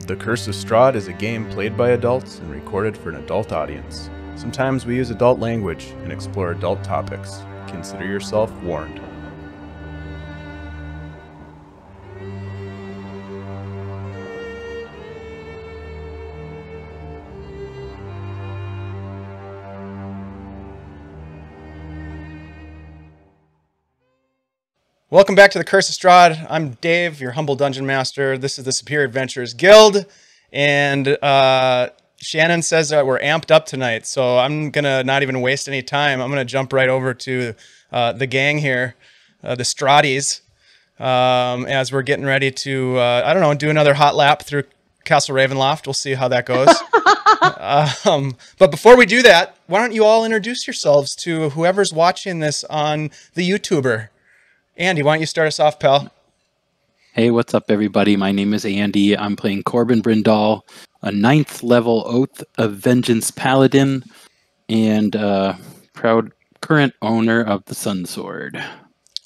The Curse of Strahd is a game played by adults and recorded for an adult audience. Sometimes we use adult language and explore adult topics. Consider yourself warned. Welcome back to the Curse of Strahd. I'm Dave, your humble dungeon master. This is the Superior Adventurers Guild, and Shannon says that we're amped up tonight, so I'm gonna not even waste any time. I'm gonna jump right over to the gang here, the Strahdies, as we're getting ready to, I don't know, do another hot lap through Castle Ravenloft. We'll see how that goes. But before we do that, why don't you all introduce yourselves to whoever's watching this on the YouTuber? Andy, why don't you start us off, pal? Hey, what's up, everybody? My name is Andy. I'm playing Corben Brindel, a 9th level Oath of Vengeance Paladin, and proud current owner of the Sun Sword.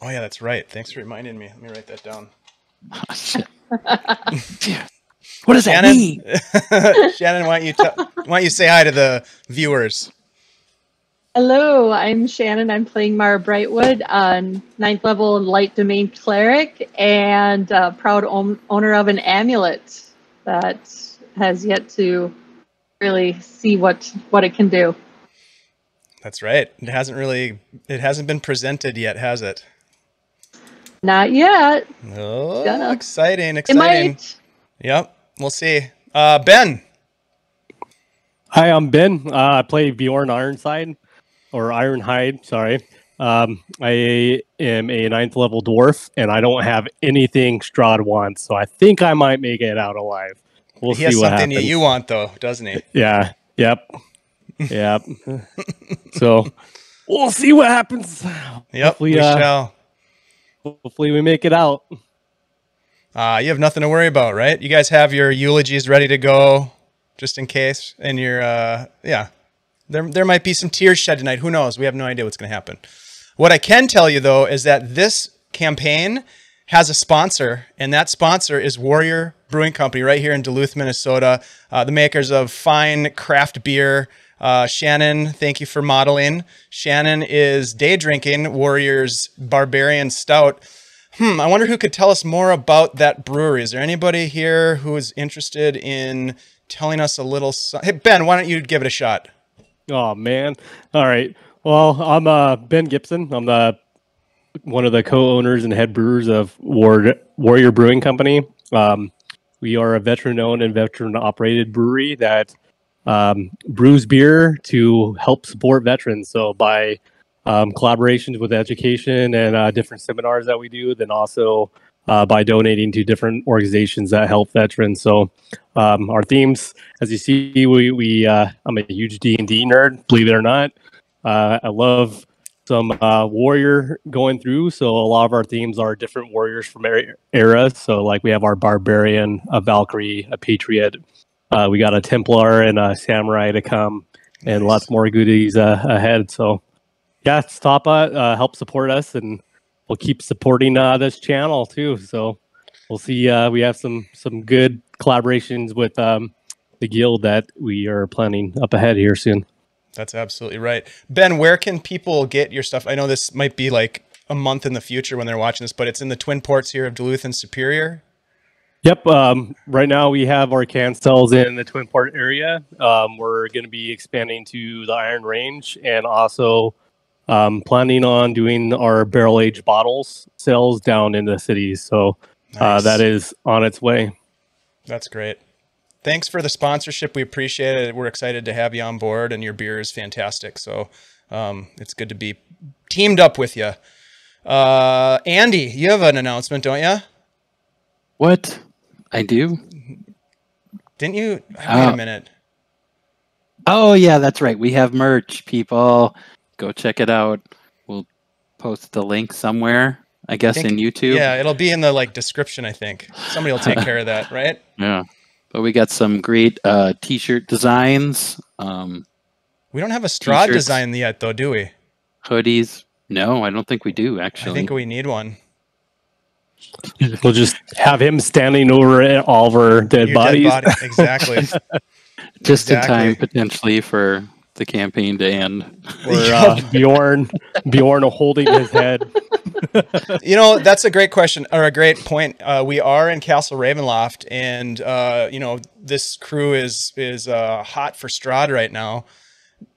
Oh, yeah, that's right. Thanks for reminding me. Let me write that down. Oh, shit. What does that mean? Shannon, why don't you say hi to the viewers? Hello, I'm Shannon. I'm playing Mara Brightwood, 9th level Light Domain Cleric, and proud owner of an amulet that has yet to really see what it can do. That's right. It hasn't been presented yet, has it? Not yet. Oh, Gonna. exciting. It might. Yep, we'll see. Ben. Hi, I'm Ben. I play Bjorn Ironhide, sorry. I am a 9th level dwarf, and I don't have anything Strahd wants, so I think I might make it out alive. We'll see what happens. He has something you want, though, doesn't he? Yeah. Yep. Yep. So we'll see what happens. Yep, hopefully, we shall. Hopefully we make it out. You have nothing to worry about, right? You guys have your eulogies ready to go, just in case, and your yeah. There might be some tears shed tonight. Who knows? We have no idea what's going to happen. What I can tell you, though, is that this campaign has a sponsor, and that sponsor is Warrior Brewing Company right here in Duluth, Minnesota, the makers of fine craft beer. Shannon, thank you for modeling. Shannon is day drinking Warrior's Barbarian Stout. I wonder who could tell us more about that brewery. Is there anybody here who is interested in telling us a little? Hey, Ben, why don't you give it a shot? Oh, man. All right. Well, I'm Ben Gibson. I'm one of the co-owners and head brewers of Warrior Brewing Company. We are a veteran-owned and veteran-operated brewery that brews beer to help support veterans. So by collaborations with education and different seminars that we do, then also by donating to different organizations that help veterans. So our themes, as you see, I'm a huge D&D nerd, believe it or not. I love some warrior going through. So a lot of our themes are different warriors from eras. So like we have our Barbarian, a Valkyrie, a Patriot. We got a Templar and a Samurai to come, and lots more goodies ahead. So yeah, stop help support us, and we'll keep supporting this channel too. So we'll see. We have some good collaborations with the guild that we are planning up ahead here soon. That's absolutely right. Ben, where can people get your stuff? I know this might be like a month in the future when they're watching this, but it's in the Twin Ports here of Duluth and Superior. Yep. Right now we have our can cells in the Twin Port area. We're going to be expanding to the Iron Range, and also planning on doing our barrel-aged bottles sales down in the cities. So nice. That is on its way. That's great. Thanks for the sponsorship. We appreciate it. We're excited to have you on board, and your beer is fantastic. So it's good to be teamed up with you. Andy, you have an announcement, don't you? What? I do? Didn't you? Wait a minute. Oh, yeah, that's right. We have merch, people. Go check it out. We'll post the link somewhere, I guess, in YouTube. Yeah, it'll be in the description, I think. Somebody will take care of that, right? Yeah. But we got some great t-shirt designs. We don't have a Strahd design yet, though, do we? Hoodies. No, I don't think we do, actually. I think we need one. We'll just have him standing over all of our dead Your bodies. dead body. Exactly. Just in Exactly. time, potentially, for the campaign to end. Or Bjorn holding his head. You know, that's a great question, or a great point. We are in Castle Ravenloft, and you know, this crew is hot for Strahd right now.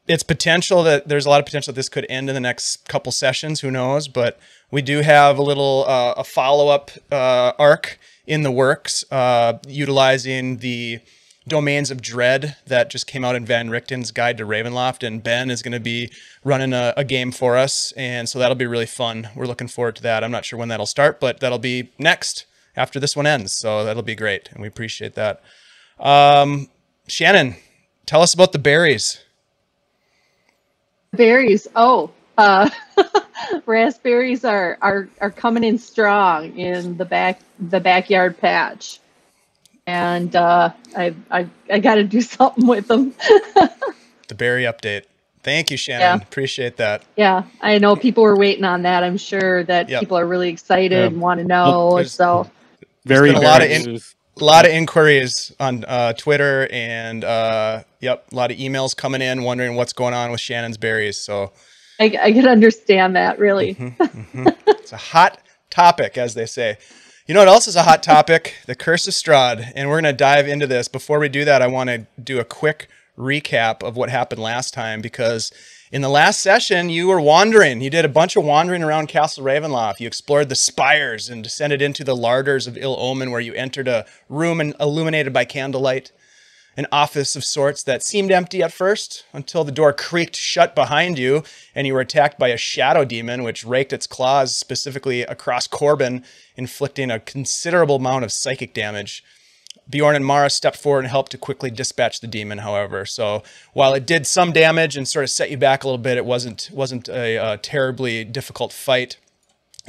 It's potential that there's a lot of potential that this could end in the next couple sessions. Who knows? But we do have a little a follow-up arc in the works, utilizing the Domains of Dread that just came out in Van Richten's Guide to Ravenloft, and Ben is going to be running a game for us, and so that'll be really fun. We're looking forward to that. I'm not sure when that'll start, but that'll be next after this one ends, so that'll be great, and we appreciate that. Shannon, tell us about the berries. Berries. Oh, raspberries are coming in strong in the backyard patch. And I got to do something with them. The berry update. Thank you, Shannon. Yeah. Appreciate that. Yeah, I know people were waiting on that. I'm sure that people are really excited and want to know. Well, so Very been a good lot of inquiries on Twitter, and a lot of emails coming in wondering what's going on with Shannon's berries. So I can understand that, really. It's a hot topic, as they say. You know what else is a hot topic? The Curse of Strahd. And we're going to dive into this. Before we do that, I want to do a quick recap of what happened last time, because in the last session, you were wandering. You did a bunch of wandering around Castle Ravenloft. You explored the spires and descended into the larders of Ill Omen, where you entered a room illuminated by candlelight, an office of sorts that seemed empty at first until the door creaked shut behind you and you were attacked by a shadow demon, which raked its claws specifically across Corben, inflicting a considerable amount of psychic damage. Bjorn and Mara stepped forward and helped to quickly dispatch the demon, however. So while it did some damage and sort of set you back a little bit, it wasn't a terribly difficult fight.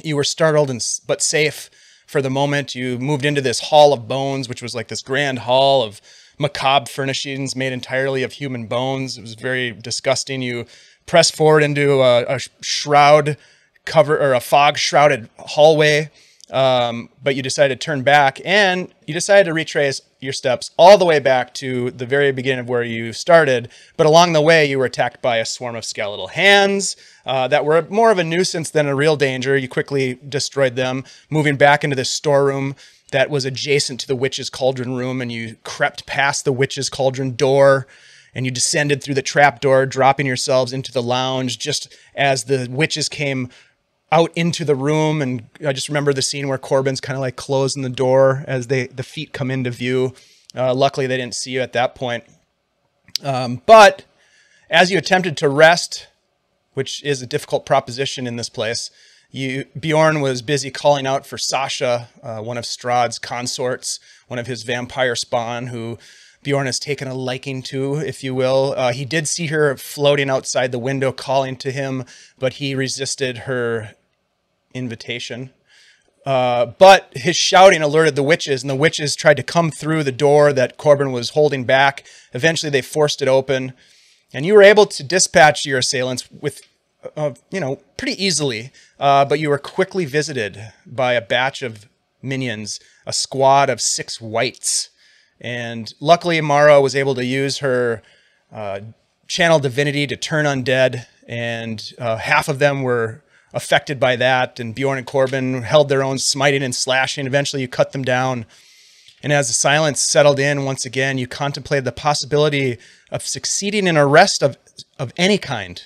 You were startled but safe for the moment. You moved into this Hall of Bones, which was like this grand hall of macabre furnishings made entirely of human bones. It was very disgusting. You pressed forward into a shroud cover, or a fog shrouded hallway. But you decided to turn back, and you decided to retrace your steps all the way back to the very beginning of where you started. But along the way, you were attacked by a swarm of skeletal hands that were more of a nuisance than a real danger. You quickly destroyed them, moving back into this storeroom that was adjacent to the Witch's Cauldron room, and you crept past the Witch's Cauldron door, and you descended through the trapdoor, dropping yourselves into the lounge just as the witches came out into the room. And I just remember the scene where Corben's kind of like closing the door as the feet come into view. Luckily, they didn't see you at that point. But as you attempted to rest, which is a difficult proposition in this place, Bjorn was busy calling out for Sasha, one of Strahd's consorts, one of his vampire spawn, who Bjorn has taken a liking to, if you will. He did see her floating outside the window calling to him, but he resisted her invitation. But his shouting alerted the witches, and the witches tried to come through the door that Corben was holding back. Eventually, they forced it open, and you were able to dispatch your assailants with pretty easily, but you were quickly visited by a batch of minions, a squad of 6 wights. And luckily, Mara was able to use her channel divinity to turn undead, and half of them were affected by that, and Bjorn and Corben held their own, smiting and slashing. Eventually, you cut them down. And as the silence settled in once again, you contemplated the possibility of succeeding in arrest of any kind.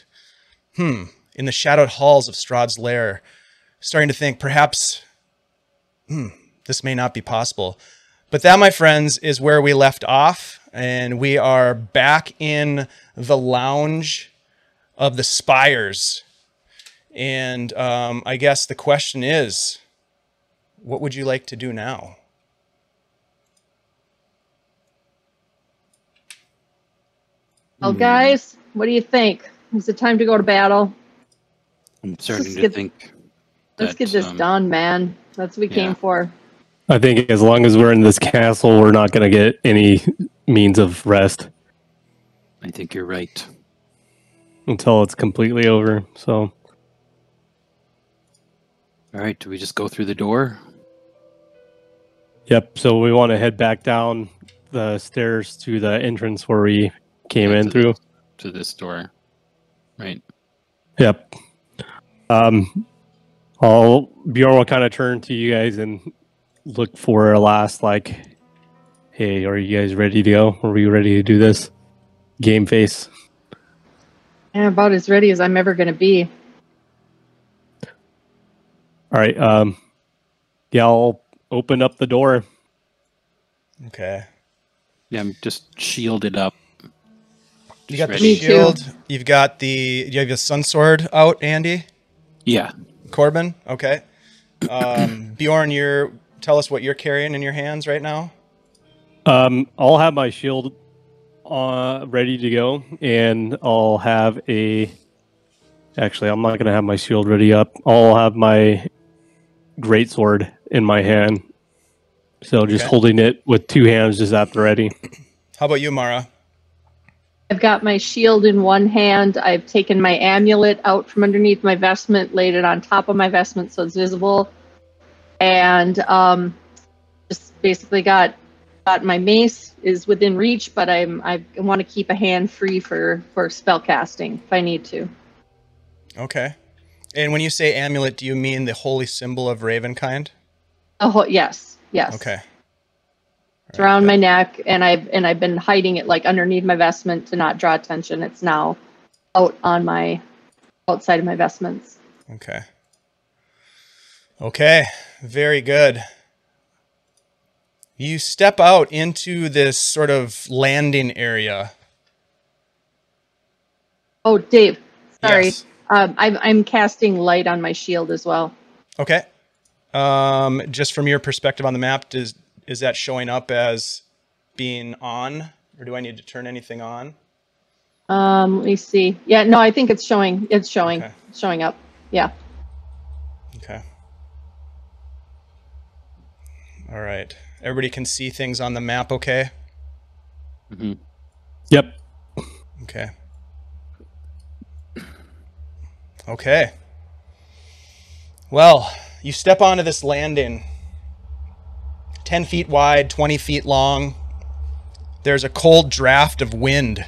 In the shadowed halls of Strahd's lair, starting to think perhaps this may not be possible. But that, my friends, is where we left off, and we are back in the lounge of the spires. And I guess the question is, what would you like to do now? Well, guys, what do you think? Is it time to go to battle? I'm starting to think. Let's get this done, man. That's what we came for. I think as long as we're in this castle, we're not going to get any means of rest. I think you're right. Until it's completely over, so. All right, do we just go through the door? Yep. So we want to head back down the stairs to the entrance where we came in through. To this door. Right. Yep. Bjorn will kind of turn to you guys and look for a last, like, hey, are you guys ready to go? Are we ready to do this? Game face. I'm about as ready as I'm ever going to be. All right. Yeah, I'll open up the door. Okay. Yeah, I'm just shielded up. You got the Me too. shield. You've got you have the sun sword out, Andy? Yeah. Corben? Okay. Bjorn, tell us what you're carrying in your hands right now. I'll have my shield ready to go, and I'll have Actually, I'm not going to have my shield ready up. I'll have my greatsword in my hand. So just holding it with two hands just at the ready. How about you, Mara? I've got my shield in one hand. I've taken my amulet out from underneath my vestment, laid it on top of my vestment so it's visible, and just basically got my mace is within reach, but I want to keep a hand free for spell casting if I need to. Okay. And when you say amulet, do you mean the holy symbol of Ravenkind? Oh yes. Okay. It's around my neck, and I've been hiding it like underneath my vestment to not draw attention. It's now out on my outside of my vestments. Okay. Okay. Very good. You step out into this sort of landing area. Oh, Dave, sorry. Yes. I'm casting light on my shield as well. Okay. Just from your perspective on the map, is that showing up as being on, or do I need to turn anything on? Let me see. Yeah, no, I think it's showing. It's showing. Okay. It's showing up. Yeah. Okay. All right. Everybody can see things on the map, okay? Mm-hmm. Yep. Okay. Okay. Well, you step onto this landing, 10 feet wide, 20 feet long. There's a cold draft of wind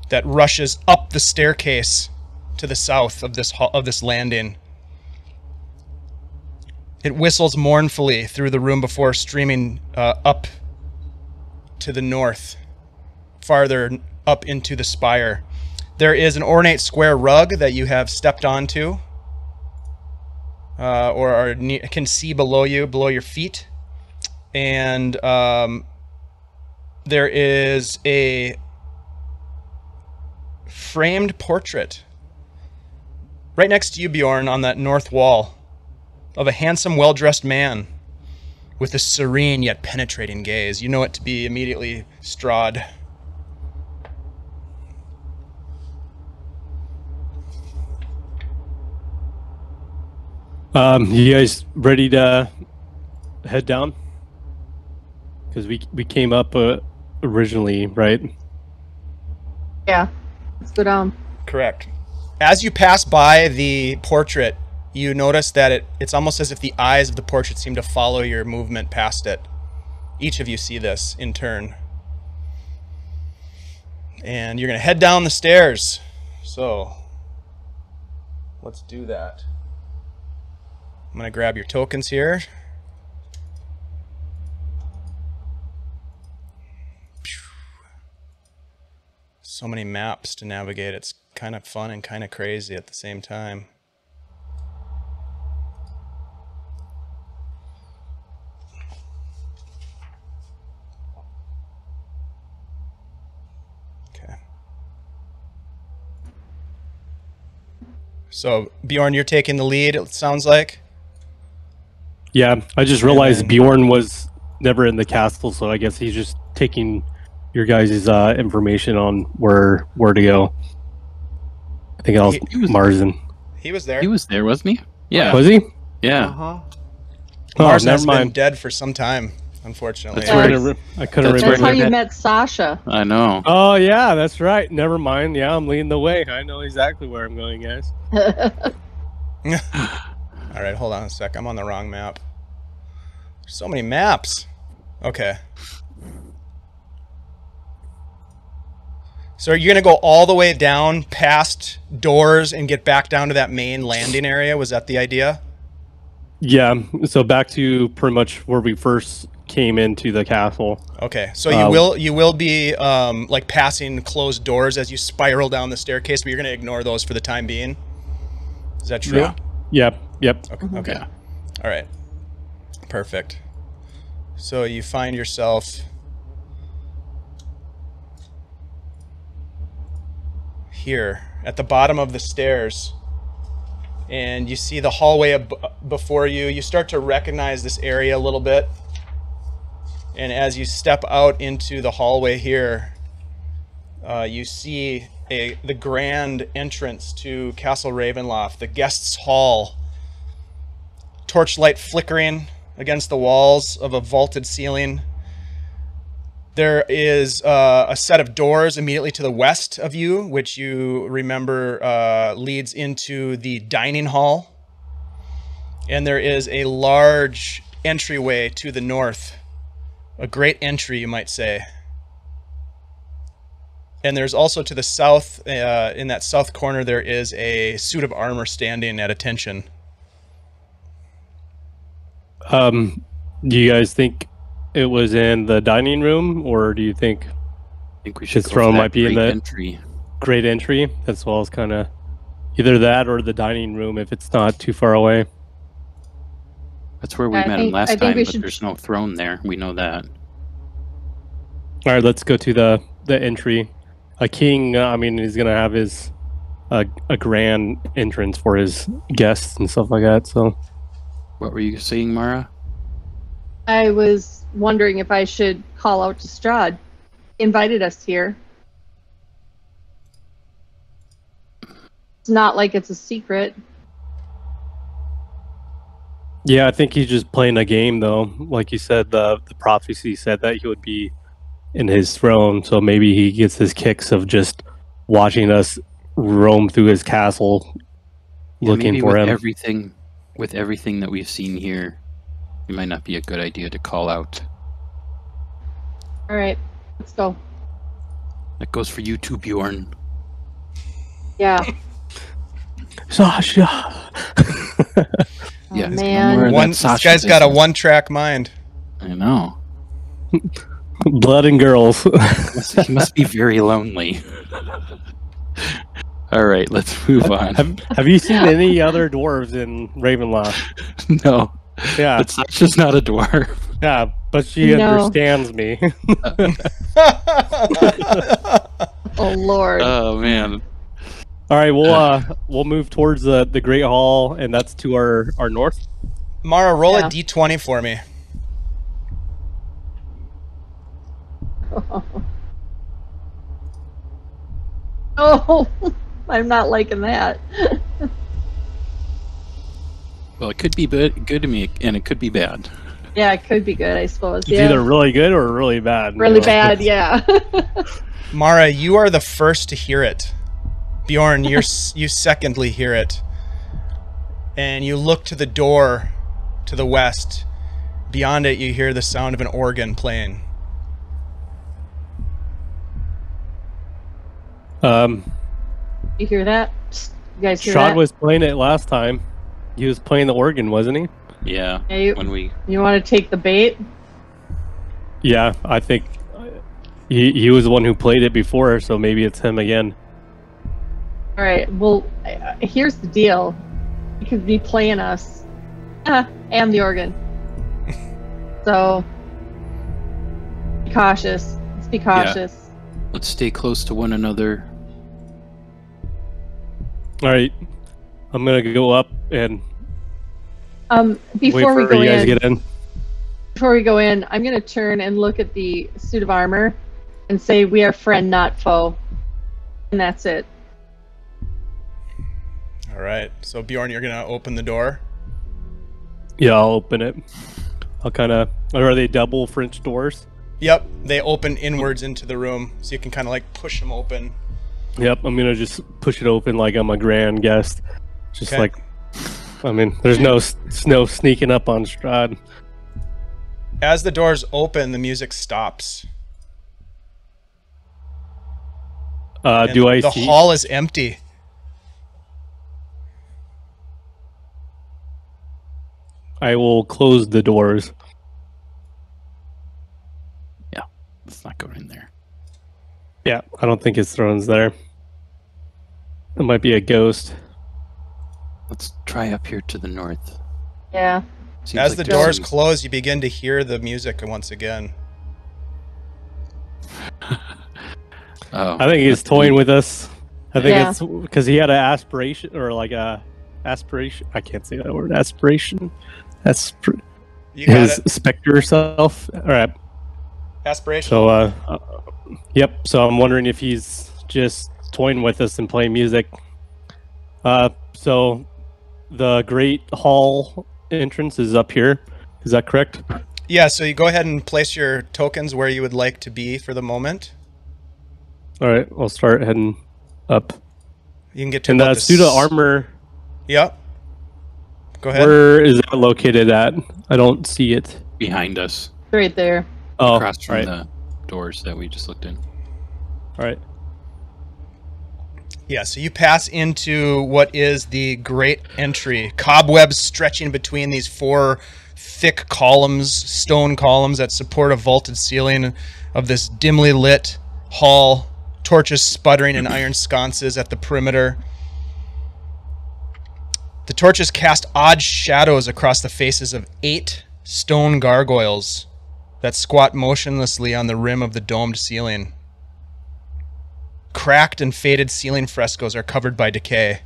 that rushes up the staircase to the south of this landing. It whistles mournfully through the room before streaming up to the north, farther up into the spire. There is an ornate square rug that you have stepped onto, or can see below you, below your feet. And there is a framed portrait right next to you, Bjorn, on that north wall, of a handsome, well-dressed man with a serene yet penetrating gaze. You know it to be immediately Strahd. You guys ready to head down? Because we came up originally, right? Yeah. Let's go down. Correct. As you pass by the portrait, you notice that it's almost as if the eyes of the portrait seem to follow your movement past it. Each of you see this in turn. And you're going to head down the stairs. So, let's do that. I'm going to grab your tokens here. So many maps to navigate. It's kind of fun and kind of crazy at the same time. Okay. So, Bjorn, you're taking the lead, it sounds like. Yeah, I just realized Bjorn was never in the castle, so I guess he's just taking your guys' information on where to go. I think I was Marzen. He was there. He was there, wasn't he? Yeah. Was he? Yeah. Uh-huh. Oh, Marzen never has been mind. dead for some time, unfortunately. That's right. I couldn't That's remember. That's how you met Sasha. I know. Oh yeah, that's right. Never mind. Yeah, I'm leading the way. I know exactly where I'm going, guys. All right, hold on a sec. I'm on the wrong map. So many maps. Okay. So are you going to go all the way down past doors and get back down to that main landing area? Was that the idea? Yeah, so back to pretty much where we first came into the castle. Okay, so you will be like passing closed doors as you spiral down the staircase, but you're going to ignore those for the time being. Is that true? Yeah. Yep. Okay. Okay. All right. Perfect. So you find yourself here at the bottom of the stairs, and you see the hallway before you. You start to recognize this area a little bit, and as you step out into the hallway here, you see the grand entrance to Castle Ravenloft, the guests' hall. Torchlight flickering against the walls of a vaulted ceiling. There is a set of doors immediately to the west of you, which you remember leads into the dining hall. And there is a large entryway to the north. A great entry, you might say. And there's also to the south, in that south corner, there is a suit of armor standing at attention. Do you guys think it was in the dining room, or do you think we should his throne might be in the entry? Great entry, as well as kind of either that or the dining room if it's not too far away. That's where we met him last time, but there's no throne there. We know that. All right, let's go to the entry. A king, I mean, he's gonna have his a grand entrance for his guests and stuff like that. So, what were you saying, Mara? I was wondering if I should call out to Strahd. Invited us here. It's not like it's a secret. Yeah, I think he's just playing a game, though. Like you said, the prophecy said that he would be in his throne, so maybe he gets his kicks of just watching us roam through his castle, looking for him. With everything that we've seen here, it might not be a good idea to call out. All right, let's go. That goes for you too, Bjorn. Yeah. Sasha. Yeah, oh, man. This guy's got a one-track mind. I know. Blood and girls. He must be very lonely. All right, let's move on. Have you seen any other dwarves in Ravenloft? No. Yeah. But Sasha's not a dwarf. Yeah, but she understands me. Oh, Lord. Oh, man. All right, we'll move towards the Great Hall, and that's to our north. Mara, roll a d20 for me. Oh, I'm not liking that. Well, it could be good to me, and it could be bad. Yeah, it could be good, I suppose. It's either really good or really bad. Really bad, yeah. Mara, you are the first to hear it. Bjorn, you secondly hear it. And you look to the door to the west. Beyond it, you hear the sound of an organ playing. You hear that? You guys hear Strahd that? was playing it last time. He was playing the organ, wasn't he? Yeah. You want to take the bait? Yeah, I think he was the one who played it before, so maybe it's him again. All right. Well, here's the deal. He could be playing us, and the organ. So, be cautious. Let's be cautious. Yeah. Let's stay close to one another. All right, I'm gonna go up and before wait for you guys to get in. Before we go in, I'm gonna turn and look at the suit of armor and say, "We are friend, not foe," and that's it. All right. So Bjorn, you're gonna open the door. Yeah, I'll open it. Are they double French doors? Yep, they open inwards into the room, so you can kind of like push them open. Yep, I'm gonna just push it open like I'm a grand guest. Just like, I mean, there's no sneaking up on Strahd. As the doors open, the music stops. Do I the see? The hall is empty. I will close the doors. Yeah, let's not go in there. Yeah, I don't think his throne's there. It might be a ghost. Let's try up here to the north. Yeah. Seems As like the there's doors some- close, you begin to hear the music once again. Oh, I think he's that's toying neat. with us. I think Yeah. it's because he had an aspiration or like a aspiration. I can't say that word. Aspiration. You got His it. specter self. All right. Aspiration. So, yep. So I'm wondering if he's just toying with us and playing music. So the Great Hall entrance is up here. Is that correct? Yeah, so you go ahead and place your tokens where you would like to be for the moment. All right. I'll start heading up. You can get to And about the suit of armor. Yep. Go ahead. Where is that located at? I don't see it. behind us, Right there. Oh, across from right. the doors that we just looked in. All right. Yeah, so you pass into what is the great entry. Cobwebs stretching between these four thick columns, stone columns that support a vaulted ceiling of this dimly lit hall. Torches sputtering in iron sconces at the perimeter. The torches cast odd shadows across the faces of 8 stone gargoyles that squat motionlessly on the rim of the domed ceiling. Cracked and faded ceiling frescoes are covered by decay.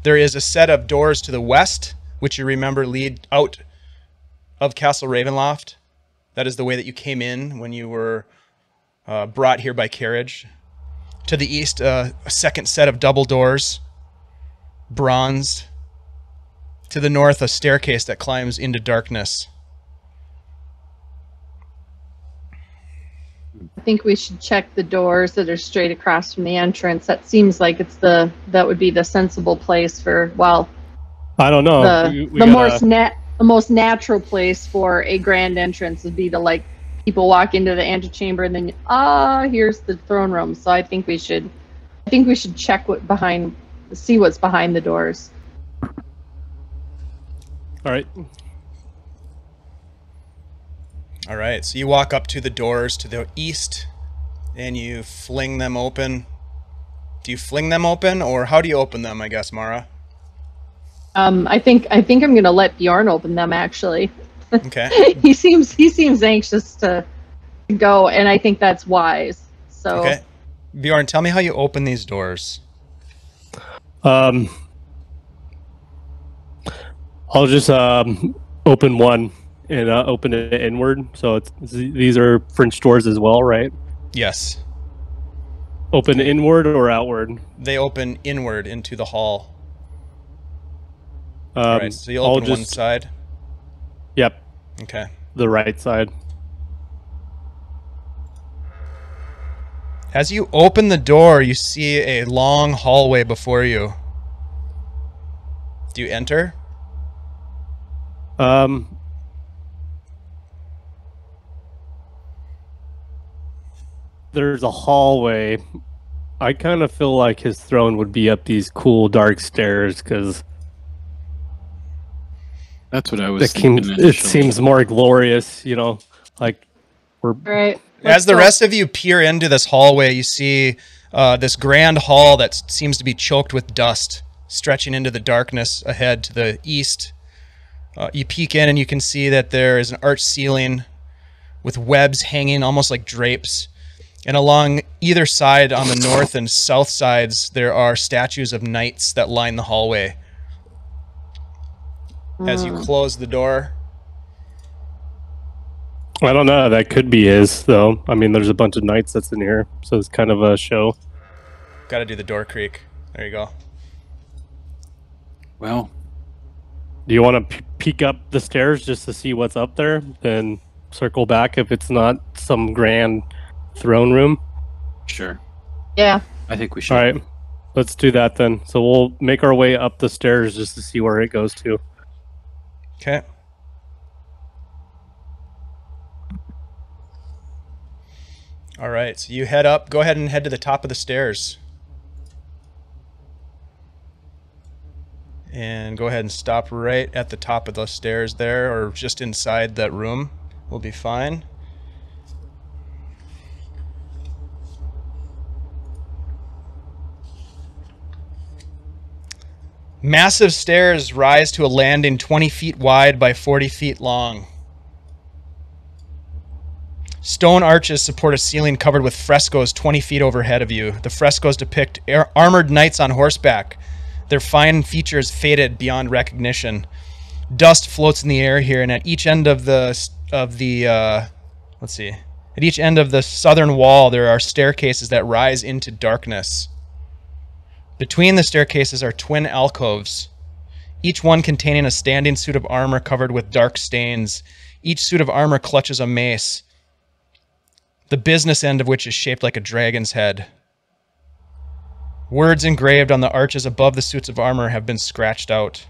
There is a set of doors to the west, which you remember lead out of Castle Ravenloft. That is the way that you came in when you were brought here by carriage. To the east, a second set of double doors, bronzed. To the north, a staircase that climbs into darkness. I think we should check the doors that are straight across from the entrance. That seems like that would be the sensible place for, well, I don't know. the most natural place for a grand entrance would be to, like, people walk into the antechamber and then here's the throne room. So I think we should check see what's behind the doors. All right. All right, so you walk up to the doors to the east and you fling them open. Do you fling them open, or how do you open them, I guess, Mara? I think I'm going to let Bjorn open them, actually. Okay. he seems anxious to go, and I think that's wise. So Okay. Bjorn, tell me how you open these doors. I'll just open one and open it inward. So these are French doors as well, right? Yes. Open inward or outward? They open inward into the hall. Um, All right, so you open one side. Yep, Okay. the right side. As you open the door, you see a long hallway before you. Do you enter? There's a hallway. I kind of feel like his throne would be up these cool dark stairs because That's what I was thinking it initially. seems more glorious, like we're right. As the rest of you peer into this hallway, you see this grand hall that seems to be choked with dust, stretching into the darkness ahead to the east. You peek in and you can see that there is an arched ceiling with webs hanging almost like drapes. And along either side, on the north and south sides, there are statues of knights that line the hallway. As you close the door, I don't know. That could be his, though. I mean, there's a bunch of knights that's in here, so it's kind of a show. got to do the door creak. There you go. Well, Do you want to peek up the stairs just to see what's up there? Then circle back if it's not some grand throne room? sure. Yeah. I think we should. All right, let's do that then. So we'll make our way up the stairs just to see where it goes to. Okay. All right, so you head up. Go ahead and head to the top of the stairs. And go ahead and stop right at the top of those stairs there, or just inside that room. We'll be fine. Massive stairs rise to a landing 20 feet wide by 40 feet long. Stone arches support a ceiling covered with frescoes 20 feet overhead of you. The frescoes depict armored knights on horseback, their fine features faded beyond recognition. Dust floats in the air here, and at each end of the at each end of the southern wall, there are staircases that rise into darkness. Between the staircases are twin alcoves, each one containing a standing suit of armor covered with dark stains. Each suit of armor clutches a mace, the business end of which is shaped like a dragon's head. Words engraved on the arches above the suits of armor have been scratched out.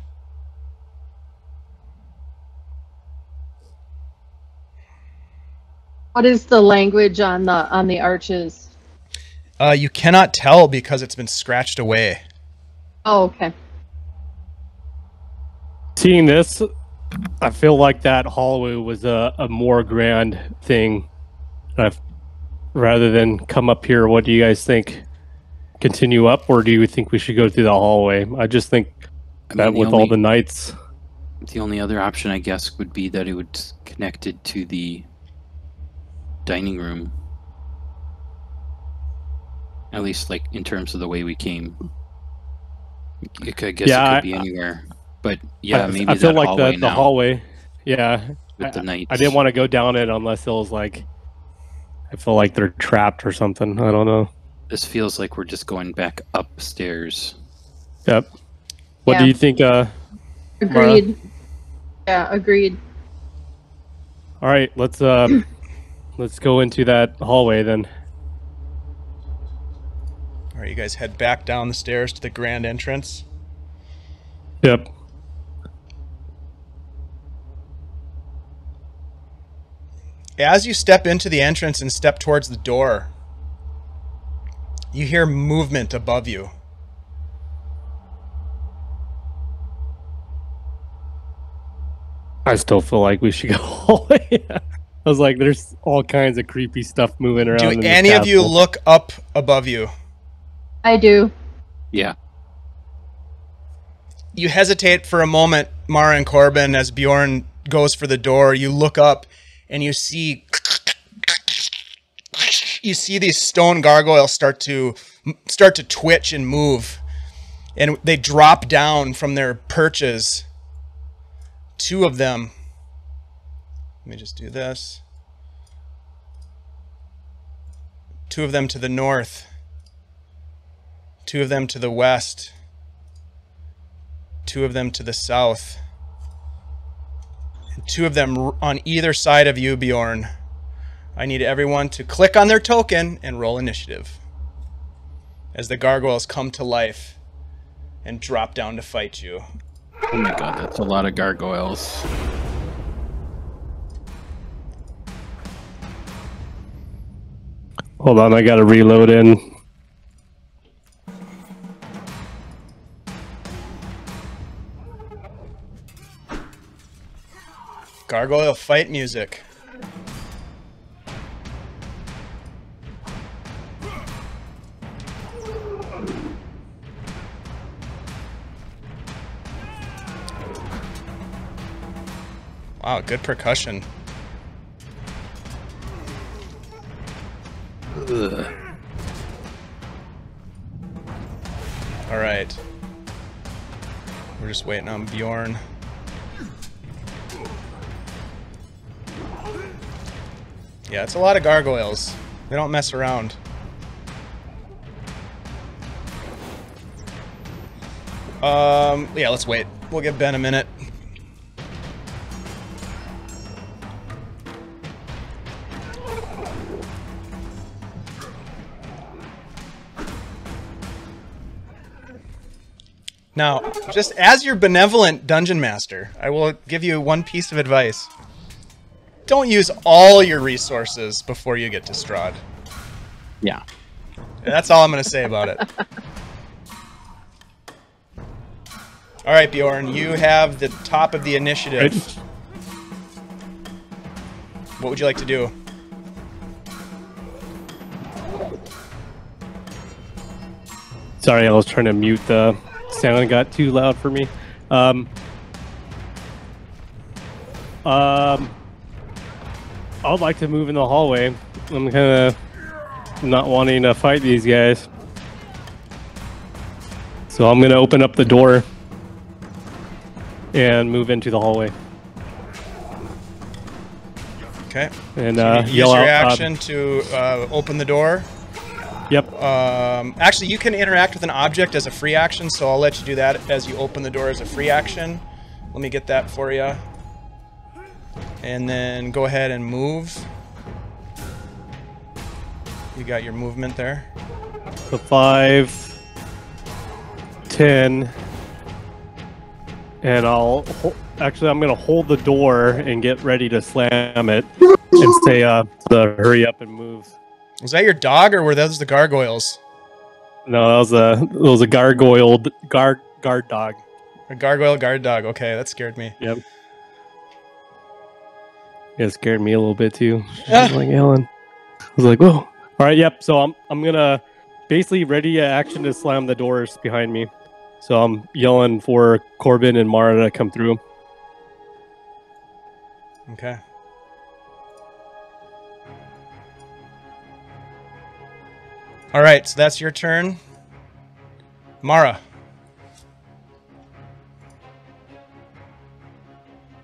What is the language on the arches? You cannot tell because it's been scratched away. Oh, okay. Seeing this, I feel like that hallway was a more grand thing. Rather than come up here, what do you guys think? Continue up, or do you think we should go through the hallway? I just think all the knights. The only other option, I guess, would be that it would connected to the dining room. At least, like, in terms of the way we came. I guess it could be anywhere. But, yeah, maybe I feel that like hallway the hallway, yeah. With the knights. I didn't want to go down it unless it was like, I feel like they're trapped or something. I don't know. This feels like we're just going back upstairs. Yep. What do you think, Agreed. Mara? Yeah, agreed. All right, let's go into that hallway then. All right, you guys head back down the stairs to the grand entrance. Yep. As you step into the entrance and step towards the door, you hear movement above you. I still feel like we should go all the way. I was like, there's all kinds of creepy stuff moving around. Do any of you look up above you? I do. Yeah. You hesitate for a moment, Mara and Corben, as Bjorn goes for the door. You look up and you see these stone gargoyles start to twitch and move, and they drop down from their perches. Two of them. Let me just do this. Two of them to the north. Two of them to the west. Two of them to the south. And two of them on either side of you, Bjorn. I need everyone to click on their token and roll initiative as the gargoyles come to life and drop down to fight you. Oh my god, that's a lot of gargoyles. Hold on, I gotta reload in. Gargoyle fight music. Wow, good percussion. Ugh. All right. We're just waiting on Bjorn. Yeah, it's a lot of gargoyles. They don't mess around. Yeah, let's wait. We'll give Ben a minute. Now, just as your benevolent dungeon master, I will give you one piece of advice. Don't use all your resources before you get to Strahd. Yeah. That's all I'm going to say about it. All right, Bjorn, you have the top of the initiative. What would you like to do? Sorry, I was trying to mute the sound. Got too loud for me. I would like to move in the hallway. I'm kind of not wanting to fight these guys. So I'm going to open up the door and move into the hallway. Okay. And So you use yell your out, action to open the door. Yep. Actually, you can interact with an object as a free action, so I'll let you do that as you open the door as a free action. Let me get that for you. And then go ahead and move. You got your movement there. So 5, 10, and actually, I'm going to hold the door and get ready to slam it and say, hurry up and move. Was that your dog, or were those the gargoyles? No, that was a gargoyled guard dog. A gargoyle guard dog. Okay, that scared me. Yep. It scared me a little bit too. She was like Ellen. I was like, whoa. All right, yep. So I'm gonna basically ready action to slam the doors behind me. So I'm yelling for Corben and Mara to come through. Okay. All right, so that's your turn. Mara.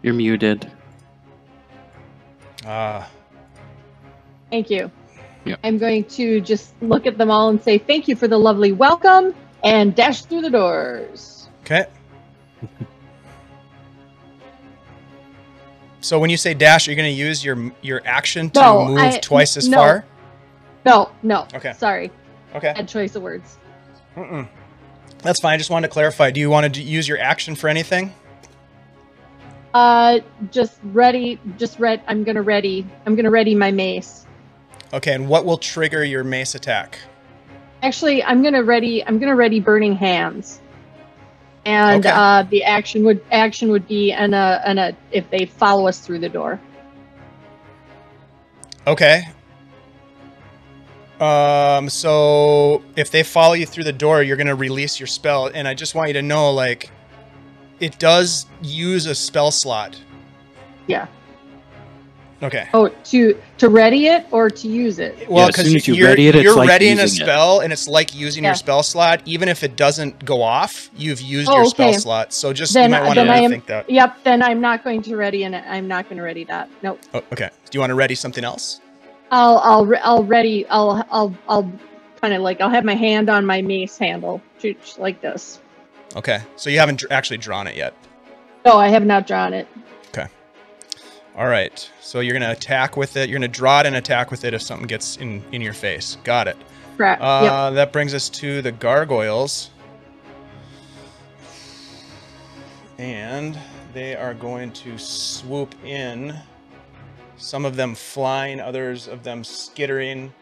You're muted. Thank you. Yep. I'm going to just look at them all and say thank you for the lovely welcome and dash through the doors. Okay. So when you say dash, are you going to use your action to move twice as far? No. Okay. Sorry. Okay. Bad choice of words. That's fine. I just wanted to clarify. Do you want to use your action for anything? Just ready. I'm gonna ready my mace. Okay, and what will trigger your mace attack? Actually, I'm gonna ready burning hands. And Okay. the action would be if they follow us through the door. Okay. So if they follow you through the door, you're gonna release your spell, and I just want you to know, like, it does use a spell slot. Yeah. Okay. Oh, to ready it or to use it? Well, Yeah, as soon because as you ready it, it's you're like readying a using it. spell, and it's like using your Yeah. spell slot. Even if it doesn't go off, you've used Oh, your spell okay. slot. So just Then- you might want to then I am- rethink that. Yep. Then I'm not going to ready I'm not going to ready that. Nope. Oh, okay. Do you want to ready something else? I'll kind of like I'll have my hand on my mace handle, like this. Okay. So you haven't actually drawn it yet. No, I have not drawn it. Okay. All right. So you're gonna attack with it. You're gonna draw it and attack with it if something gets in your face. Got it. Correct. Yep. That brings us to the gargoyles. And they are going to swoop in. Some of them flying, others of them skittering.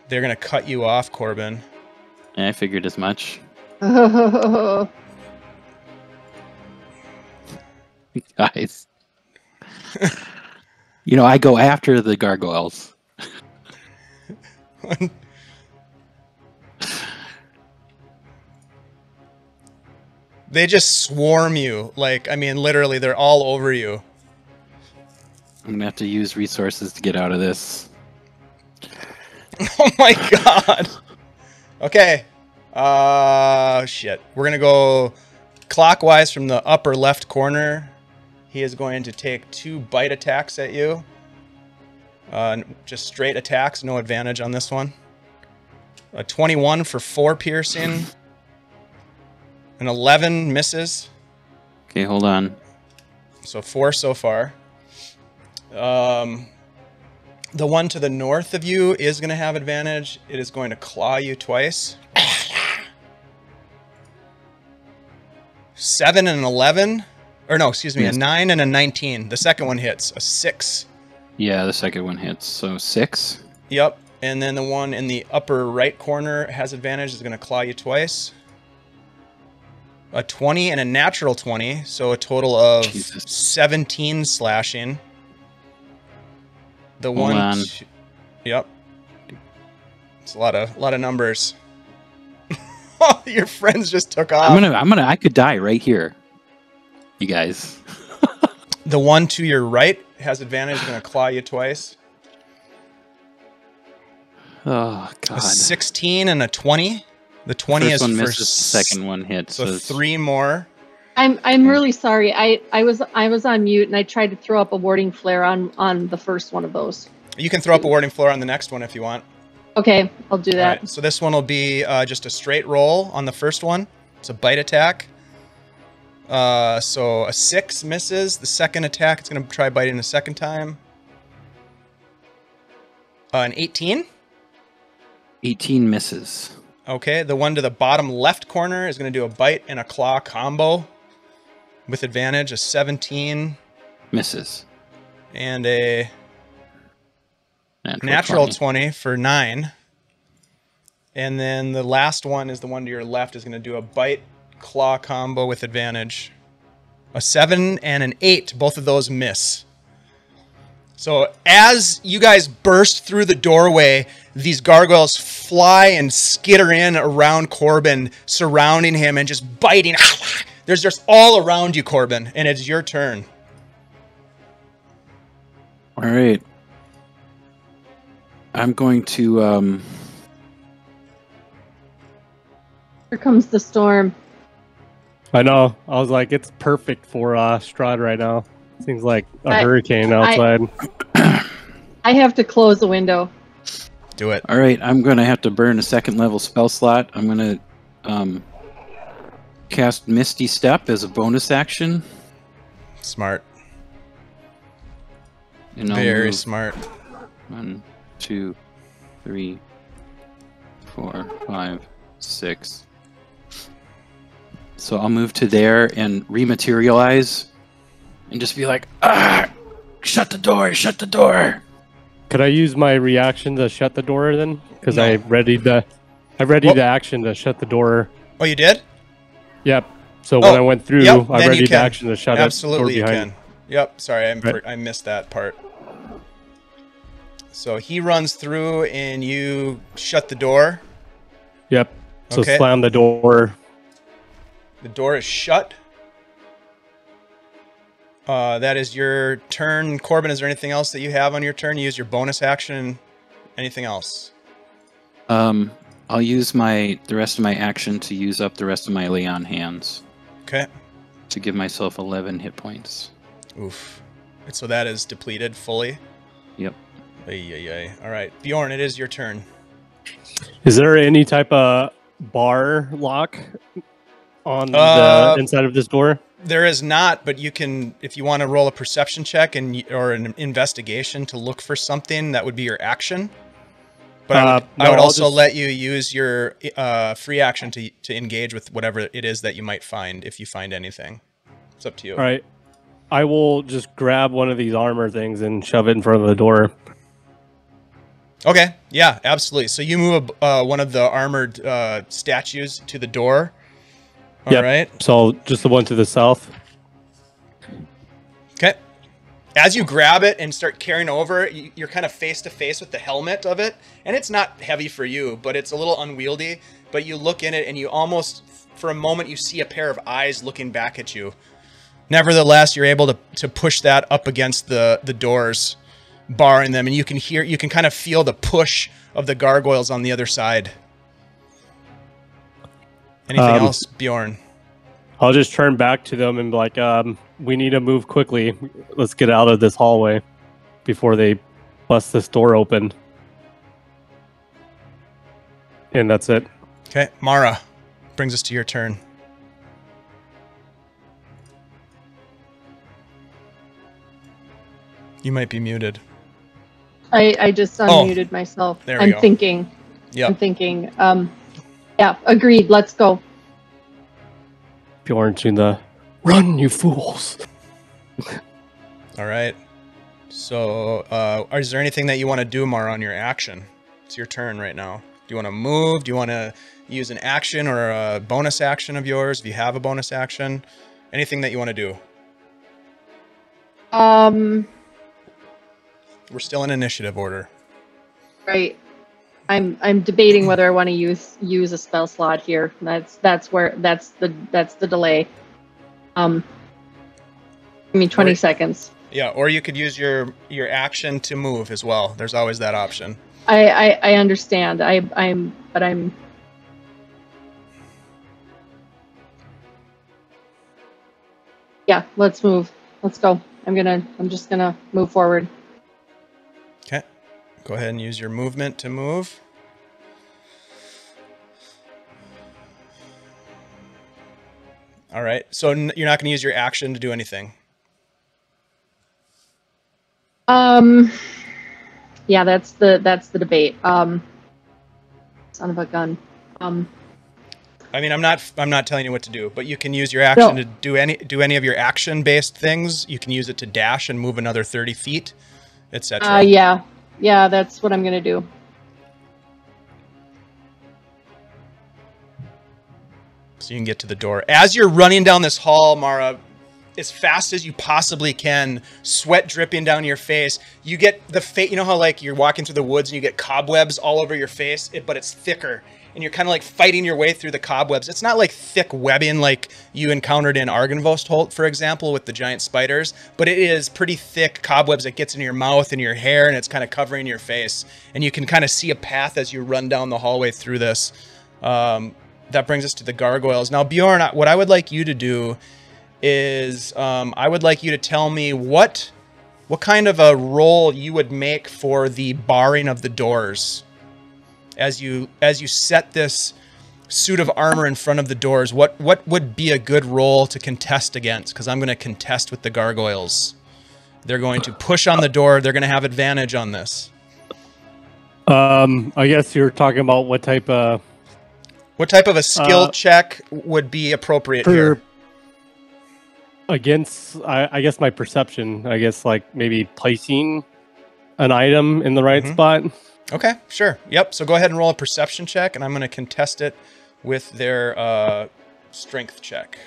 They're going to cut you off, Corben. Yeah, I figured as much. Guys. I go after the gargoyles. They just swarm you. Like, I mean, literally, they're all over you. I'm going to have to use resources to get out of this. Oh my god. Okay. Shit. We're going to go clockwise from the upper left corner. He is going to take 2 bite attacks at you. Just straight attacks, no advantage on this one. A 21 for 4 piercing. An 11 misses. Okay, hold on. So 4 so far. The one to the north of you is going to have advantage. It is going to claw you twice. 7 and an 11. Or no, excuse me, Yes. a 9 and a 19. The second one hits. A 6. Yeah, the second one hits. So 6. Yep. And then the one in the upper right corner has advantage. Is going to claw you twice. A 20 and a natural 20. So a total of Jesus. 17 slashing. The Hold one... on. Yep. It's a lot of numbers. Your friends just took off. I could die right here. You guys. The one to your right has advantage. Going to claw you twice. Oh God. A 16 and a 20. The 20 First is one for misses, the second one hits. So it's- 3 more. I'm really sorry. I was on mute and I tried to throw up a warding flare on the first one of those. You can throw up a warding flare on the next one if you want. Okay, I'll do All that. right, so this one will be just a straight roll on the first one. It's a bite attack. So a 6 misses. The second attack, it's going to try biting a second time. An 18. 18 misses. Okay, the one to the bottom left corner is going to do a bite and a claw combo with advantage. A 17 Misses. and a natural 20 for 9. And then the last one is the one to your left is going to do a bite claw combo with advantage. A 7 and an 8. Both of those miss. So as you guys burst through the doorway, these gargoyles fly and skitter in around Corben, surrounding him and just biting. There's just all around you, Corben, and it's your turn. All right. I'm going to Here comes the storm. I know. I was like, it's perfect for Strahd right now. Seems like a hurricane outside. I have to close the window. Do it. All right, I'm going to have to burn a second level spell slot. I'm going to cast Misty Step as a bonus action. Smart. And I'll Very move smart. 1, 2, 3, 4, 5, 6. So I'll move to there and rematerialize and just be like, shut the door, shut the door. Could I use my reaction to shut the door then? Because No. I readied the action to shut the door. Oh, you did? Yep. So when I went through, Yep, I then you readied the can. action to shut Absolutely, it you door behind. can. Yep. Sorry, Right. I missed that part. So he runs through, and you shut the door. Yep. So Okay. slam the door. The door is shut. That is your turn. Corben, is there anything else that you have on your turn? You use your bonus action. Anything else? I'll use the rest of my action to use up the rest of my lay on hands Okay. to give myself 11 hit points. Oof. So that is depleted fully. Yep. Ay, ay, ay. All right. Bjorn, it is your turn. Is there any type of bar lock on the inside of this door? There is not, but you can, if you want to roll a perception check or an investigation to look for something, that would be your action. But I would I'll also just- let you use your free action to engage with whatever it is that you might find, if you find anything. It's up to you. All right. I will just grab one of these armor things and shove it in front of the door. Okay. Yeah, absolutely. So you move one of the armored statues to the door. All Yep. right. So just the one to the south. Okay. As you grab it and start carrying over, you're kind of face to face with the helmet of it. And it's not heavy for you, but it's a little unwieldy. But you look in it and you almost, for a moment, you see a pair of eyes looking back at you. Nevertheless, you're able to push that up against the doors, barring them. And you can kind of feel the push of the gargoyles on the other side. Anything else, Bjorn? I'll just turn back to them and be like, we need to move quickly. Let's get out of this hallway before they bust this door open. And that's it. Okay, Mara, brings us to your turn. You might be muted. I just unmuted myself. there we go. Thinking. Yep. I'm thinking. Yeah, agreed. Let's go. Bjorn to the run, you fools. All right. So, is there anything that you want to do, Mara, on your action? It's your turn right now. Do you want to move? Do you want to use an action or a bonus action of yours? If you have a bonus action, anything that you want to do? We're still in initiative order. Right. I'm debating whether I want to use a spell slot here. That's the delay. Give me 20 seconds. Yeah, or you could use your action to move as well. There's always that option. I understand. Yeah, let's move. Let's go. I'm just gonna move forward. Okay. Go ahead and use your movement to move. All right. So you're not going to use your action to do anything. Yeah, that's the debate. Son of a gun. I mean, I'm not telling you what to do, but you can use your action to do any of your action-based things. You can use it to dash and move another 30 feet, etc. Yeah, that's what I'm gonna do. So you can get to the door. As you're running down this hall, Mara, as fast as you possibly can, sweat dripping down your face. You get the you know how like you're walking through the woods and you get cobwebs all over your face, but it's thicker. And you're kind of like fighting your way through the cobwebs. It's not like thick webbing like you encountered in Argynvost Holt, for example, with the giant spiders, but it is pretty thick cobwebs that gets in your mouth and your hair, and it's kind of covering your face. And you can kind of see a path as you run down the hallway through this. That brings us to the gargoyles. Now, Bjorn, what I would like you to do is I would like you to tell me what kind of a roll you would make for the barring of the doors. As you set this suit of armor in front of the doors, what would be a good roll to contest against? Because I'm going to contest with the gargoyles. They're going to push on the door. They're going to have advantage on this. I guess you're talking about what type of a skill check would be appropriate here? Against, I guess my perception. I guess like maybe placing an item in the right spot. Okay, sure. Yep. So go ahead and roll a perception check, and I'm going to contest it with their strength check.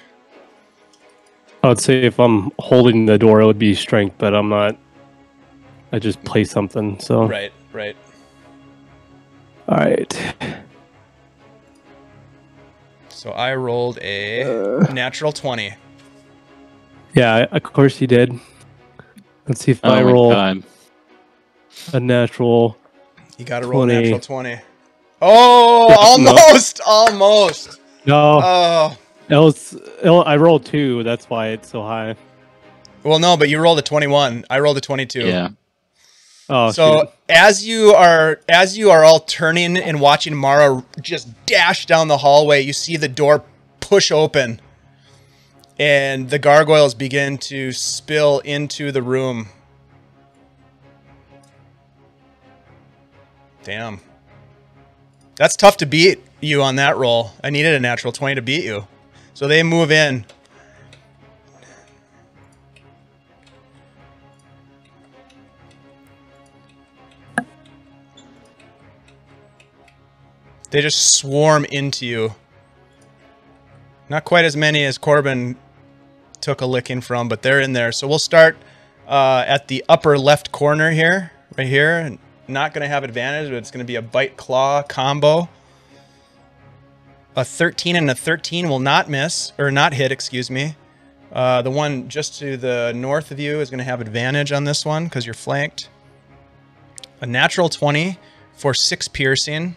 I would say if I'm holding the door, it would be strength, but I'm not. I just place something. So right. All right. So I rolled a natural 20. Yeah, of course you did. Let's see if I roll a natural. You got to roll a natural 20. Oh, almost. No. Oh. I rolled 2. That's why it's so high. Well, no, but you rolled a 21. I rolled a 22. Yeah. Oh, so shoot. as you are all turning and watching Mara just dash down the hallway, you see the door push open, and the gargoyles begin to spill into the room. Damn. That's tough to beat you on that roll. I needed a natural 20 to beat you. So they move in. They just swarm into you. Not quite as many as Corben took a licking from, but they're in there. So we'll start at the upper left corner here, right here. Not going to have advantage, but it's going to be a bite claw combo. A 13 and a 13 will not miss, or not hit, excuse me. The one just to the north of you is going to have advantage on this one because you're flanked. A natural 20 for 6 piercing,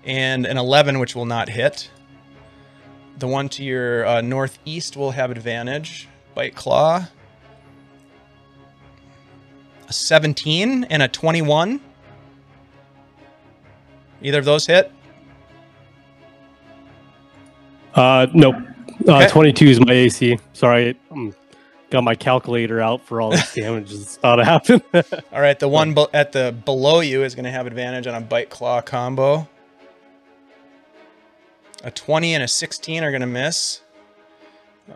and an 11, which will not hit. The one to your northeast will have advantage. Bite claw. A 17 and a 21. Either of those hit? Nope. Okay. 22 is my AC. Sorry, got my calculator out for all this damage that's about to happen. All right, the one at the below you is going to have advantage on a bite claw combo. A 20 and a 16 are going to miss.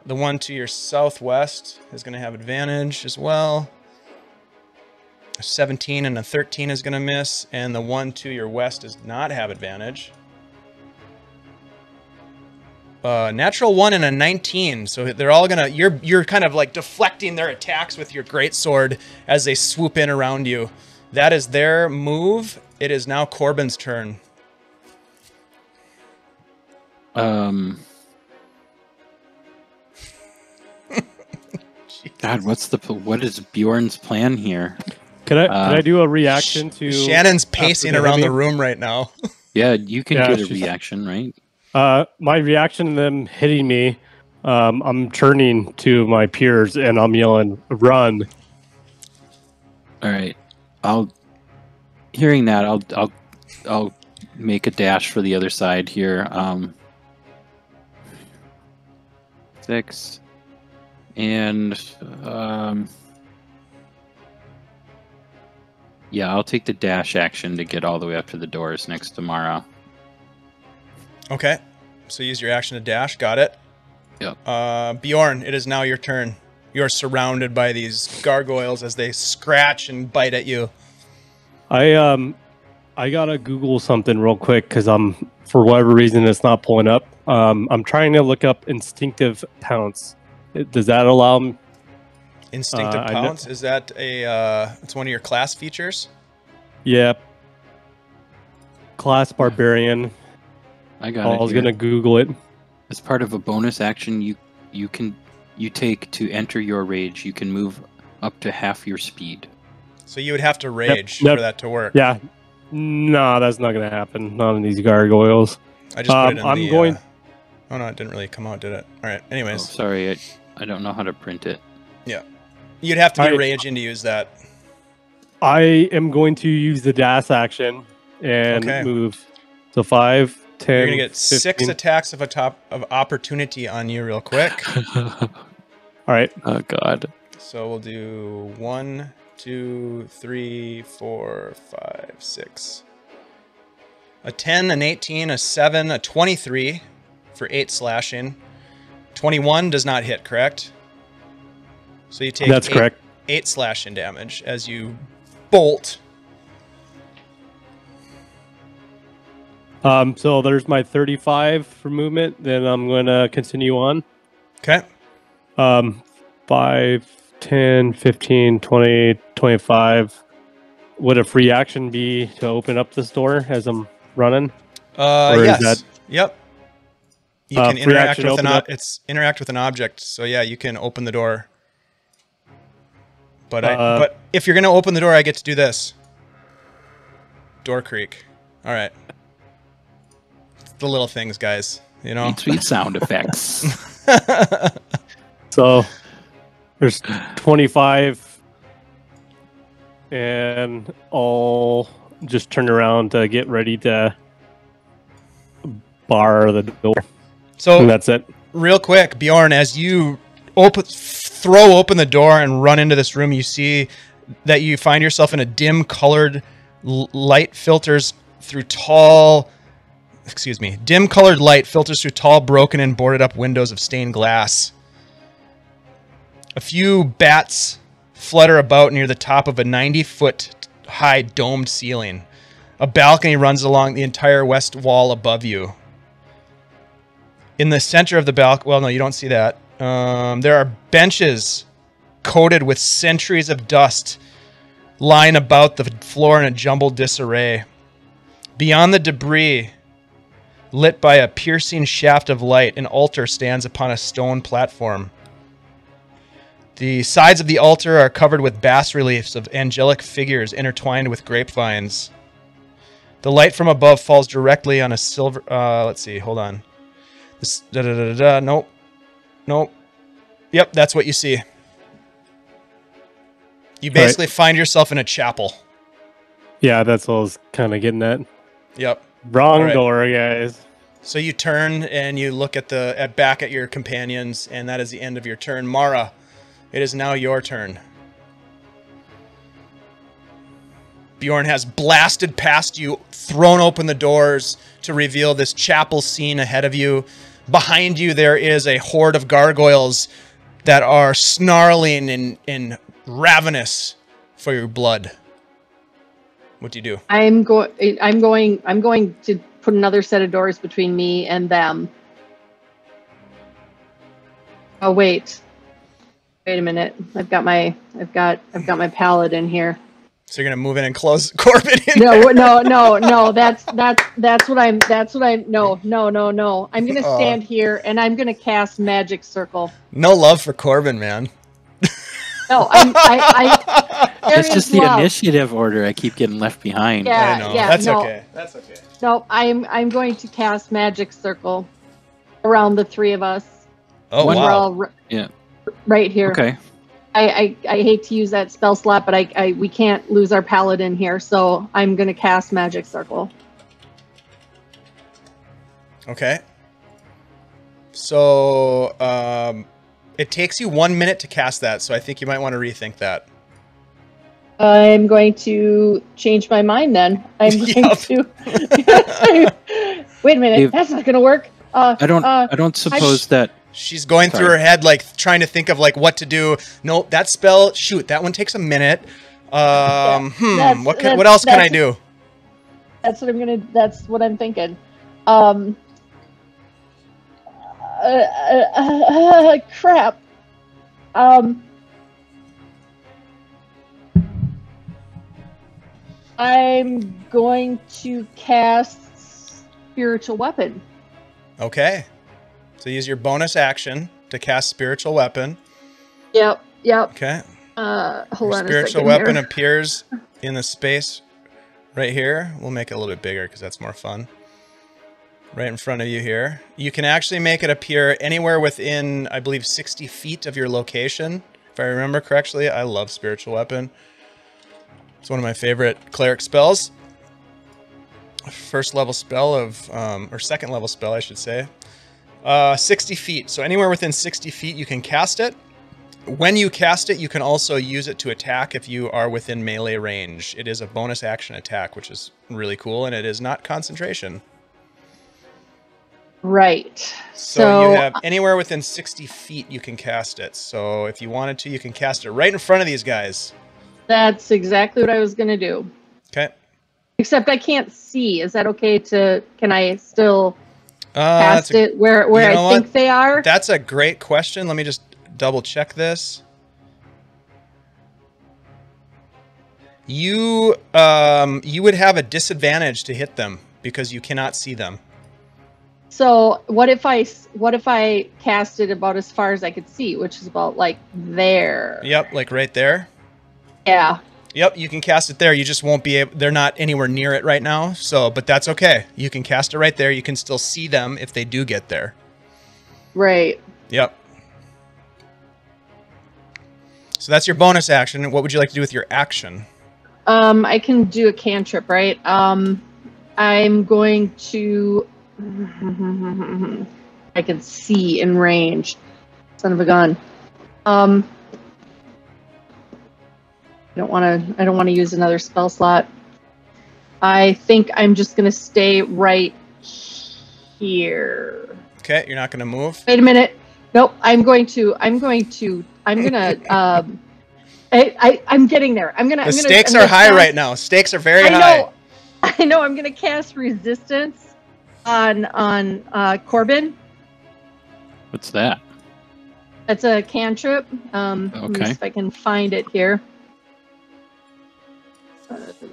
The one to your southwest is going to have advantage as well. A 17 and a 13 is going to miss, and the one to your west does not have advantage. Natural 1 and a 19, so they're all gonna. You're kind of like deflecting their attacks with your greatsword as they swoop in around you. That is their move. It is now Corben's turn. God, what is Bjorn's plan here? Could I do a reaction to Shannon's pacing around the room right now. Yeah, you can get a reaction, right? My reaction to them hitting me, I'm turning to my peers and I'm yelling, "Run!" All right, hearing that, I'll make a dash for the other side here. 6 and yeah, I'll take the dash action to get all the way up to the doors next to Mara. Okay, so use your action to dash. Got it. Yep. Bjorn, it is now your turn. You're surrounded by these gargoyles as they scratch and bite at you. I gotta Google something real quick because for whatever reason it's not pulling up. I'm trying to look up instinctive pounce. Does that allow me? Instinctive pounce? Is that it's one of your class features? Yep. Class Barbarian. I got it. I was gonna Google it. As part of a bonus action, you take to enter your rage. You can move up to half your speed. So you would have to rage for that to work. Yeah. No, that's not gonna happen. Not in these gargoyles. I just put it in I'm going. Oh no, it didn't really come out, did it? All right. Anyways. Oh, sorry, I don't know how to print it. Yeah. You'd have to be raging to use that. I am going to use the dash action and move. So 5, 10. You're gonna get 15. 6 attacks of opportunity on you real quick. All right. Oh God. So we'll do 1, 2, 3, 4, 5, 6. A 10, an 18, a 7, a 23 for 8 slashing. 21 does not hit, correct? So you take That's correct. 8 slashing damage as you bolt. So there's my 35 for movement. Then I'm going to continue on. Okay. 5, 10, 15, 20, 25. Would a free action be to open up this door as I'm running? Yes. Yep. You can interact with interact with an object. So yeah, you can open the door. But but if you're gonna open the door, I get to do this. Door creak. All right. It's the little things, guys. You know. Sweet sound effects. So there's 25, and I'll just turn around to get ready to bar the door. So and that's it. Real quick, Bjorn, as you throw open the door and run into this room, you see that you find yourself in a dim-colored light filters through tall. Dim-colored light filters through tall, broken and boarded-up windows of stained glass. A few bats flutter about near the top of a 90-foot high domed ceiling. A balcony runs along the entire west wall above you. In the center of the balcony, well, no, you don't see that. There are benches coated with centuries of dust lying about the floor in a jumbled disarray. Beyond the debris, lit by a piercing shaft of light, an altar stands upon a stone platform. The sides of the altar are covered with bas-reliefs of angelic figures intertwined with grapevines. The light from above falls directly on a silver... let's see, hold on. Nope. Yep, that's what you see. You basically find yourself in a chapel. Yeah, that's what I was kind of getting at. Yep. Wrong door, guys. So you turn and you look at back at your companions, and that is the end of your turn. Mara, it is now your turn. Bjorn has blasted past you, thrown open the doors to reveal this chapel scene ahead of you. Behind you, there is a horde of gargoyles that are snarling and ravenous for your blood. What do you do? I'm going to put another set of doors between me and them. Oh wait a minute. I've got my Paladin here. So you're gonna move in and close Corben in there? No. That's what I'm. No. I'm gonna stand here and I'm gonna cast Magic Circle. No love for Corben, man. No, It's just the initiative order. I keep getting left behind. I know. That's okay. That's okay. No, I'm going to cast Magic Circle around the three of us. Oh, We're wow. all right here. Okay. I hate to use that spell slot, but we can't lose our Paladin here, so I'm going to cast Magic Circle. Okay. So, it takes you 1 minute to cast that, so I think you might want to rethink that. I'm going to change my mind then. I'm going to... Wait a minute, that's not going to work. I don't suppose that... She's going through her head, like, trying to think of, like, what to do. No, that spell... Shoot, that one takes a minute. What else can I do? That's what I'm going to... That's what I'm thinking. Crap. I'm going to cast Spiritual Weapon. Okay. So use your bonus action to cast Spiritual Weapon. Yep. Okay. Hold on a Spiritual second Weapon here. appears in the space right here. We'll make it a little bit bigger because that's more fun. Right in front of you here. You can actually make it appear anywhere within, I believe, 60 feet of your location. If I remember correctly, I love Spiritual Weapon. It's one of my favorite cleric spells. First level spell of, or second level spell, I should say. 60 feet. So anywhere within 60 feet, you can cast it. When you cast it, you can also use it to attack if you are within melee range. It is a bonus action attack, which is really cool, and it is not concentration. Right. So you have anywhere within 60 feet, you can cast it. So if you wanted to, you can cast it right in front of these guys. That's exactly what I was going to do. Okay. Except I can't see. Is that okay to... Can I still cast it where I think they are? That's a great question. Let me just double check this. You would have a disadvantage to hit them because you cannot see them. So what if I cast it about as far as I could see, which is about like there? Yep, like right there. Yeah. Yep, you can cast it there. You just won't be able... They're not anywhere near it right now, so... But that's okay. You can cast it right there. You can still see them if they do get there. Right. Yep. So that's your bonus action. What would you like to do with your action? I can do a cantrip, right? I'm going to... I can see in range. Son of a gun. I don't want to use another spell slot. I think I'm just going to stay right here. Okay, you're not going to move? Wait a minute. Nope, I'm going to I'm getting there. The stakes are high right now. Stakes are very high. I know. I'm going to cast resistance on Corben. What's that? That's a cantrip. Okay. Let me see if I can find it here.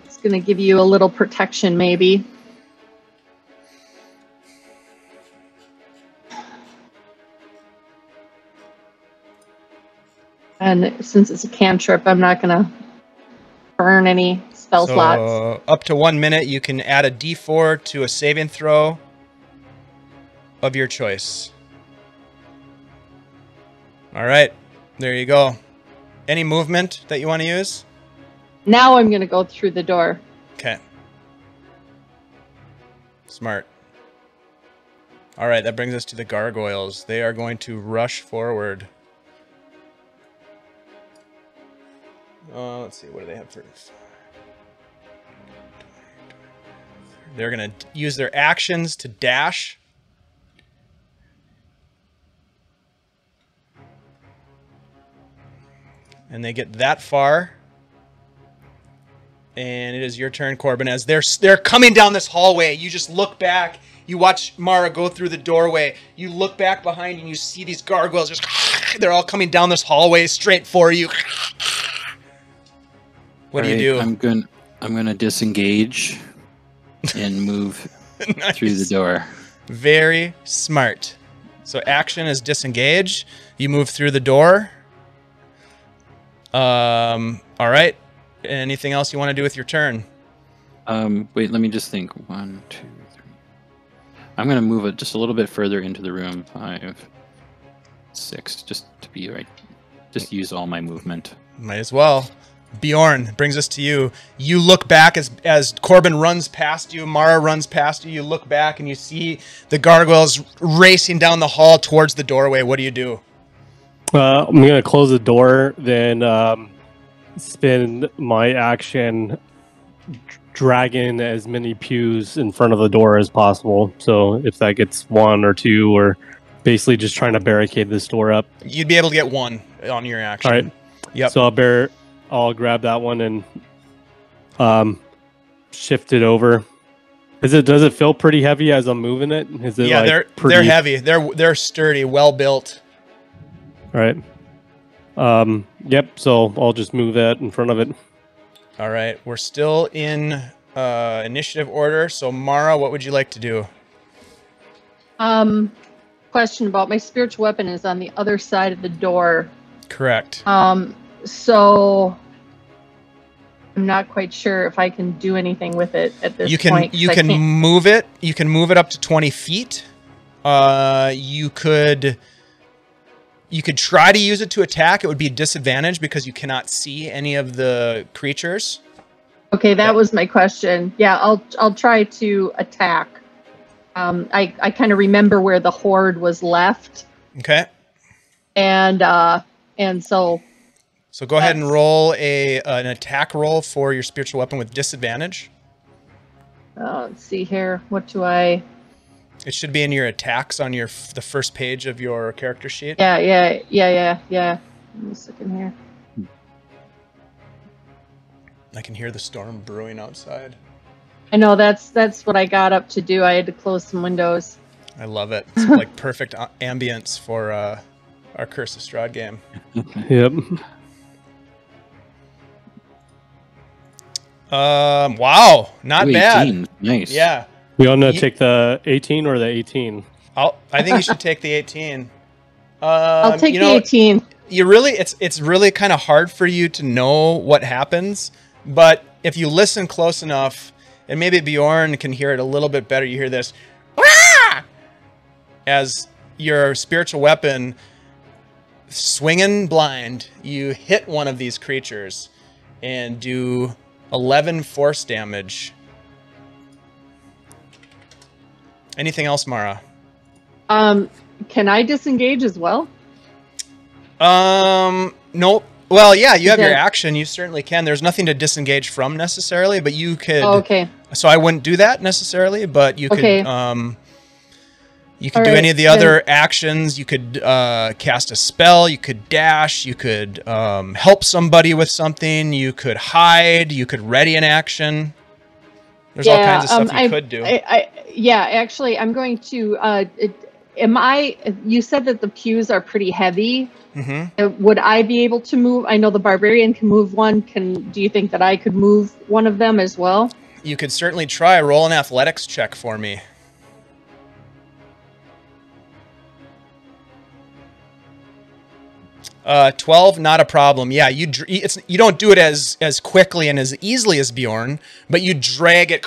It's going to give you a little protection, maybe. And since it's a cantrip, I'm not going to burn any spell slots. Up to 1 minute, you can add a d4 to a saving throw of your choice. All right, there you go. Any movement that you want to use? Now I'm going to go through the door. Okay. Smart. All right, that brings us to the gargoyles. They are going to rush forward. Let's see, what do they have for... They're going to use their actions to dash. And they get that far. And it is your turn, Corben. As they're coming down this hallway, you just look back. You watch Mara go through the doorway. You look back behind and you see these gargoyles just... They're all coming down this hallway straight for you. What do you do? I'm gonna disengage and move Nice. through the door. Very smart. So action is disengage. You move through the door. All right. Anything else you want to do with your turn? Wait, let me just think. 1, 2, 3. I'm gonna move it just a little bit further into the room. 5, 6, just to be right. Just use all my movement. Might as well. Bjorn, brings us to you. You look back as Corben runs past you, Mara runs past you. You look back and you see the gargoyles racing down the hall towards the doorway. What do you do? I'm going to close the door, then spend my action dragging as many pews in front of the door as possible. So if that gets 1 or 2, or basically just trying to barricade this door up. You'd be able to get 1 on your action. All right. Yep. So I'll grab that one and shift it over. Does it feel pretty heavy as I'm moving it? Is it yeah, like they're heavy. They're sturdy, well built. All right. Yep. So I'll just move that in front of it. All right. We're still in initiative order. So Mara, what would you like to do? Question about my spiritual weapon is on the other side of the door. Correct. So I'm not quite sure if I can do anything with it at this point. You can move it. You can move it up to 20 feet. You could try to use it to attack. It would be a disadvantage because you cannot see any of the creatures. Okay, that was my question. Yeah, I'll try to attack. I kind of remember where the horde was left. Okay. And so. So go ahead and roll an attack roll for your spiritual weapon with disadvantage. Let's see here. What do I? It should be in your attacks on the first page of your character sheet. Yeah. Let me stick in here. I can hear the storm brewing outside. I know that's what I got up to do. I had to close some windows. I love it. It's like perfect ambience for our Curse of Strahd game. Yep. Wow, not bad. 18. Nice. Yeah. We want to take the 18 or the 18? I think you should take the 18. I'll take the 18. It's really kind of hard for you to know what happens, but if you listen close enough, and maybe Bjorn can hear it a little bit better, you hear this, "Wah!" as your spiritual weapon swinging blind, you hit one of these creatures and do 11 force damage. Anything else, Mara? Can I disengage as well? Nope. Well, yeah, you have your action. You certainly can. There's nothing to disengage from necessarily, but you could. Oh, okay. So I wouldn't do that necessarily, but you could. Okay. You could do any of the other actions. You could cast a spell. You could dash. You could help somebody with something. You could hide. You could ready an action. There's all kinds of stuff you could do. Actually, I'm going to. You said that the pews are pretty heavy. Mm-hmm. Would I be able to move? I know the Barbarian can move one. Do you think that I could move one of them as well? You could certainly try. Roll an athletics check for me. 12, not a problem. Yeah, you don't do it as quickly and as easily as Bjorn, but you drag it,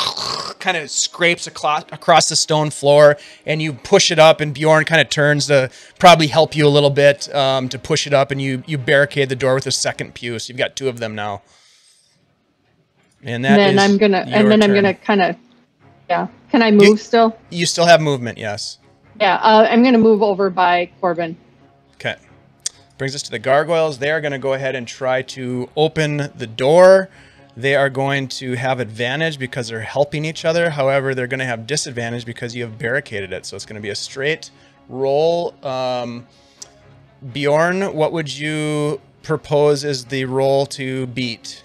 kind of scrapes across the stone floor, and you push it up, and Bjorn kind of turns to probably help you a little bit to push it up, and you barricade the door with a second pew, so you've got 2 of them now. And then I'm gonna kind of, yeah. Can I move still? You still have movement, yes. Yeah, I'm gonna move over by Corben. Okay. Brings us to the gargoyles. They are going to go ahead and try to open the door. They are going to have advantage because they're helping each other. However, they're going to have disadvantage because you have barricaded it. So it's going to be a straight roll. Bjorn, what would you propose as the roll to beat?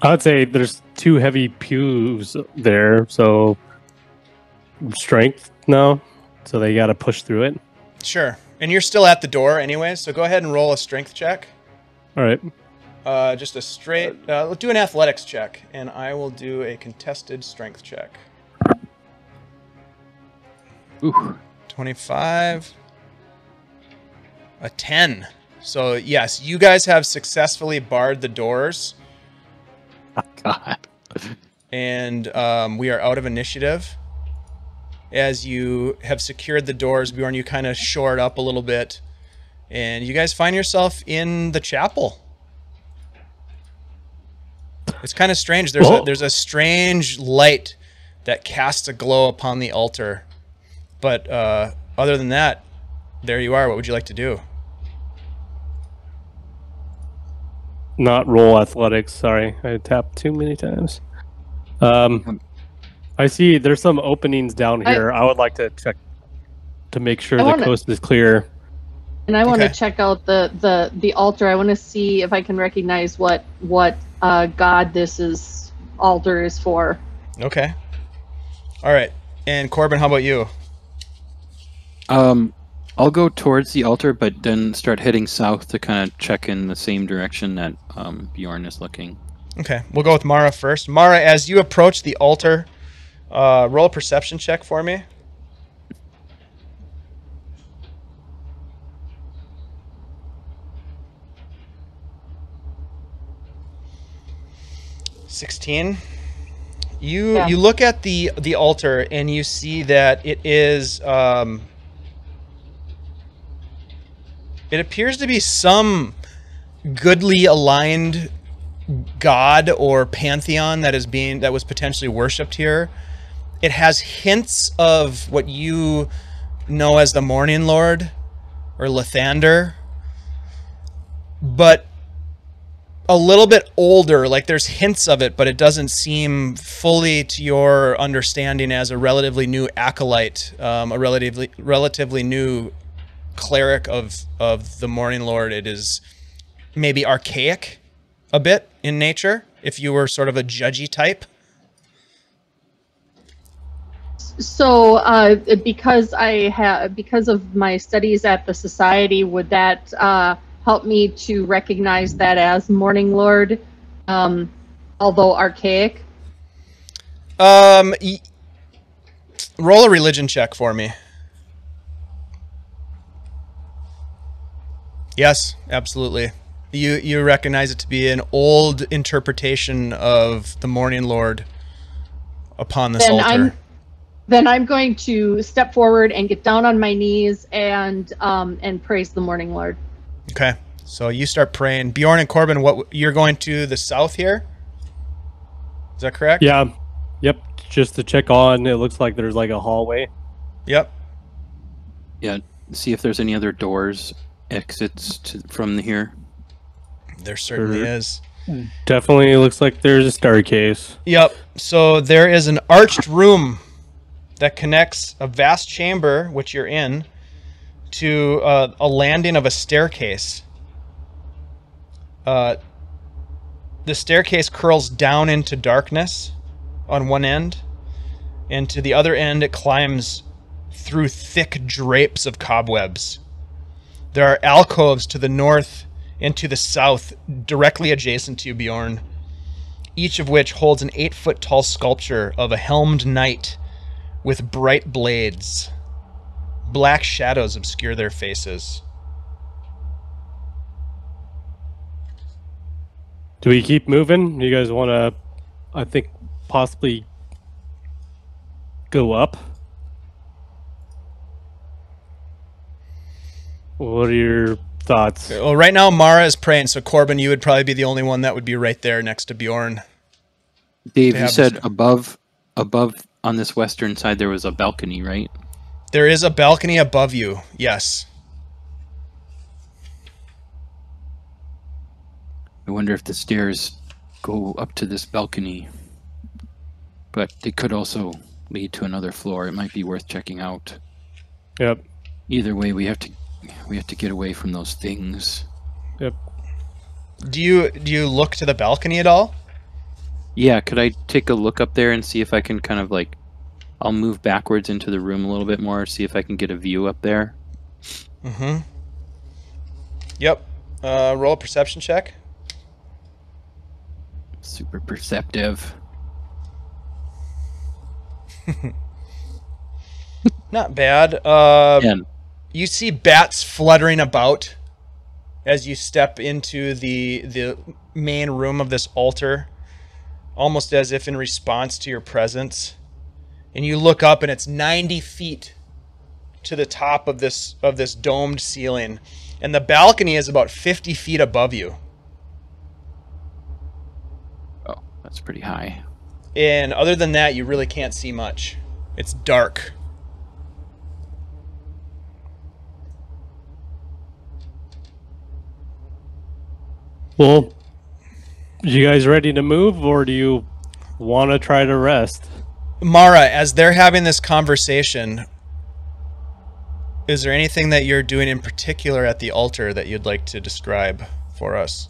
I would say there's 2 heavy pews there, so strength now. So they got to push through it. Sure. And you're still at the door anyway, so go ahead and roll a strength check. All right. Just a straight... let's do an athletics check, and I will do a contested strength check. Ooh. 25. A 10. So, yes, you guys have successfully barred the doors. Oh, God. And we are out of initiative. As you have secured the doors, Bjorn, you kind of shore it up a little bit. And you guys find yourself in the chapel. It's kind of strange. There's a strange light that casts a glow upon the altar. But other than that, there you are. What would you like to do? Not roll athletics. Sorry, I tapped too many times. I see there's some openings down here. I would like to check to make sure the coast is clear. And I want to check out the altar. I want to see if I can recognize what god this altar is for. Okay. All right. And Corben, how about you? I'll go towards the altar, but then start heading south to kind of check in the same direction that Bjorn is looking. Okay, we'll go with Mara first. Mara, as you approach the altar, roll a perception check for me. $16. You look at the altar and you see that it is it appears to be some goodly aligned god or pantheon that was potentially worshipped here. It has hints of what you know as the Morning Lord or Lathander, but a little bit older. Like there's hints of it, but it doesn't seem fully to your understanding as a relatively new acolyte, a relatively new cleric of the Morning Lord. It is maybe archaic a bit in nature, if you were sort of a judgy type. So, because of my studies at the Society, would that help me to recognize that as Morning Lord, although archaic? Roll a religion check for me. Yes, absolutely. You recognize it to be an old interpretation of the Morning Lord upon this altar. Then I'm going to step forward and get down on my knees and praise the Morning Lord. Okay, so you start praying. Bjorn and Corben, you're going to the south here? Is that correct? Yeah. Yep. Just to check on. It looks like there's like a hallway. Yep. Yeah. See if there's any other doors, exits from here. There certainly is. Definitely looks like there's a staircase. Yep. So there is an arched room that connects a vast chamber, which you're in, to a landing of a staircase. The staircase curls down into darkness on one end, and to the other end it climbs through thick drapes of cobwebs. There are alcoves to the north and to the south, directly adjacent to you, Bjorn, each of which holds an 8-foot-tall sculpture of a helmed knight with bright blades. Black shadows obscure their faces. Do we keep moving? You guys want to, I think, possibly go up? What are your thoughts? Well, right now Mara is praying, so Corben, you would probably be the only one that would be right there next to Bjorn. Dave, you said above on this western side there was a balcony, right? There is a balcony above you, yes. I wonder if the stairs go up to this balcony. But it could also lead to another floor. It might be worth checking out. Yep. Either way, we have to get away from those things. Yep. Do you look to the balcony at all? Yeah, could I take a look up there and see if I can kind of like, I'll move backwards into the room a little bit more, see if I can get a view up there. Mm-hmm. Yep. Roll a perception check. Super perceptive. Not bad. 10. You see bats fluttering about as you step into the main room of this altar, almost as if in response to your presence. And you look up, and it's 90 feet to the top of this domed ceiling, and the balcony is about 50 feet above you. Oh, that's pretty high. And other than that, you really can't see much. It's dark. Well, you guys ready to move, or do you want to try to rest? Mara, as they're having this conversation, is there anything that you're doing in particular at the altar that you'd like to describe for us?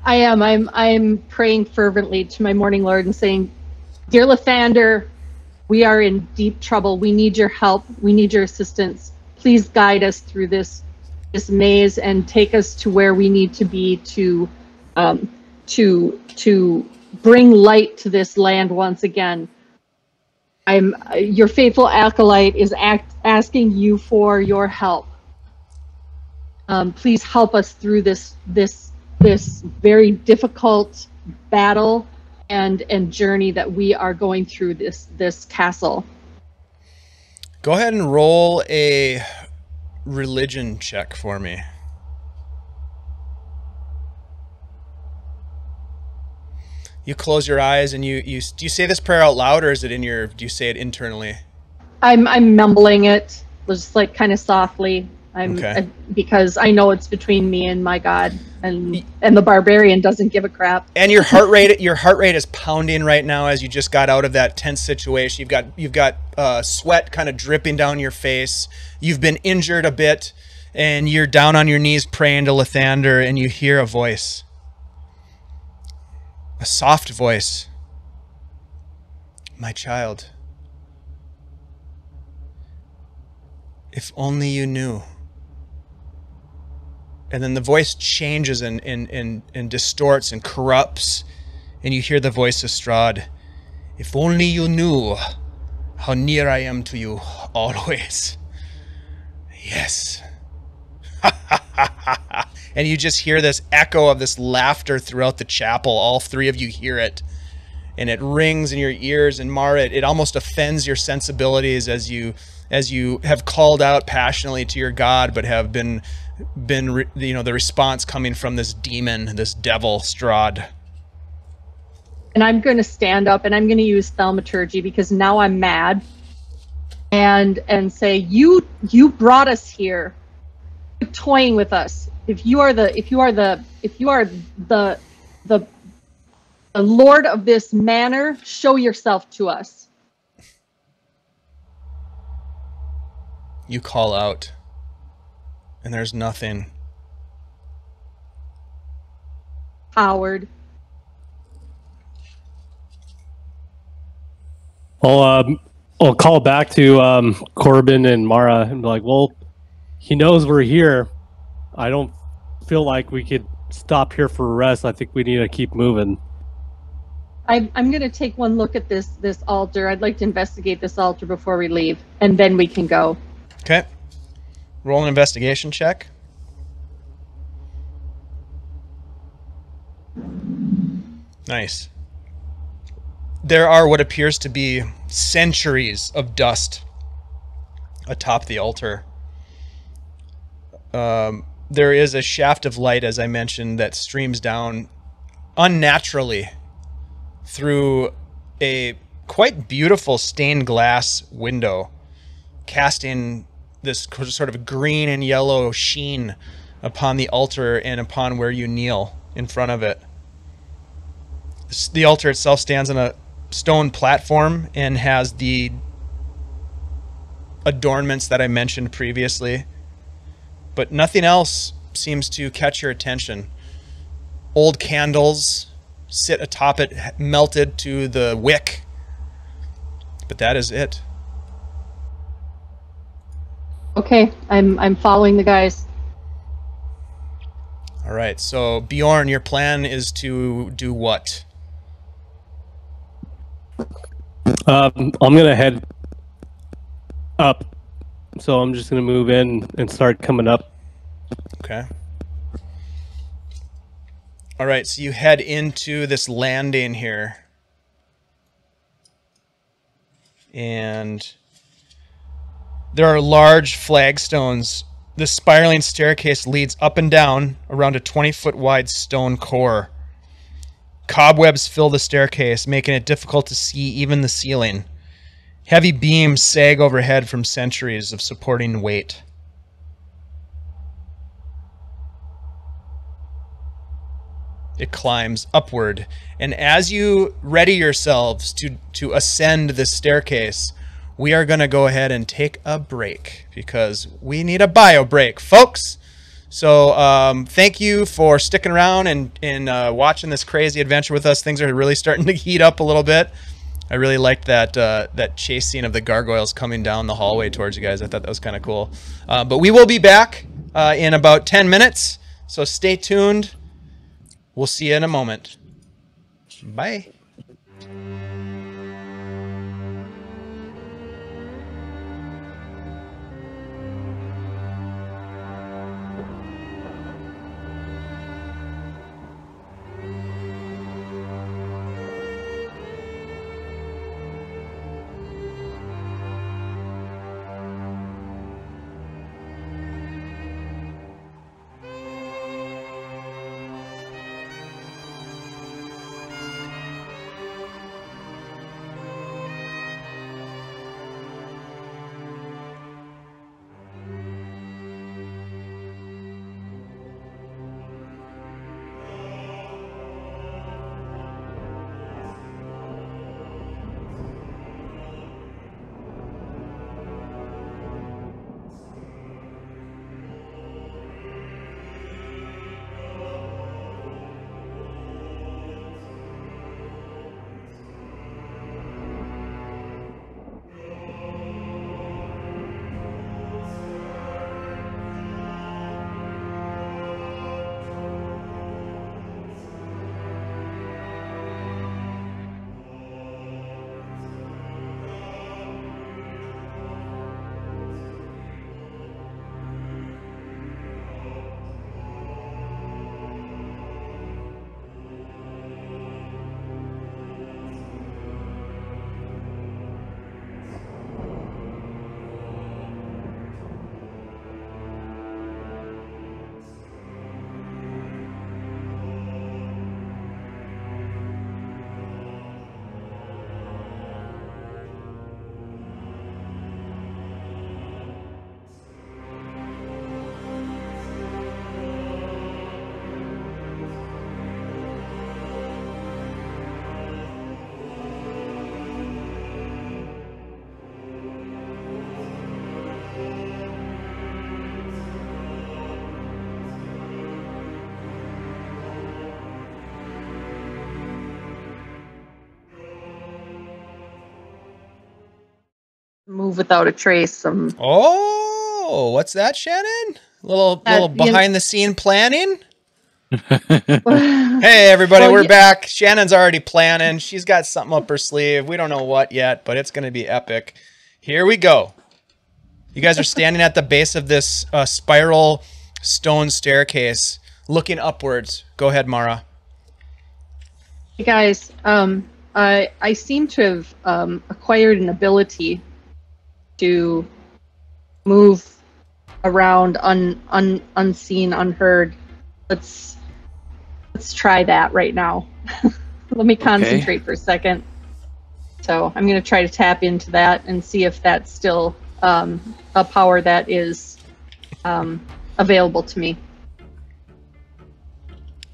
I am. I'm praying fervently to my morning Lord and saying, "Dear Lathander, we are in deep trouble. We need your help. We need your assistance. Please guide us through this maze and take us to where we need to be to bring light to this land once again. Your faithful acolyte is asking you for your help. Please help us through this very difficult battle and journey that we are going through this castle." Go ahead and roll a religion check for me. You close your eyes and you do you say this prayer out loud, or is it do you say it internally? I'm mumbling it, just like kind of softly. Okay. Because I know it's between me and my God, and the barbarian doesn't give a crap. And your heart rate is pounding right now as you just got out of that tense situation. You've got sweat kind of dripping down your face. You've been injured a bit, and you're down on your knees praying to Lathander, and you hear a voice. A soft voice. "My child, if only you knew." And then the voice changes and distorts and corrupts, and you hear the voice of Strahd. "If only you knew how near I am to you always. Yes." And you just hear this echo of this laughter throughout the chapel. All three of you hear it, and it rings in your ears. And Mara, it almost offends your sensibilities as you have called out passionately to your God, but have been the response coming from this demon, this devil, Strahd. And I'm going to stand up and I'm going to use thaumaturgy because now I'm mad, and say, you brought us here. You're toying with us. If you are the lord of this manor, show yourself to us. You call out, and there's nothing. Howard. I'll call back to Corben and Mara and be like, "Well, he knows we're here. I don't feel like we could stop here for a rest. I think we need to keep moving." I'm going to take one look at this altar. I'd like to investigate this altar before we leave, and then we can go. Okay. Roll an investigation check. Nice. There are what appears to be centuries of dust atop the altar. There is a shaft of light, as I mentioned, that streams down unnaturally through a quite beautiful stained glass window, casting this sort of green and yellow sheen upon the altar and upon where you kneel in front of it. The altar itself stands on a stone platform and has the adornments that I mentioned previously, but nothing else seems to catch your attention. Old candles sit atop it, melted to the wick. But that is it. Okay, I'm following the guys. All right, so Bjorn, your plan is to do what? I'm gonna head up, so I'm just gonna move in and start coming up. Okay. All right, so you head into this landing here. And there are large flagstones. This spiraling staircase leads up and down around a 20-foot wide stone core. Cobwebs fill the staircase, making it difficult to see even the ceiling. Heavy beams sag overhead from centuries of supporting weight. It climbs upward, and as you ready yourselves to ascend this staircase, we are going to go ahead and take a break because we need a bio break, folks. So thank you for sticking around and watching this crazy adventure with us. Things are really starting to heat up a little bit. I really liked that chase scene of the gargoyles coming down the hallway towards you guys. I thought that was kind of cool. But we will be back in about 10 minutes, so stay tuned. We'll see you in a moment. Bye. Move without a trace. Oh, what's that, Shannon? Little behind the scene planning? Hey, everybody, Well, we're back. Shannon's already planning. She's got something up her sleeve. We don't know what yet, but it's going to be epic. Here we go. You guys are standing at the base of this spiral stone staircase, looking upwards. Go ahead, Mara. Hey guys, I seem to have acquired an ability to move around unseen, unheard. Let's try that right now. Let me concentrate for a second. So I'm going to try to tap into that and see if that's still a power that is available to me.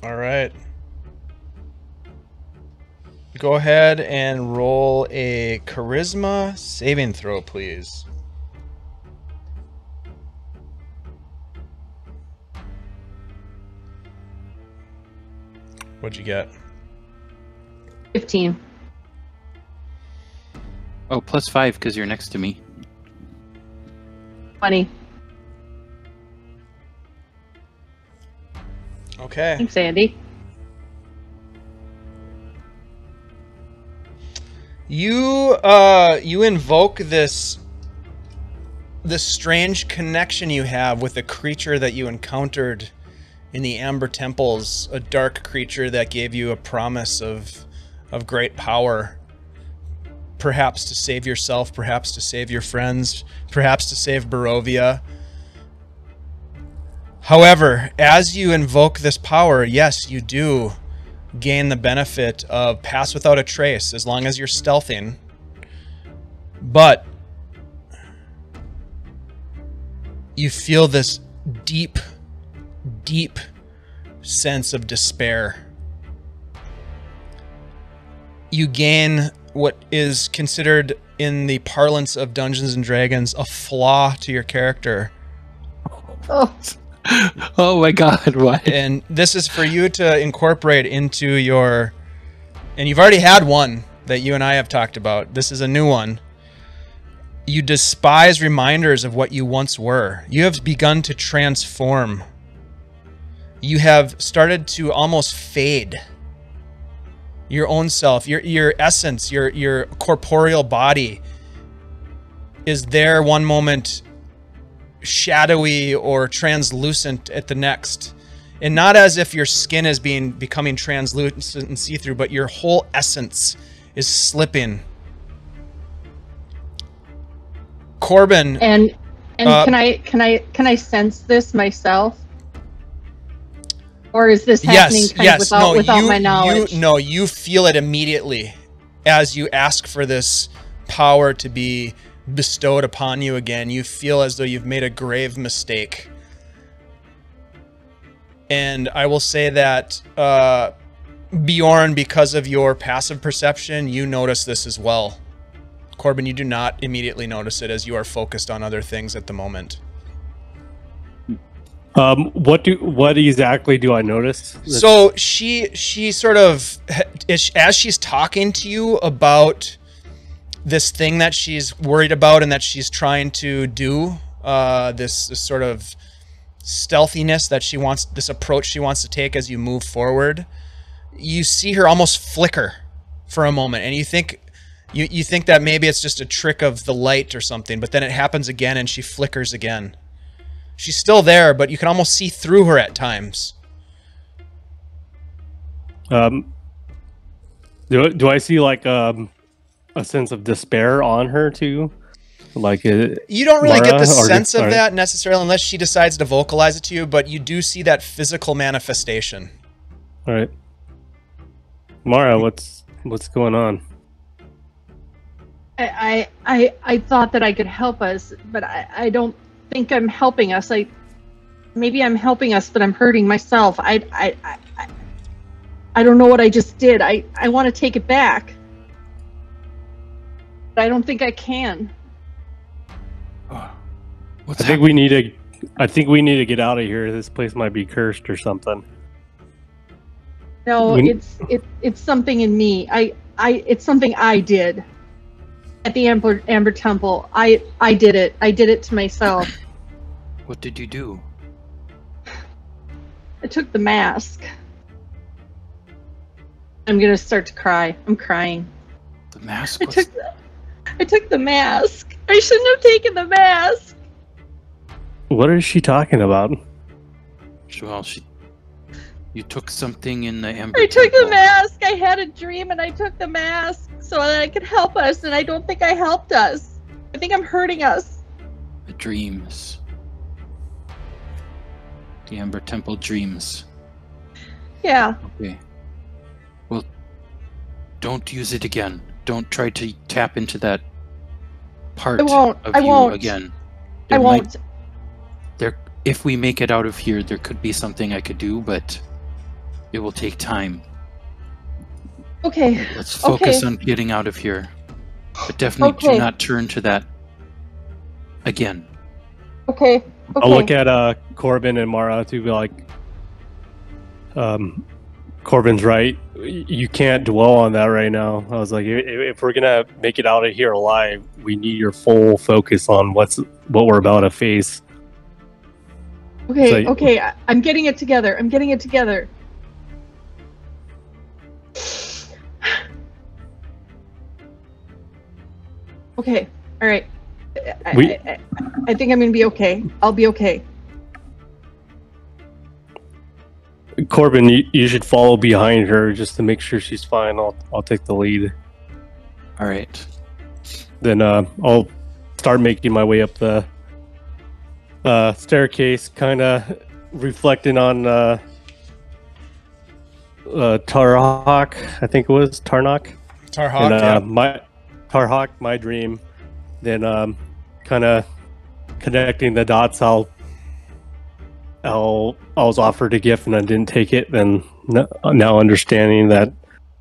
All right. Go ahead and roll a charisma saving throw, please. What'd you get? 15. Oh, +5 because you're next to me. 20. Okay. Thanks, Andy. You invoke this strange connection you have with a creature that you encountered in the Amber Temples, a dark creature that gave you a promise of great power, perhaps to save yourself, perhaps to save your friends, perhaps to save Barovia. However, as you invoke this power, yes, you do gain the benefit of pass without a trace as long as you're stealthing. But you feel this deep, deep sense of despair. You gain what is considered in the parlance of Dungeons and Dragons a flaw to your character. Oh, Oh my god, what? And this is for you to incorporate into your... And you've already had one that you and I have talked about. This is a new one. You despise reminders of what you once were. You have begun to transform. You have started to almost fade. Your own self, your essence, your corporeal body is there one moment, shadowy or translucent at the next. And not as if your skin is becoming translucent and see-through, but your whole essence is slipping. Corben, and can I sense this myself? Or is this happening without my knowledge? You feel it immediately as you ask for this power to be bestowed upon you again. You feel as though you've made a grave mistake. And I will say that, Bjorn, because of your passive perception, you notice this as well. Corben, you do not immediately notice it as you are focused on other things at the moment. What exactly do I notice? So she sort of, as she's talking to you about this thing that she's worried about and that she's trying to do, this sort of stealthiness that she wants, this approach she wants to take as you move forward, you see her almost flicker for a moment, and you think that maybe it's just a trick of the light or something, but then it happens again and she flickers again. She's still there, but you can almost see through her at times. Do I see like a sense of despair on her too? Like you don't really get the sense of or, that necessarily unless she decides to vocalize it to you, but you do see that physical manifestation. All right, Mara, what's going on? I thought that I could help us, but I don't think I'm helping us. Maybe I'm helping us, but I'm hurting myself. I don't know what I just did. I want to take it back, but I don't think I can. I think we need to get out of here. This place might be cursed or something. No, it's something in me. It's something I did at the Amber Temple. I did it. I did it to myself. What did you do? I took the mask. I'm gonna start to cry. I'm crying. The mask? I took the mask. I shouldn't have taken the mask. What is she talking about? Well, you took something in the Amber I took Temple. the mask. I had a dream and I took the mask so that I could help us, and I don't think I helped us. I think I'm hurting us. The dreams. The Amber Temple dreams. Yeah. Okay. Well, don't use it again. Don't try to tap into that part of you again. I won't. If we make it out of here, there could be something I could do, but it will take time. Okay. Let's focus on getting out of here. But definitely do not turn to that again. Corben's right. You can't dwell on that right now. I was like, if we're gonna make it out of here alive, we need your full focus on what we're about to face. Okay, So- okay, I'm getting it together. I'm getting it together. Okay, all right. I think I'm gonna be okay. I'll be okay. Corben, you should follow behind her just to make sure she's fine. I'll take the lead. All right. Then I'll start making my way up the staircase, kind of reflecting on Tarhawk. I think it was Tarnok. Tarhawk, And, yeah. my Tarhawk, my dream. Then kind of connecting the dots. I was offered a gift and I didn't take it. Then now understanding that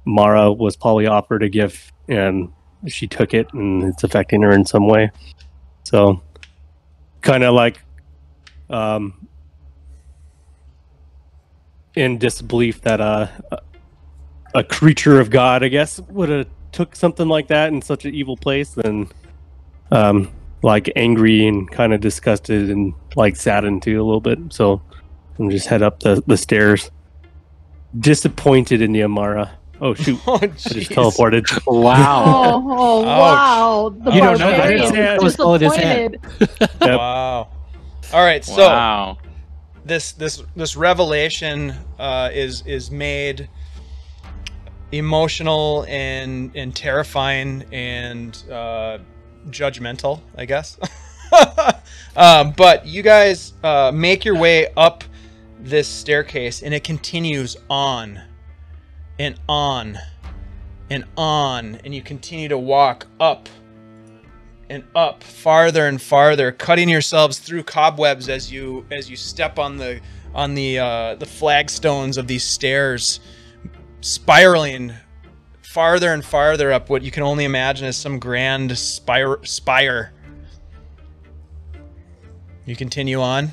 Mara was probably offered a gift and she took it and it's affecting her in some way. So kind of like in disbelief that a creature of God, I guess, would have took something like that in such an evil place, then like angry and kind of disgusted and like saddened too a little bit. So I'm just head up the stairs, disappointed in the Amara. Oh shoot! Oh, I just jeez. teleported. Wow. Oh, Ouch. wow. The You don't know that. barbarian That was all in his head. disappointed. Yep. Wow. All right, so Wow. this revelation is made emotional and terrifying and judgmental, I guess. But you guys make your way up this staircase, and it continues on and on and on, and you continue to walk up and up, farther and farther, cutting yourselves through cobwebs as you step on the flagstones of these stairs, spiraling farther and farther up what you can only imagine as some grand spire. You continue on.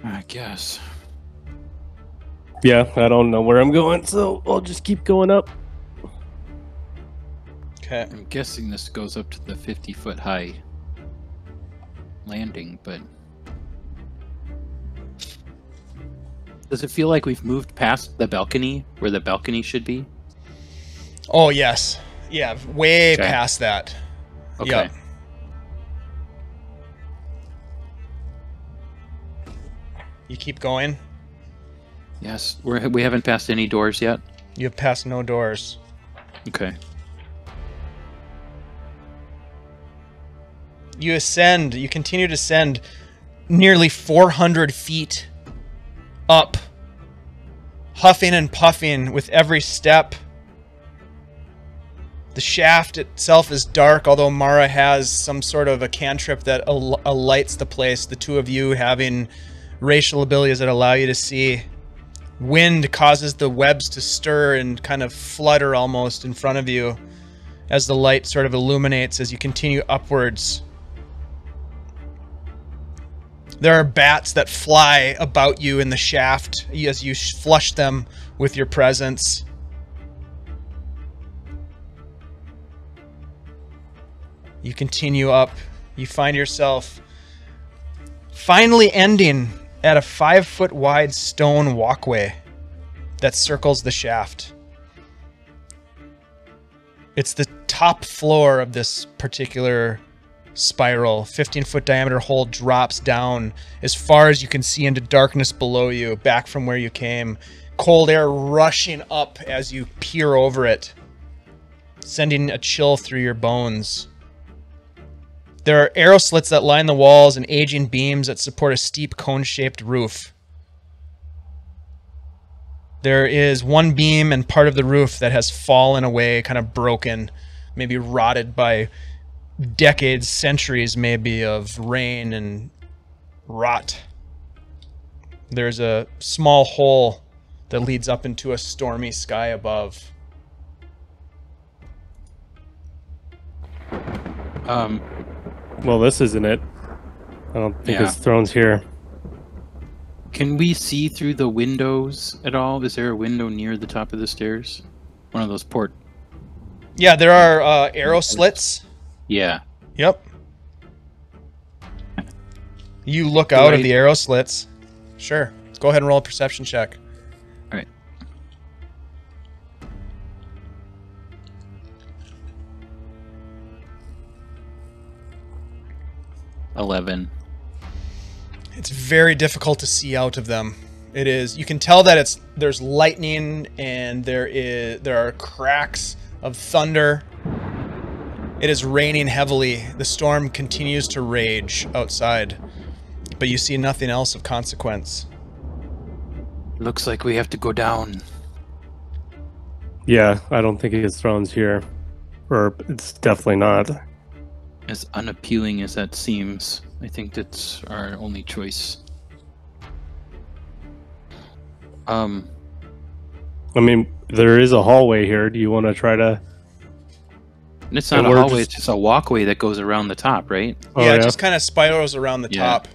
I guess. Yeah, I don't know where I'm going, so I'll just keep going up. Okay. I'm guessing this goes up to the 50-foot high landing, but does it feel like we've moved past the balcony where the balcony should be? Oh yes, yeah, way Okay. past that. Okay. Yep. You keep going. Yes, we haven't passed any doors yet. You have passed no doors. Okay. You ascend. You continue to ascend nearly 400 feet up, huffing and puffing with every step. The shaft itself is dark, although Mara has some sort of a cantrip that alights the place. The two of you having racial abilities that allow you to see. Wind causes the webs to stir and kind of flutter almost in front of you as the light sort of illuminates as you continue upwards. There are bats that fly about you in the shaft as you flush them with your presence. You continue up. You find yourself finally ending at a 5-foot wide stone walkway that circles the shaft. It's the top floor of this particular spiral. 15-foot diameter hole drops down as far as you can see into darkness below you, back from where you came. Cold air rushing up as you peer over it, sending a chill through your bones. There are arrow slits that line the walls and aging beams that support a steep cone-shaped roof. There is one beam and part of the roof that has fallen away, kind of broken, maybe rotted by decades, centuries maybe of rain and rot. There's a small hole that leads up into a stormy sky above. Well, this isn't it. I don't think Yeah. his throne's here. Can we see through the windows at all? Is there a window near the top of the stairs? One of those port. Yeah, there are arrow slits. Yeah. Yep. You look out of the arrow slits. Sure. Go ahead and roll a perception check. All right. 11. It's very difficult to see out of them. It is. You can tell that there's lightning and there are cracks of thunder. It is raining heavily. The storm continues to rage outside, but you see nothing else of consequence. Looks like we have to go down. Yeah, I don't think his throne's here. Or it's definitely not. As unappealing as that seems, I think that's our only choice. I mean, there is a hallway here. Do you want to try to... And it's not a hallway, it's just a walkway that goes around the top, right? Oh, yeah, it just kind of spirals around the top.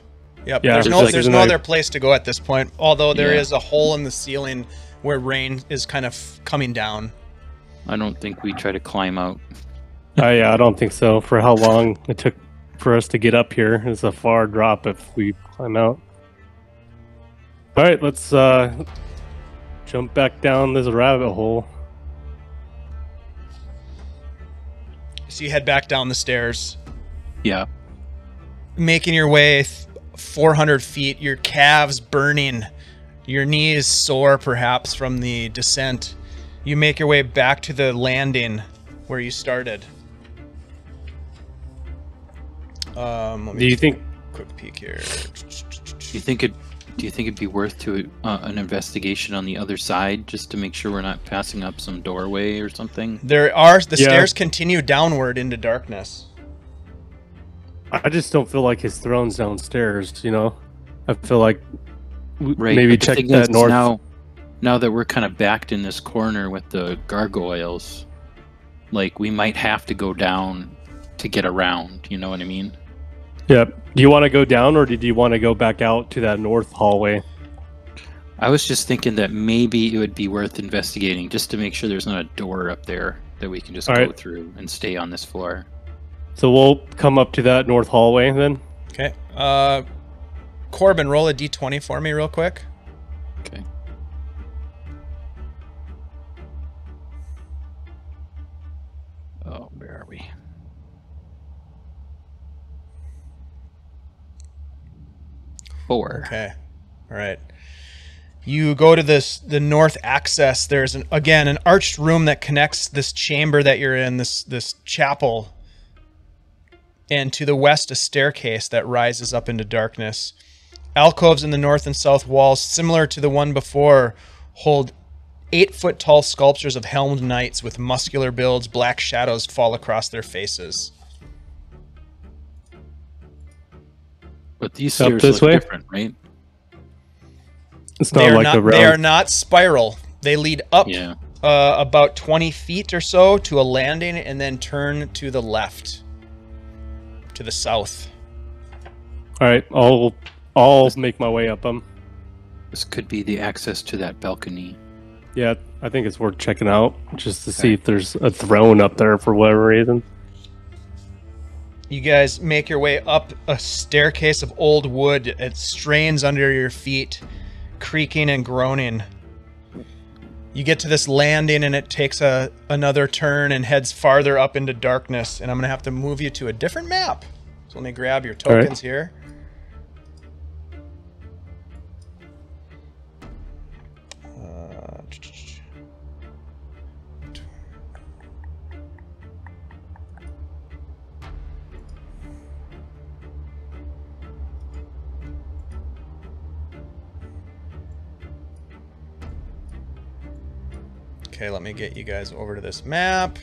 Yep. Yeah, there's no other place to go at this point, although there is a hole in the ceiling where rain is kind of coming down. I don't think we try to climb out. Yeah, I don't think so. For how long it took for us to get up here, it's a far drop if we climb out. All right, let's jump back down this rabbit hole. So you head back down the stairs. Yeah. Making your way 400 feet, your calves burning, your knees sore perhaps from the descent. You make your way back to the landing where you started. Do you think? Quick peek here. Do you think it'd be worth to an investigation on the other side just to make sure we're not passing up some doorway or something? The stairs continue downward into darkness. I just don't feel like his throne's downstairs. You know, I feel like right, maybe check that north. Now that we're kind of backed in this corner with the gargoyles, like we might have to go down to get around. You know what I mean? Yeah. Do you want to go down, or did you want to go back out to that north hallway? I was just thinking that maybe it would be worth investigating just to make sure there's not a door up there that we can just go through and stay on this floor. So we'll come up to that north hallway then. Okay. Corben, roll a d20 for me real quick. Okay. Oh, where are we? Four. Okay. All right. You go to the north access. There's an arched room that connects this chamber that you're in, this chapel, and to the west a staircase that rises up into darkness. Alcoves in the north and south walls, similar to the one before, hold 8-foot tall sculptures of helmed knights with muscular builds. Black shadows fall across their faces. But these stairs look different, right? It's not like the round. They are not spiral. They lead up about 20 feet or so to a landing and then turn to the left, to the south. All right, I'll make my way up them. This could be the access to that balcony. Yeah, I think it's worth checking out just to see if there's a throne up there for whatever reason. You guys make your way up a staircase of old wood. It strains under your feet, creaking and groaning. You get to this landing and it takes another turn and heads farther up into darkness. And I'm going to have to move you to a different map. So let me grab your tokens here. Okay, let me get you guys over to this map.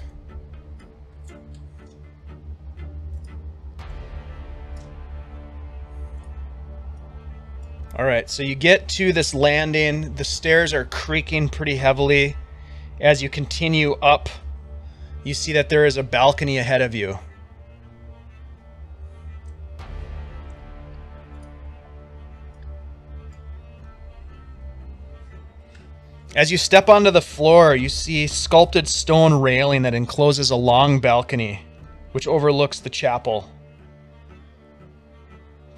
All right, so you get to this landing. The stairs are creaking pretty heavily. As you continue up, you see that there is a balcony ahead of you. As you step onto the floor, you see sculpted stone railing that encloses a long balcony, which overlooks the chapel.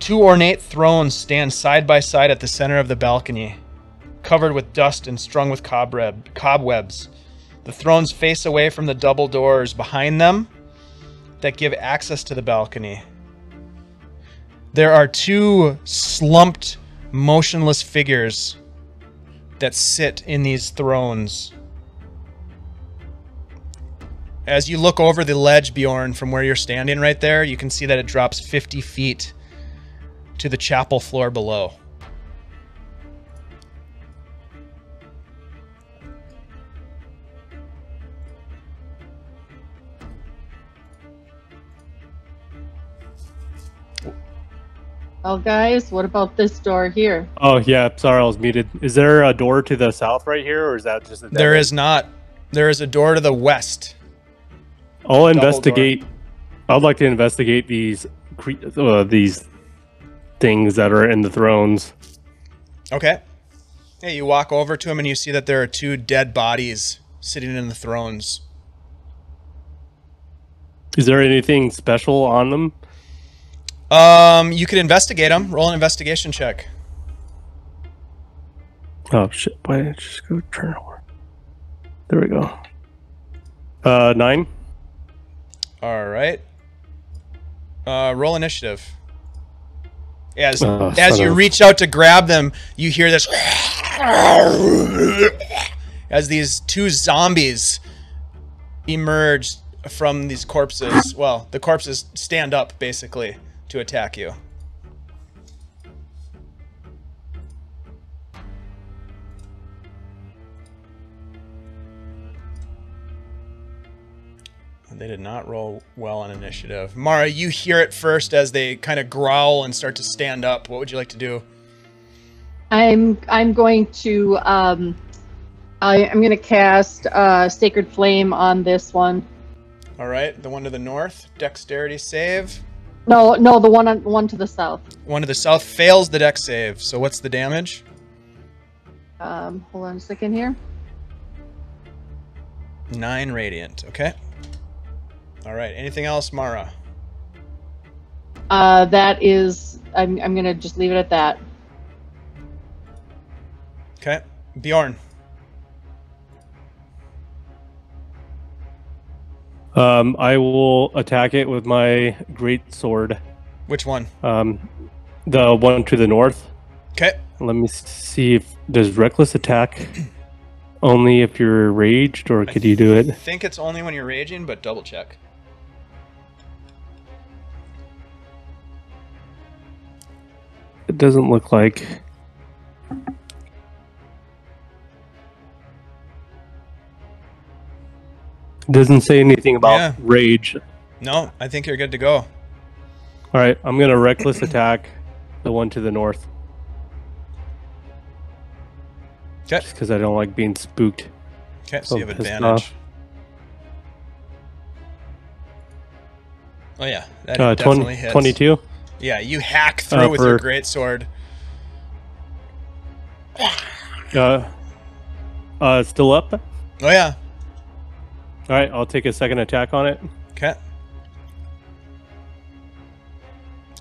2 ornate thrones stand side by side at the center of the balcony, covered with dust and strung with cobwebs. The thrones face away from the double doors behind them that give access to the balcony. There are 2 slumped, motionless figures that sit in these thrones. As you look over the ledge, Bjorn, from where you're standing right there, you can see that it drops 50 feet to the chapel floor below. Well, guys, what about this door here? Oh yeah, sorry, I was muted. Is there a door to the south right here, or is that just a dead There end? is not. There is a door to the west. I'll investigate. I'd like to investigate these things that are in the thrones. Okay. Hey, you walk over to him and you see that there are 2 dead bodies sitting in the thrones. Is there anything special on them? You could investigate them. Roll an investigation check. Oh shit! Why didn't I just go turn over? There we go. 9. All right. Roll initiative. As you reach out to grab them, you hear this as these 2 zombies emerge from these corpses. Well, the corpses stand up basically to attack you. They did not roll well on initiative. Mara, you hear it first as they kind of growl and start to stand up. What would you like to do? I'm going to I'm going to cast Sacred Flame on this one. All right, the one to the north, dexterity save. No, the one to the south. One to the south fails the dex save. So what's the damage? Hold on a second here. 9 radiant. Okay. All right. Anything else, Mara? That is, I'm going to just leave it at that. Okay. Bjorn. I will attack it with my great sword. Which one? The one to the north. Okay. Let me see if does reckless attack only if you're raged, or could you do it? I think it's only when you're raging, but double check. It doesn't look like. It doesn't say anything about rage. No, I think you're good to go. All right, I'm gonna reckless attack the one to the north. Okay. Just because I don't like being spooked. Okay, so you have pissed advantage. off. Oh yeah, that definitely hits. 22. Yeah, you hack through with your greatsword. Still up? Oh yeah. All right, I'll take a second attack on it. Okay.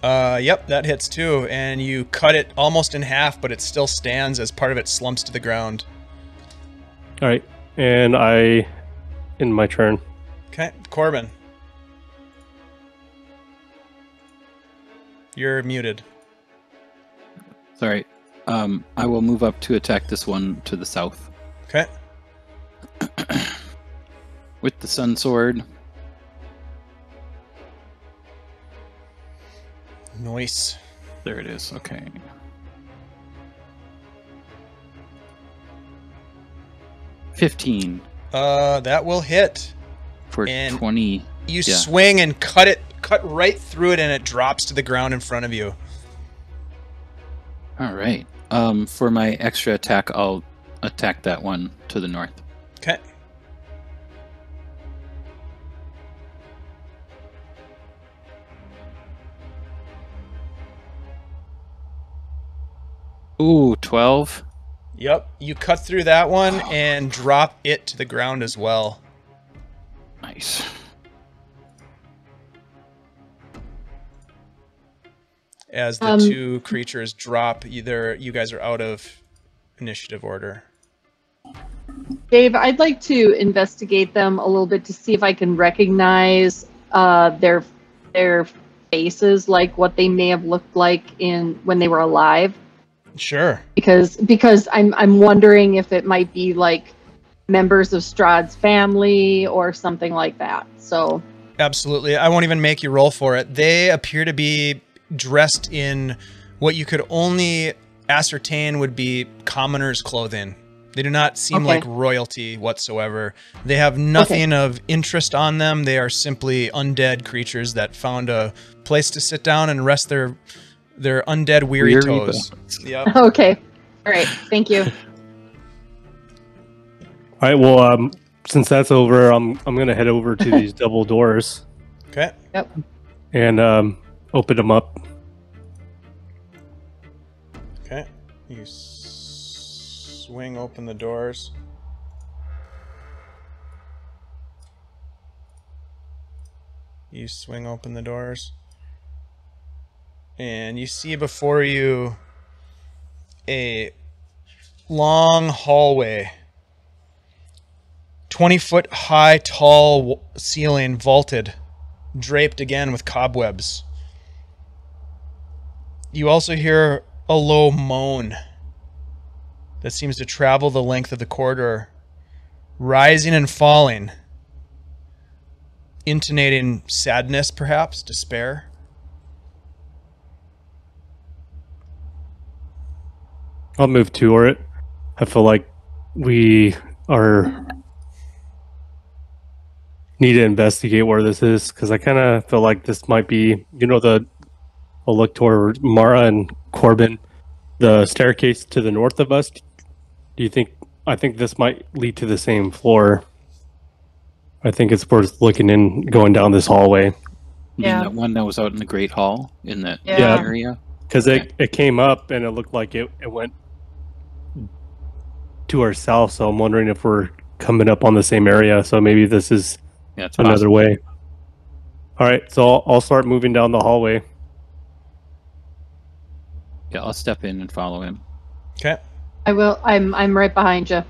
Yep, that hits too, and you cut it almost in half, but it still stands as part of it slumps to the ground. All right, and in my turn. Okay, Corben. You're muted. Sorry. I will move up to attack this one to the south. Okay. With the sun sword. Nice. There it is. Okay. $15 that will hit. for And 20. You Yeah. swing and cut right through it, and it drops to the ground in front of you. All right. For my extra attack, I'll attack that one to the north. Okay. Ooh, 12. Yep, you cut through that one and drop it to the ground as well. Nice. As the two creatures drop, either you guys are out of initiative order. Dave, I'd like to investigate them a little bit to see if I can recognize their faces, like what they may have looked like when they were alive. Sure. Because I'm wondering if it might be like members of Strahd's family or something like that. So absolutely, I won't even make you roll for it. They appear to be dressed in what you could only ascertain would be commoners' clothing. They do not seem like royalty whatsoever. They have nothing of interest on them. They are simply undead creatures that found a place to sit down and rest their undead weary toes. Yep. Okay. All right. Thank you. All right. Well, since that's over, I'm gonna head over to these double doors. Okay. Yep. And open them up. Okay. You swing open the doors. You swing open the doors. And you see before you a long hallway. 20-foot high, tall ceiling, vaulted, draped again with cobwebs. You also hear a low moan that seems to travel the length of the corridor, rising and falling, intonating sadness, perhaps, despair. I'll move to it. I feel like we need to investigate where this is, because I kind of feel like this might be, I'll look toward Mara and Corben, the staircase to the north of us. I think this might lead to the same floor. I think it's worth looking in, going down this hallway. Yeah. That one that was out in the Great Hall in that Yeah. area? Because it came up and it looked like it went to our south, so I'm wondering if we're coming up on the same area. So maybe this is another way. All right, so I'll start moving down the hallway. Yeah, I'll step in and follow him. Okay. I will. I'm right behind you.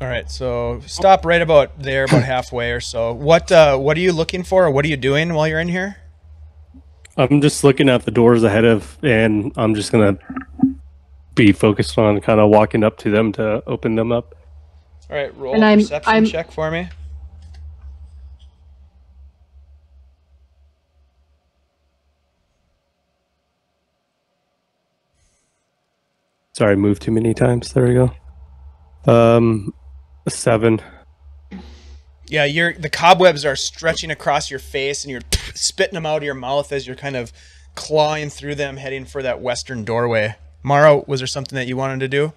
All right, so stop right about there, about halfway or so. What are you looking for, or what are you doing while you're in here? I'm just looking at the doors ahead of, and I'm just gonna be focused on kind of walking up to them to open them up. All right, roll a perception check for me. Sorry, moved too many times. There we go. 7. Yeah, the cobwebs are stretching across your face, and you're spitting them out of your mouth as you're kind of clawing through them, heading for that western doorway. Mara, was there something that you wanted to do?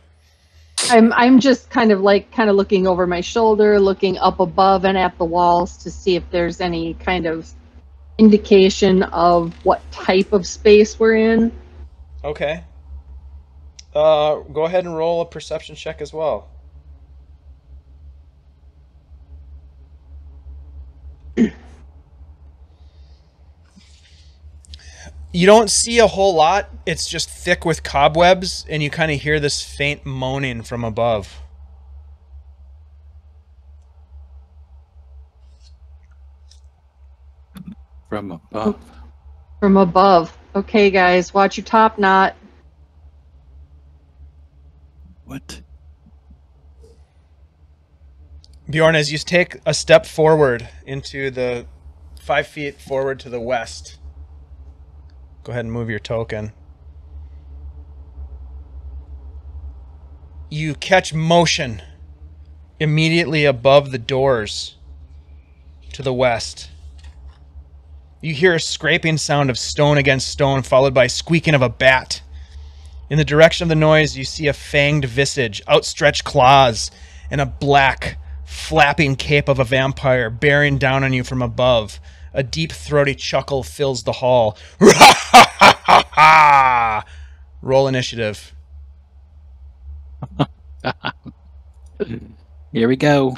I'm just kind of looking over my shoulder, looking up above and at the walls to see if there's any kind of indication of what type of space we're in. Okay. Go ahead and roll a perception check as well. You don't see a whole lot. It's just thick with cobwebs, and you kind of hear this faint moaning from above. From above. From above. Okay, guys, watch your top knot. What? Bjorn, as you take a step forward into the 5 feet forward to the west, go ahead and move your token. You catch motion immediately above the doors to the west. You hear a scraping sound of stone against stone, followed by squeaking of a bat. In the direction of the noise, you see a fanged visage, outstretched claws, and a black, flapping cape of a vampire bearing down on you from above. A deep, throaty chuckle fills the hall. Roll initiative. Here we go.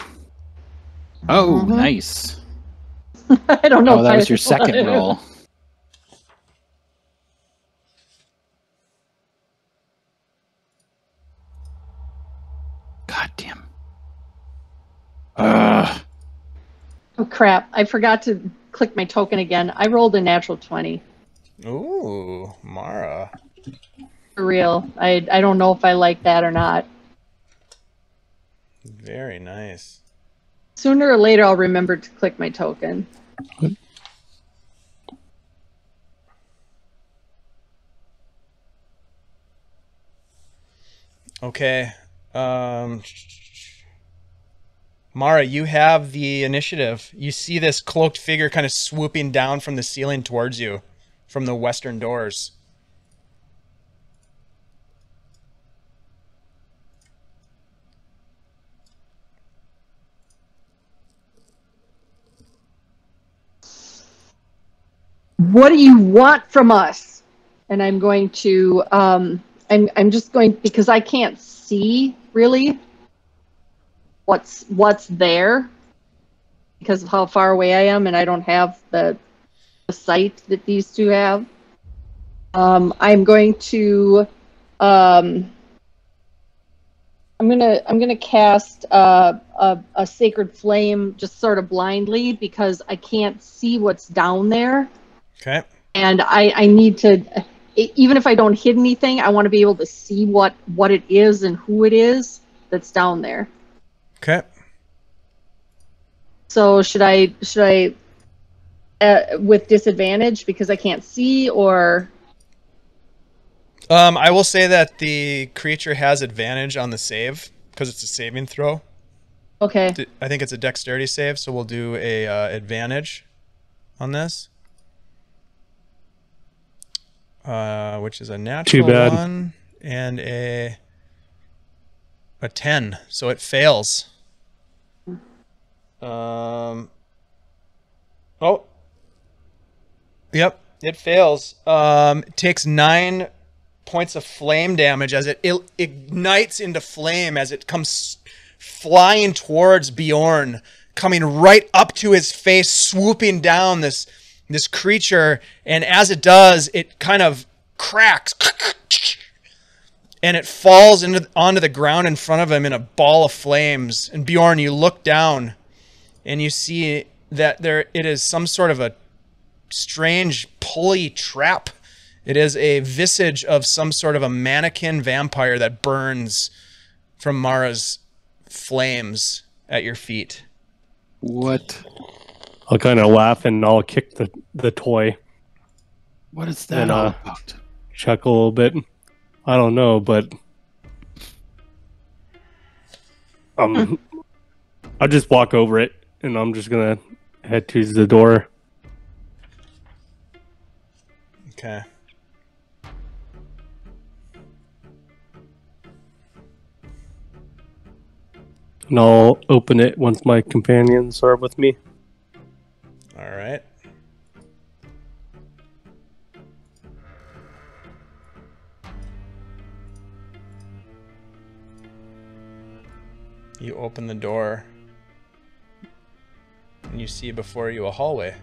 Oh, nice. I don't know. Oh, that was your second roll. God damn. Oh crap! I forgot to click my token again. I rolled a natural 20. Ooh, Mara. For real. I don't know if I like that or not. Very nice. Sooner or later, I'll remember to click my token. Okay. Mara, you have the initiative. You see this cloaked figure kind of swooping down from the ceiling towards you from the western doors. What do you want from us? And I'm going to, I'm just going, because I can't see really what's there because of how far away I am, and I don't have the sight that these two have. I'm going to, I'm gonna cast a sacred flame just sort of blindly because I can't see what's down there. Okay. And I need to, even if I don't hit anything, I want to be able to see what it is and who it is that's down there. Okay. So should I with disadvantage because I can't see, or? I will say that the creature has advantage on the save because it's a saving throw. Okay. I think it's a dexterity save, so we'll do a advantage on this. Which is a natural 1 and a 10, so it fails. Oh, yep, it fails. It takes 9 points of flame damage as it ignites into flame as it comes flying towards Bjorn, coming right up to his face, swooping down this creature, and as it does, it kind of cracks, and it falls onto the ground in front of him in a ball of flames. And Bjorn, you look down, and you see that it is some sort of a strange pulley trap. It is a visage of some sort of a mannequin vampire that burns from Mara's flames at your feet. What? I'll kind of laugh and I'll kick the toy. What is that and, all about? Chuckle a little bit. I don't know, but I'll just walk over it and I'm just gonna head to the door. Okay. And I'll open it once my companions are with me. All right. You open the door, and you see before you a hallway.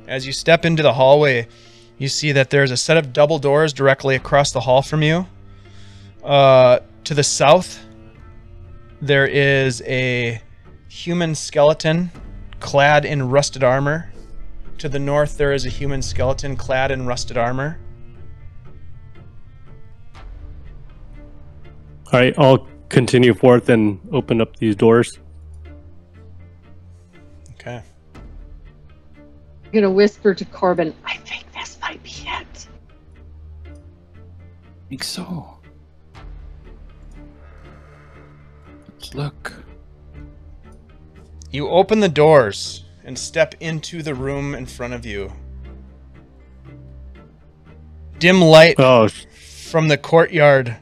As you step into the hallway, you see that there's a set of double doors directly across the hall from you. To the south, there is a human skeleton clad in rusted armor. To the north, there is a human skeleton clad in rusted armor. All right, I'll continue forth and open up these doors. Okay. I'm gonna whisper to Corben, I think this might be it. I think so. Let's look. You open the doors and step into the room in front of you. Dim light from the courtyard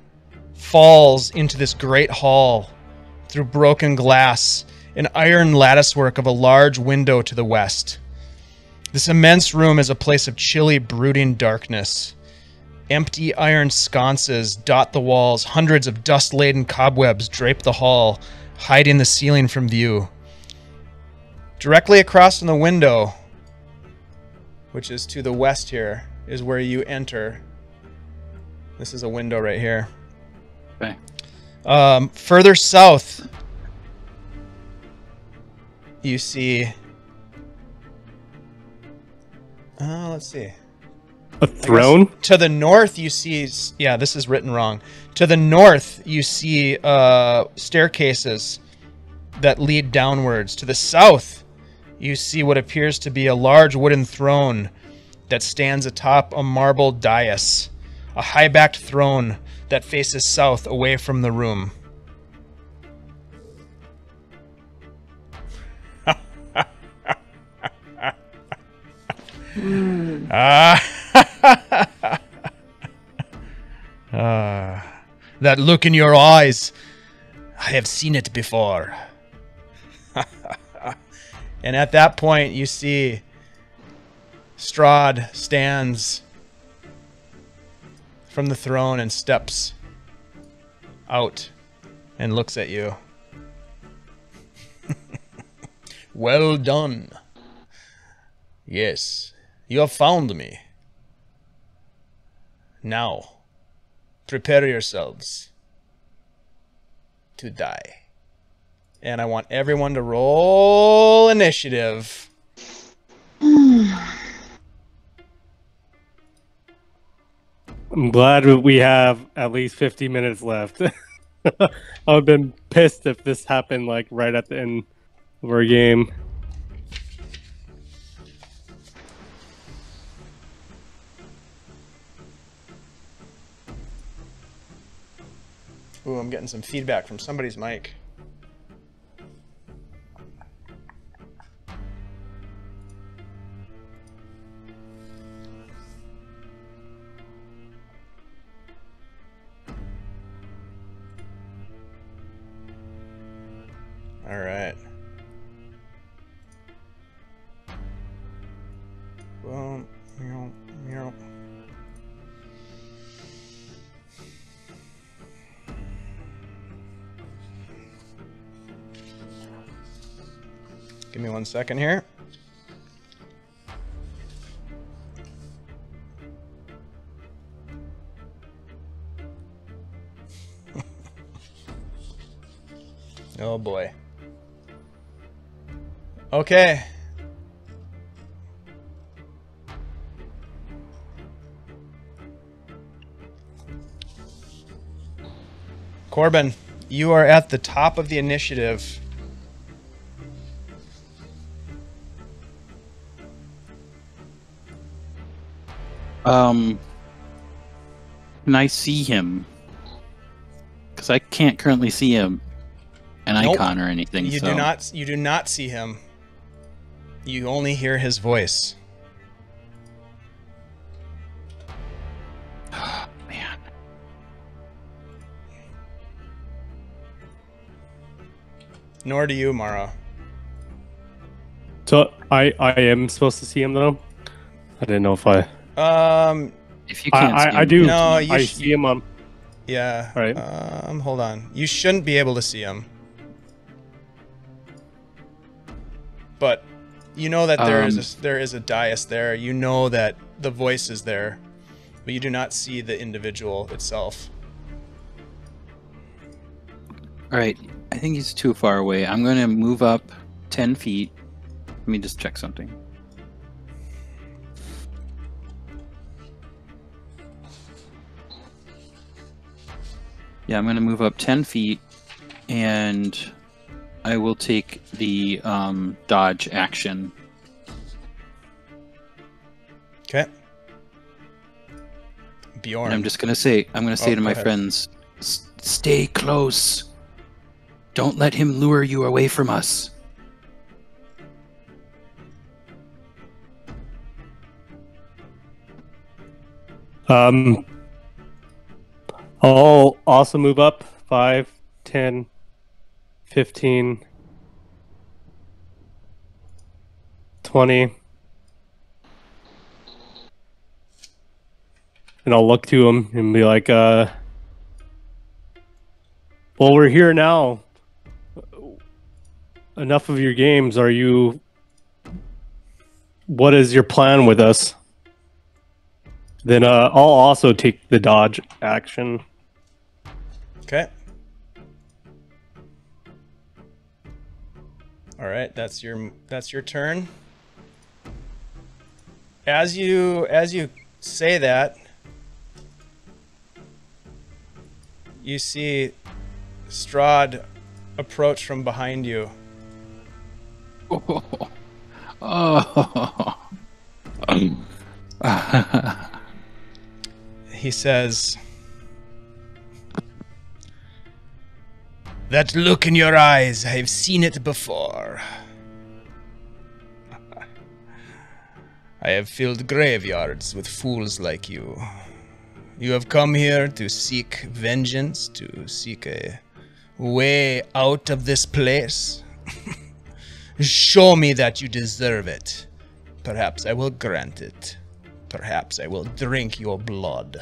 falls into this great hall through broken glass and iron latticework of a large window to the west. This immense room is a place of chilly, brooding darkness. Empty iron sconces dot the walls. Hundreds of dust-laden cobwebs drape the hall, hiding the ceiling from view. Directly across from the window, which is to the west here, is where you enter. This is a window right here. Okay. Further south, you see... let's see. A throne? To the north, you see... Yeah, this is written wrong. To the north, you see staircases that lead downwards. To the south, you see what appears to be a large wooden throne that stands atop a marble dais. A high-backed throne that faces south away from the room. That look in your eyes, I have seen it before. And at that point, you see Strahd stands from the throne and steps out and looks at you. Well done. Yes, you have found me. Now, prepare yourselves to die. And I want everyone to roll initiative. I'm glad we have at least 50 minutes left. I would have been pissed if this happened like right at the end of our game. Ooh, I'm getting some feedback from somebody's mic. All right. Boom. Meow, meow. Give me 1 second here. Oh boy. Okay. Corben, you are at the top of the initiative. Can I see him? Because I can't currently see him, an icon or anything. You so. do not. You do not see him. You only hear his voice. Oh, man. Nor do you, Mara. So I am supposed to see him though. I didn't know if I. If you can't see him, I do. No, you I see him on. Yeah. Right. Hold on. You shouldn't be able to see him. But you know that there is a dais there. You know that the voice is there, but you do not see the individual itself. All right. I think he's too far away. I'm going to move up 10 feet. Let me just check something. Yeah, I'm going to move up 10 feet, and I will take the dodge action. Okay. Bjorn. And I'm just going to say, to my ahead. friends, stay close. Don't let him lure you away from us. I'll also move up 5, 10, 15, 20. and I'll look to him and be like, "Well, we're here now. Enough of your games. What is your plan with us?" Then I'll also take the dodge action. Okay. All right, that's your turn. As you say that, you see Strahd approach from behind you. Oh. He says, "That look in your eyes, I've seen it before. I have filled graveyards with fools like you. You have come here to seek vengeance, to seek a way out of this place. Show me that you deserve it. Perhaps I will grant it. Perhaps I will drink your blood."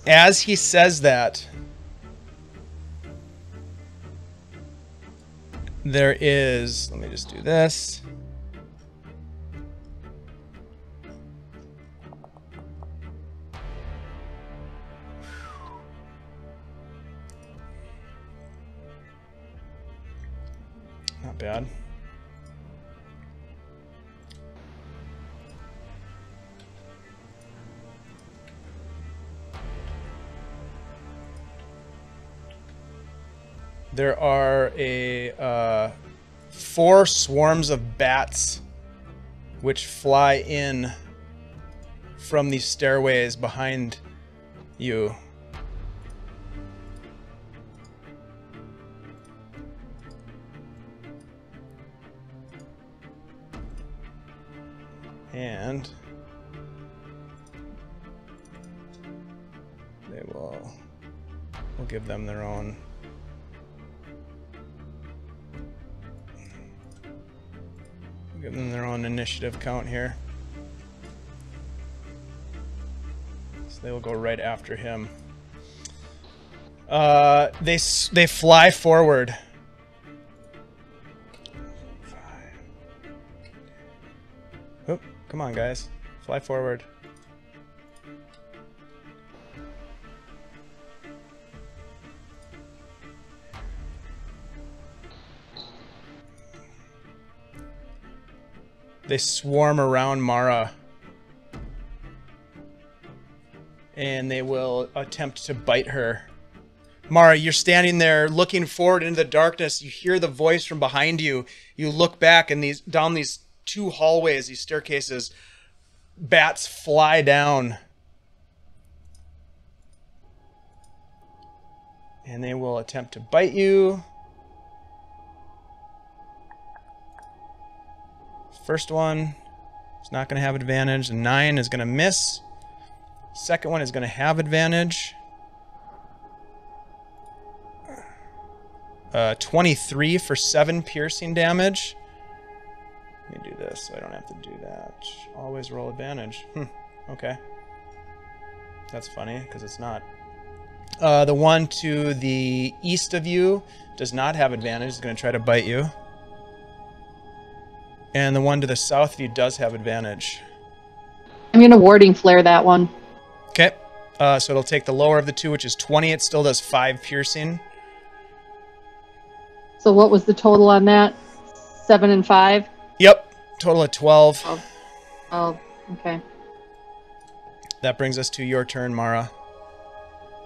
As he says that, there is, let me just do this. Not bad. There are 4 swarms of bats which fly in from these stairways behind you. And we'll give them their own. Give them their own initiative count here. So they will go right after him. They fly forward. Oh, come on, guys. Fly forward. They swarm around Mara. And they will attempt to bite her. Mara, you're standing there looking forward into the darkness. You hear the voice from behind you. You look back, and down these 2 hallways, these staircases, bats fly down. And they will attempt to bite you. First one is not going to have advantage. The 9 is going to miss. Second one is going to have advantage. 23 for 7 piercing damage. Let me do this so I don't have to do that. Always roll advantage. Okay. That's funny, because it's not. The one to the east of you does not have advantage. It's going to try to bite you. And the one to the south of you does have advantage. I'm going to warding flare that one. Okay. So it'll take the lower of the 2, which is 20. It still does 5 piercing. So what was the total on that? 7 and 5? Yep. Total of 12. Oh, okay. That brings us to your turn, Mara.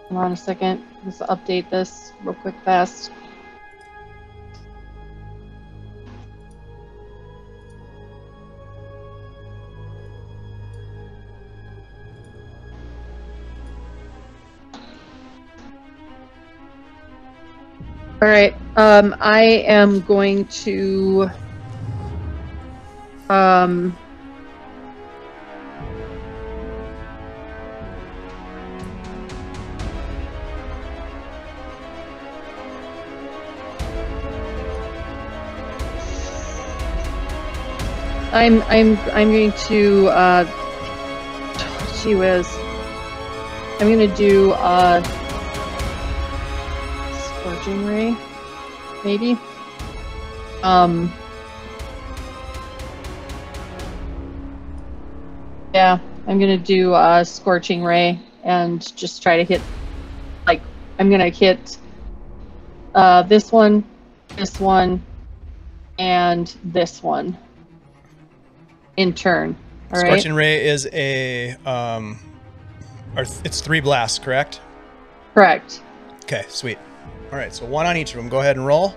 Hold on a second. Let's update this real quick fast. All right. I am going to I'm going to gee whiz. I'm gonna do Scorching Ray, maybe. Yeah, I'm gonna do Scorching Ray and just try to hit. Like, I'm gonna hit this one, and this one in turn. All right. Scorching Ray is a it's 3 blasts, correct? Correct. Okay, sweet. All right, so 1 on each of them. Go ahead and roll.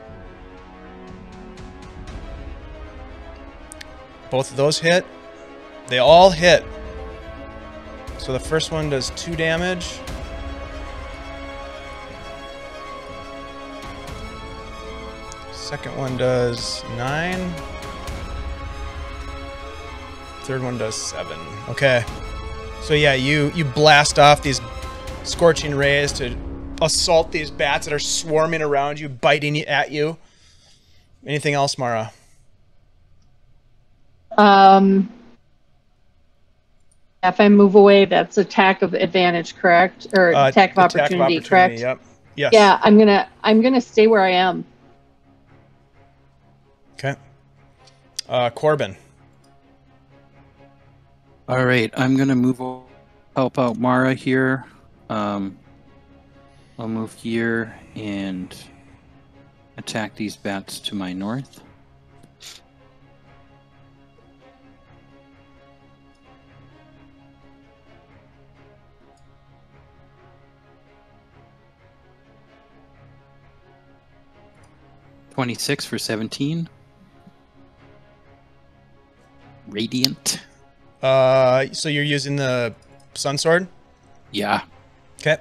Both of those hit. They all hit. So the first one does 2 damage. Second one does 9. Third one does 7. Okay. So yeah, you blast off these scorching rays to assault these bats that are swarming around you, biting at you. Anything else, Mara? If I move away, that's attack of advantage, correct? Or attack of opportunity, correct? Yep. Yes. Yeah, I'm gonna stay where I am. Okay. Corben. All right, I'm gonna help out Mara here. I'll move here and attack these bats to my north. (26 for 17). Radiant. So you're using the Sun Sword? Yeah. Okay.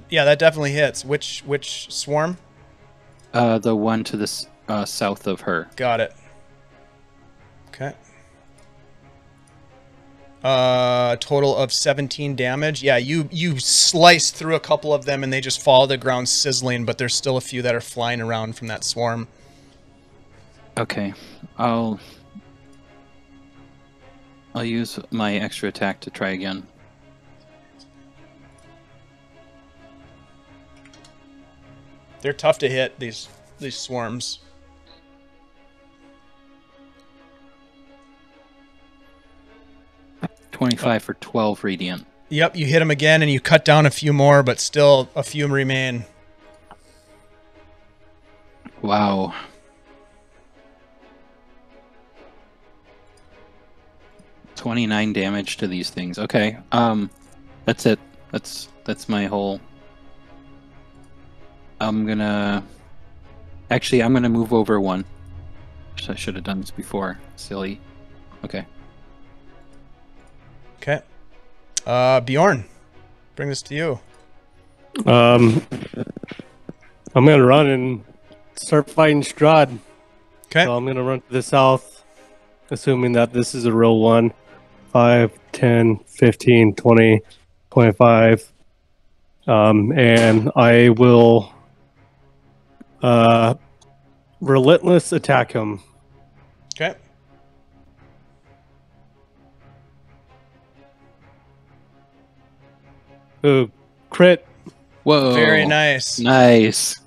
Yeah, that definitely hits. Which swarm? The one to the south of her. Got it. Okay. Total of 17 damage. Yeah, you slice through a couple of them and they just fall to the ground sizzling, but there's still a few that are flying around from that swarm. Okay. I'll use my extra attack to try again. They're tough to hit, these swarms. (25 for 12 radiant). Yep, you hit them again and you cut down a few more, but still a few remain. Wow. (29 damage to these things. Okay. That's it. That's my whole. I'm gonna move over 1. I should have done this before. Silly. Okay. Okay. Bjorn, bring this to you. I'm gonna run and start fighting Strahd. Okay. So I'm gonna run to the south, assuming that this is a real one. 5, 10, 15, 20, 25. And I will relentless attack him. Okay. Ooh, crit. Whoa. Very nice. Nice.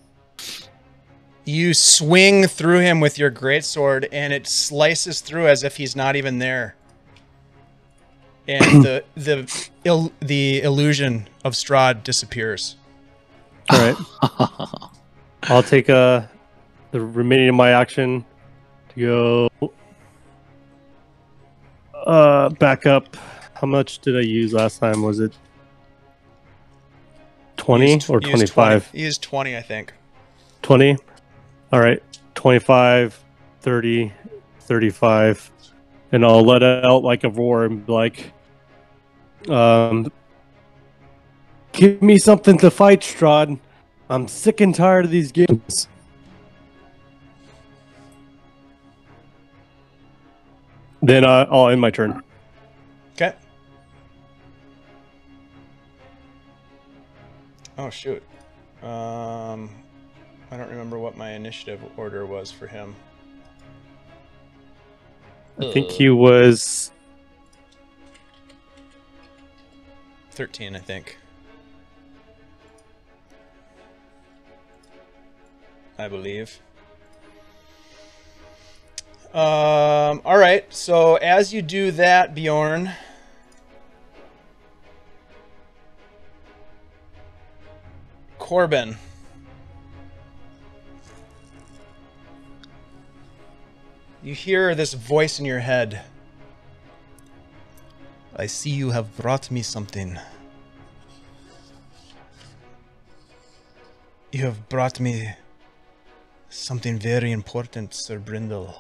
You swing through him with your greatsword, and it slices through as if he's not even there. And the illusion of Strahd disappears. All right. I'll take the remaining of my action to go back up. How much did I use last time? Was it 20 or 25? He used 20, I think. 20? All right. 25, 30, 35. And I'll let out like a roar and be like, give me something to fight, Strahd. I'm sick and tired of these games. Then I'll end my turn. Okay. Oh, shoot. I don't remember what my initiative order was for him. I think he was 13, I think. I believe. All right. So as you do that, Bjorn, Corben, you hear this voice in your head. I see you have brought me something. You have brought me something very important, Sir Brindel.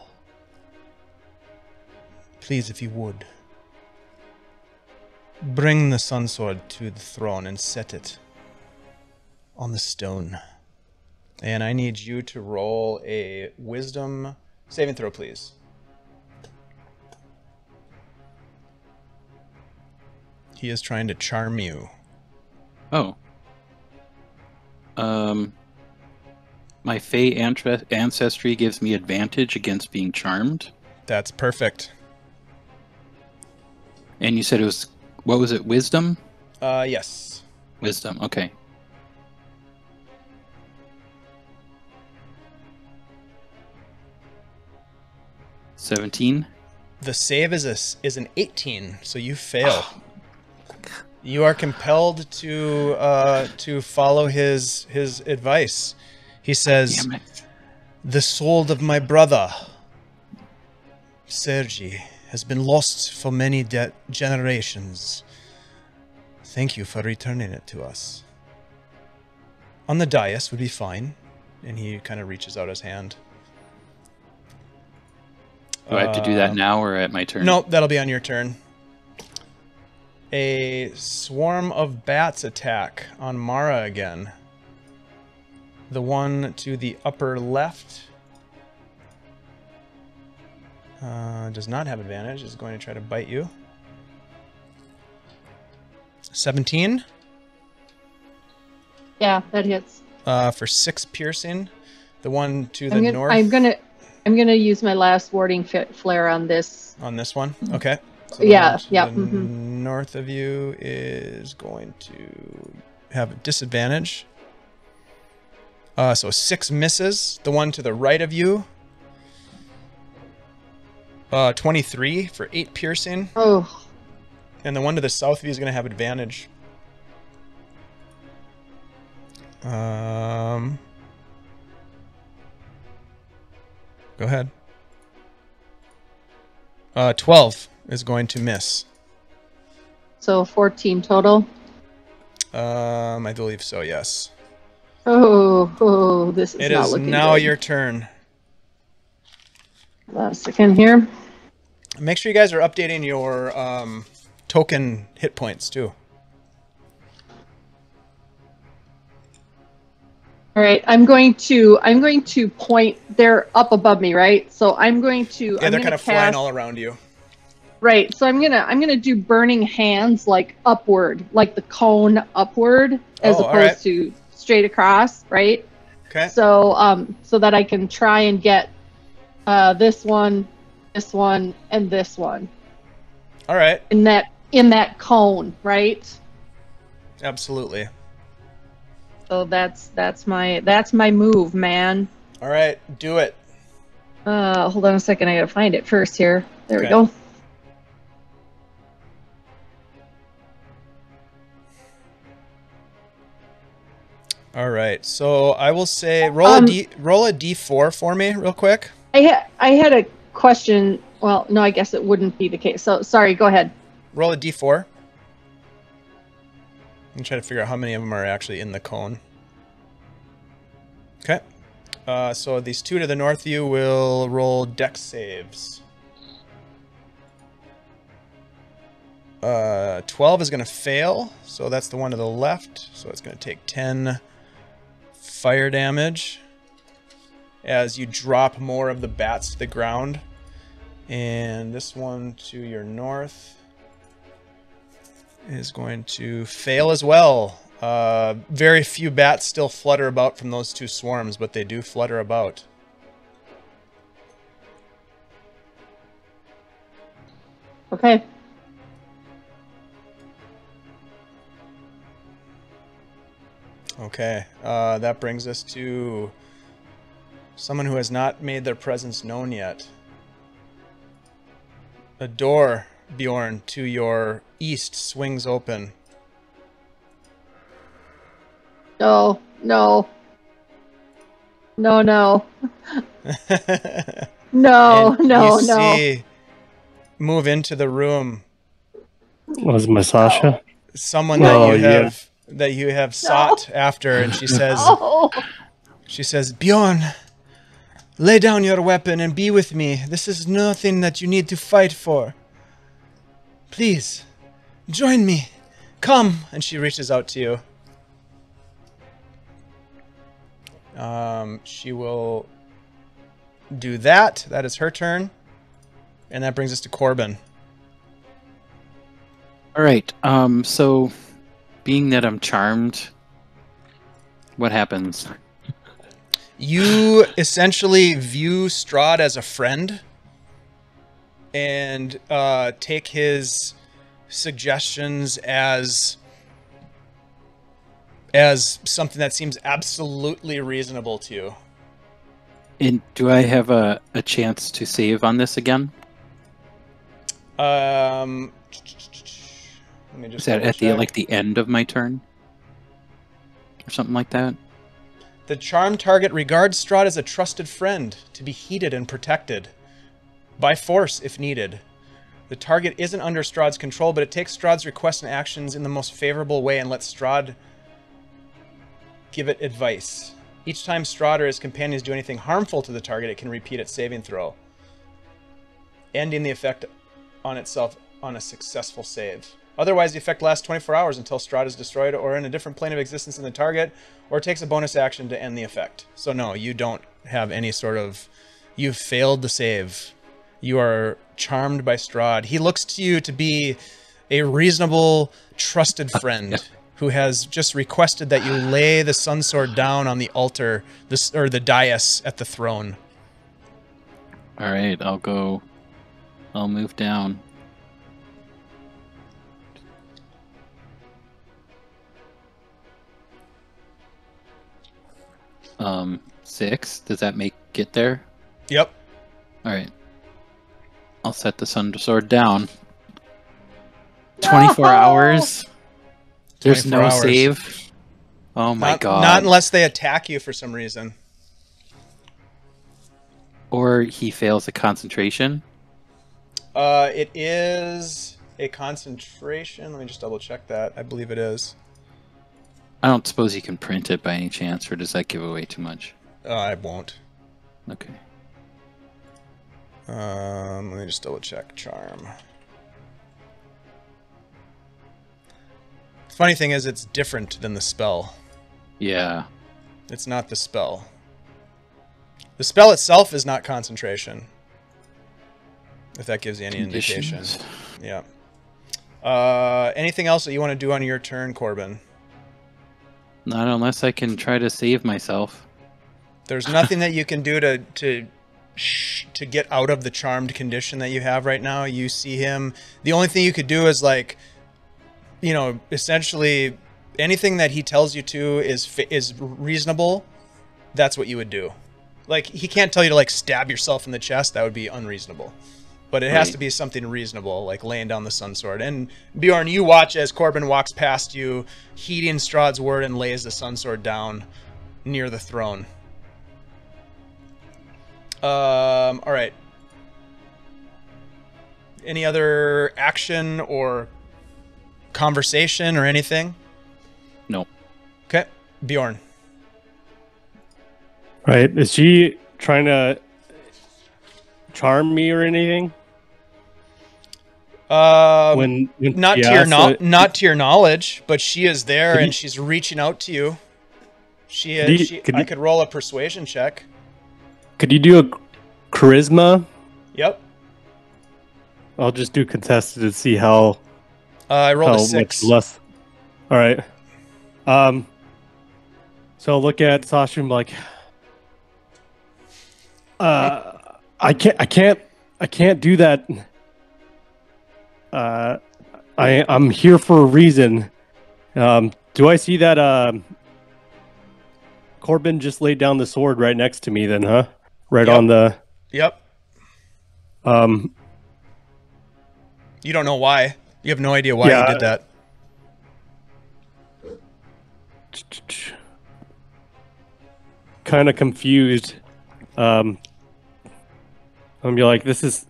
Please, if you would, bring the sun sword to the throne and set it on the stone. And I need you to roll a wisdom saving throw, please. He is trying to charm you. Oh. My Fey ancestry gives me advantage against being charmed. That's perfect. And you said it was, what was it, wisdom? Yes. Wisdom, okay. $17. The save is an 18, so you fail. You are compelled to follow his advice. He says, Damn it. "The soul of my brother, Sergi, has been lost for many generations. Thank you for returning it to us." On the dais would be fine. And he kind of reaches out his hand. Do I have to do that now or at my turn? Nope, that'll be on your turn. A swarm of bats attack on Mara again. The one to the upper left does not have advantage. Is going to try to bite you. 17. Yeah, that hits. For 6 piercing. The one to the north. I'm gonna use my last warding flare on this. On this one? Okay. So Yeah, yeah. The north of you is going to have a disadvantage. So 6 misses. The one to the right of you, 23 for 8 piercing. Oh. And the one to the south of you is going to have advantage. Go ahead. 12 is going to miss. So 14 total. I believe so, yes. Oh, this is It not is looking now good. your turn. Last second here. Make sure you guys are updating your token hit points too. All right, I'm going to point. They're up above me, right? So I'm going to. Yeah, I'm they're gonna kind of flying cast- all around you. Right. So I'm gonna do burning hands like upward, like the cone upward, as Oh, all opposed right. to straight across, right? Okay. So so that I can try and get this one, and this one All right. in that cone, right? Absolutely. So that's my move, man. All right. Do it. Hold on a second. I gotta find it first here. There we Okay. go. All right. So I will say roll a d4 for me real quick. I had a question. Well, no, I guess it wouldn't be the case. So sorry. Go ahead. Roll a d4. I'm trying to figure out how many of them are actually in the cone. Okay. So these two to the north of you will roll dex saves. 12 is going to fail, so that's the one to the left. So it's going to take 10 fire damage as you drop more of the bats to the ground. And this one to your north is going to fail as well. Very few bats still flutter about from those two swarms, but they do flutter about. Okay. Okay, that brings us to someone who has not made their presence known yet. A door, Bjorn, to your east swings open. No, no. No, no. No, And no, you no. see move into the room Was my Sasha? someone Oh, that you have sought after, and Oh, she says, Bjorn, lay down your weapon and be with me. This is nothing that you need to fight for. Please, join me. Come. And she reaches out to you. She will do that. That is her turn. And that brings us to Corben. All right. So, being that I'm charmed, what happens? You essentially view Strahd as a friend and take his suggestions as something that seems absolutely reasonable to you. And do I have a chance to save on this again? Let me just Is that at the double-check. the end of my turn, or something like that? The charmed target regards Strahd as a trusted friend, to be heeded and protected. By force, if needed. The target isn't under Strahd's control, but it takes Strahd's requests and actions in the most favorable way and lets Strahd give it advice. Each time Strahd or his companions do anything harmful to the target, it can repeat its saving throw, ending the effect on itself on a successful save. Otherwise, the effect lasts 24 hours until Strahd is destroyed or in a different plane of existence in the target, or takes a bonus action to end the effect. So no, you don't have any sort of... You've failed the save. You are charmed by Strahd. He looks to you to be a reasonable, trusted friend who has just requested that you lay the sun sword down on the altar, or the dais at the throne. All right, I'll move down. Six. Does that make it there? Yep. All right. I'll set the sun sword down. 24 hours. There's 24 no hours. save. Oh my god. Not unless they attack you for some reason. Or he fails a concentration. It is a concentration. Let me just double check that. I believe it is. I don't suppose you can print it by any chance, or does that give away too much? I won't. Okay. Let me just double check. Charm. The funny thing is, it's different than the spell. Yeah. It's not the spell. The spell itself is not concentration. If that gives you any indication. Conditions. Yeah. Anything else that you want to do on your turn, Corben? Not unless I can try to save myself. There's nothing that you can do to get out of the charmed condition that you have right now. You see him. The only thing you could do is, like, you know, essentially anything that he tells you to is reasonable. That's what you would do. Like, he can't tell you to, like, stab yourself in the chest. That would be unreasonable. But it has Right. to be something reasonable, like laying down the sun sword. And Bjorn, you watch as Corben walks past you, heeding Strahd's word, and lays the sun sword down near the throne. All right. Any other action or conversation or anything? No. Okay, Bjorn. Right. Is she trying to charm me or anything? When Not she to your asks, not to your knowledge, but she is there Could and you- she's reaching out to you. Could I you- could roll a persuasion check. could you do a charisma? Yep. I'll just do contested to see how I rolled a much 6. less. All right. So I'll look at Sasha and be like, I can't do that. I'm here for a reason. Do I see that Corben just laid down the sword right next to me then, huh? Right Yep. on the Yep. You don't know why. You have no idea why he did that. Kind of confused. I'm be like, is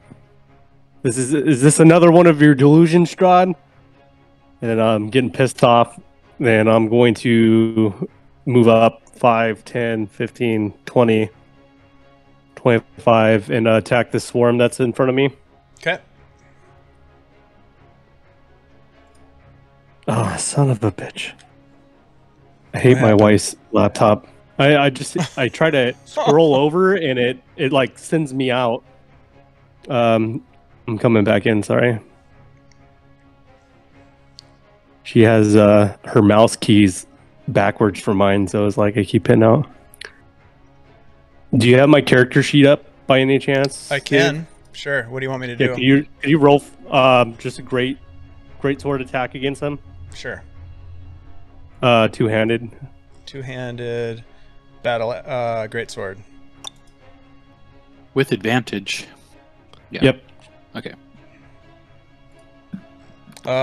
this another one of your delusions, Strahd? And I'm getting pissed off. Then I'm going to move up 5, 10, 15, 20, 25 and attack the swarm that's in front of me. Okay. Oh, son of a bitch. I hate my wife's laptop. I try to scroll over and it like sends me out. I'm coming back in, sorry. She has her mouse keys backwards for mine, so it's like I keep hitting out. Do you have my character sheet up by any chance? I can. Sure. What do you want me to do? Can you roll just a great sword attack against them? Sure. Two-handed. Two-handed battle great sword. With advantage. Yeah. Yep. Okay.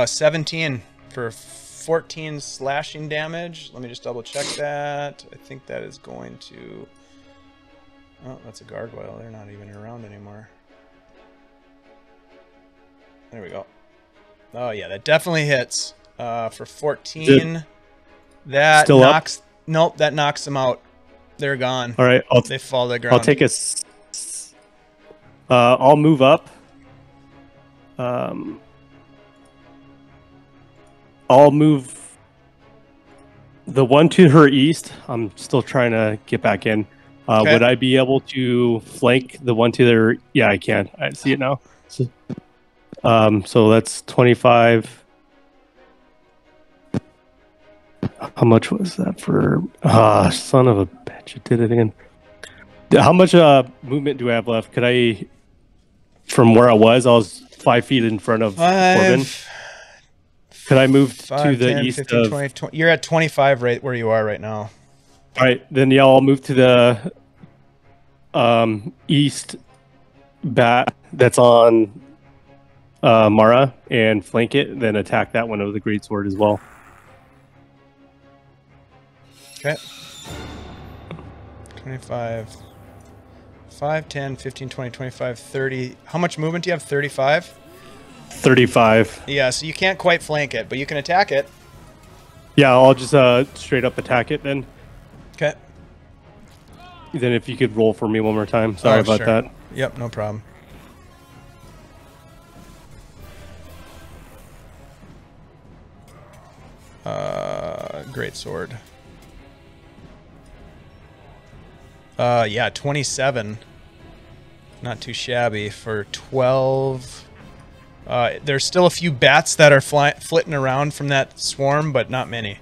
17 for 14 slashing damage. Let me just double check that. I think that is going to... Oh, that's a gargoyle. They're not even around anymore. There we go. Oh, yeah, that definitely hits. For 14, that still knocks... Up? Nope, that knocks them out. They're gone. All right. They fall to the ground. I'll take a... I'll move up. I'll move the one to her east. I'm still trying to get back in. Okay. Would I be able to flank the one to their... Yeah, I can. I see it now. So that's 25. How much was that for... Ah, son of a bitch. It did it again. How much movement do I have left? Could I... From where I was 5 feet in front of Corben. Could I move 5, to the 10, east 15, of... 20? You're at 25 right where you are right now. All right, then yeah, I'll move to the east bat that's on Mara and flank it, then attack that one with the greatsword as well. Okay. 25. 5, 10, 15, 20, 25, 30. How much movement do you have? 35? 35. Yeah, so you can't quite flank it, but you can attack it. Yeah, I'll just straight up attack it then. Okay. Then if you could roll for me one more time. Sorry about that. Yep, no problem. Great sword. Yeah, 27. Not too shabby for 12. There's still a few bats that are flitting around from that swarm, but not many.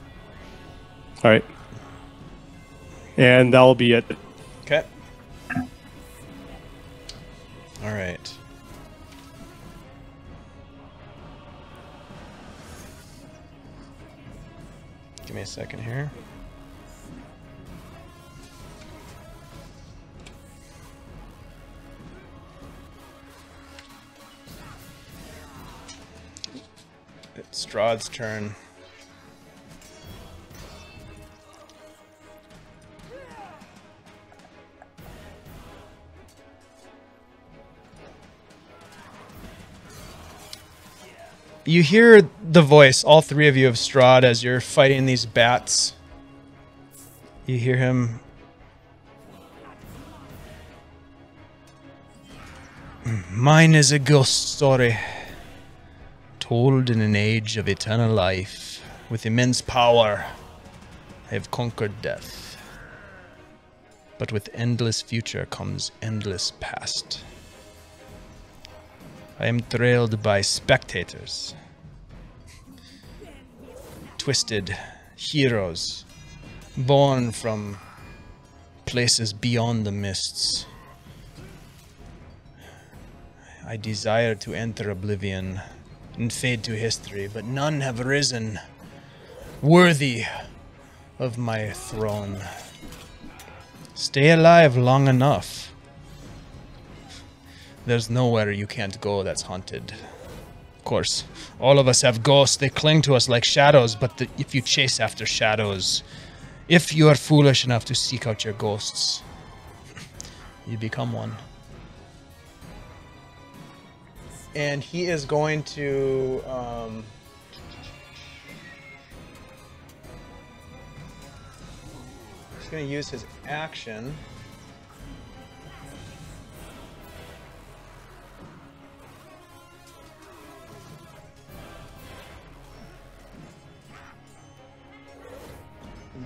All right. And that'll be it. Okay. All right. Give me a second here. It's Strahd's turn. You hear the voice, all three of you, of Strahd as you're fighting these bats. You hear him. Mine is a ghost story, told in an age of eternal life. With immense power, I have conquered death. But with endless future comes endless past. I am trailed by spectators. Twisted heroes, born from places beyond the mists. I desire to enter oblivion, and fade to history, but none have risen worthy of my throne. Stay alive long enough. There's nowhere you can't go that's haunted. Of course, all of us have ghosts. They cling to us like shadows, but if you chase after shadows, if you are foolish enough to seek out your ghosts, you become one. And he is going to... he's going to use his action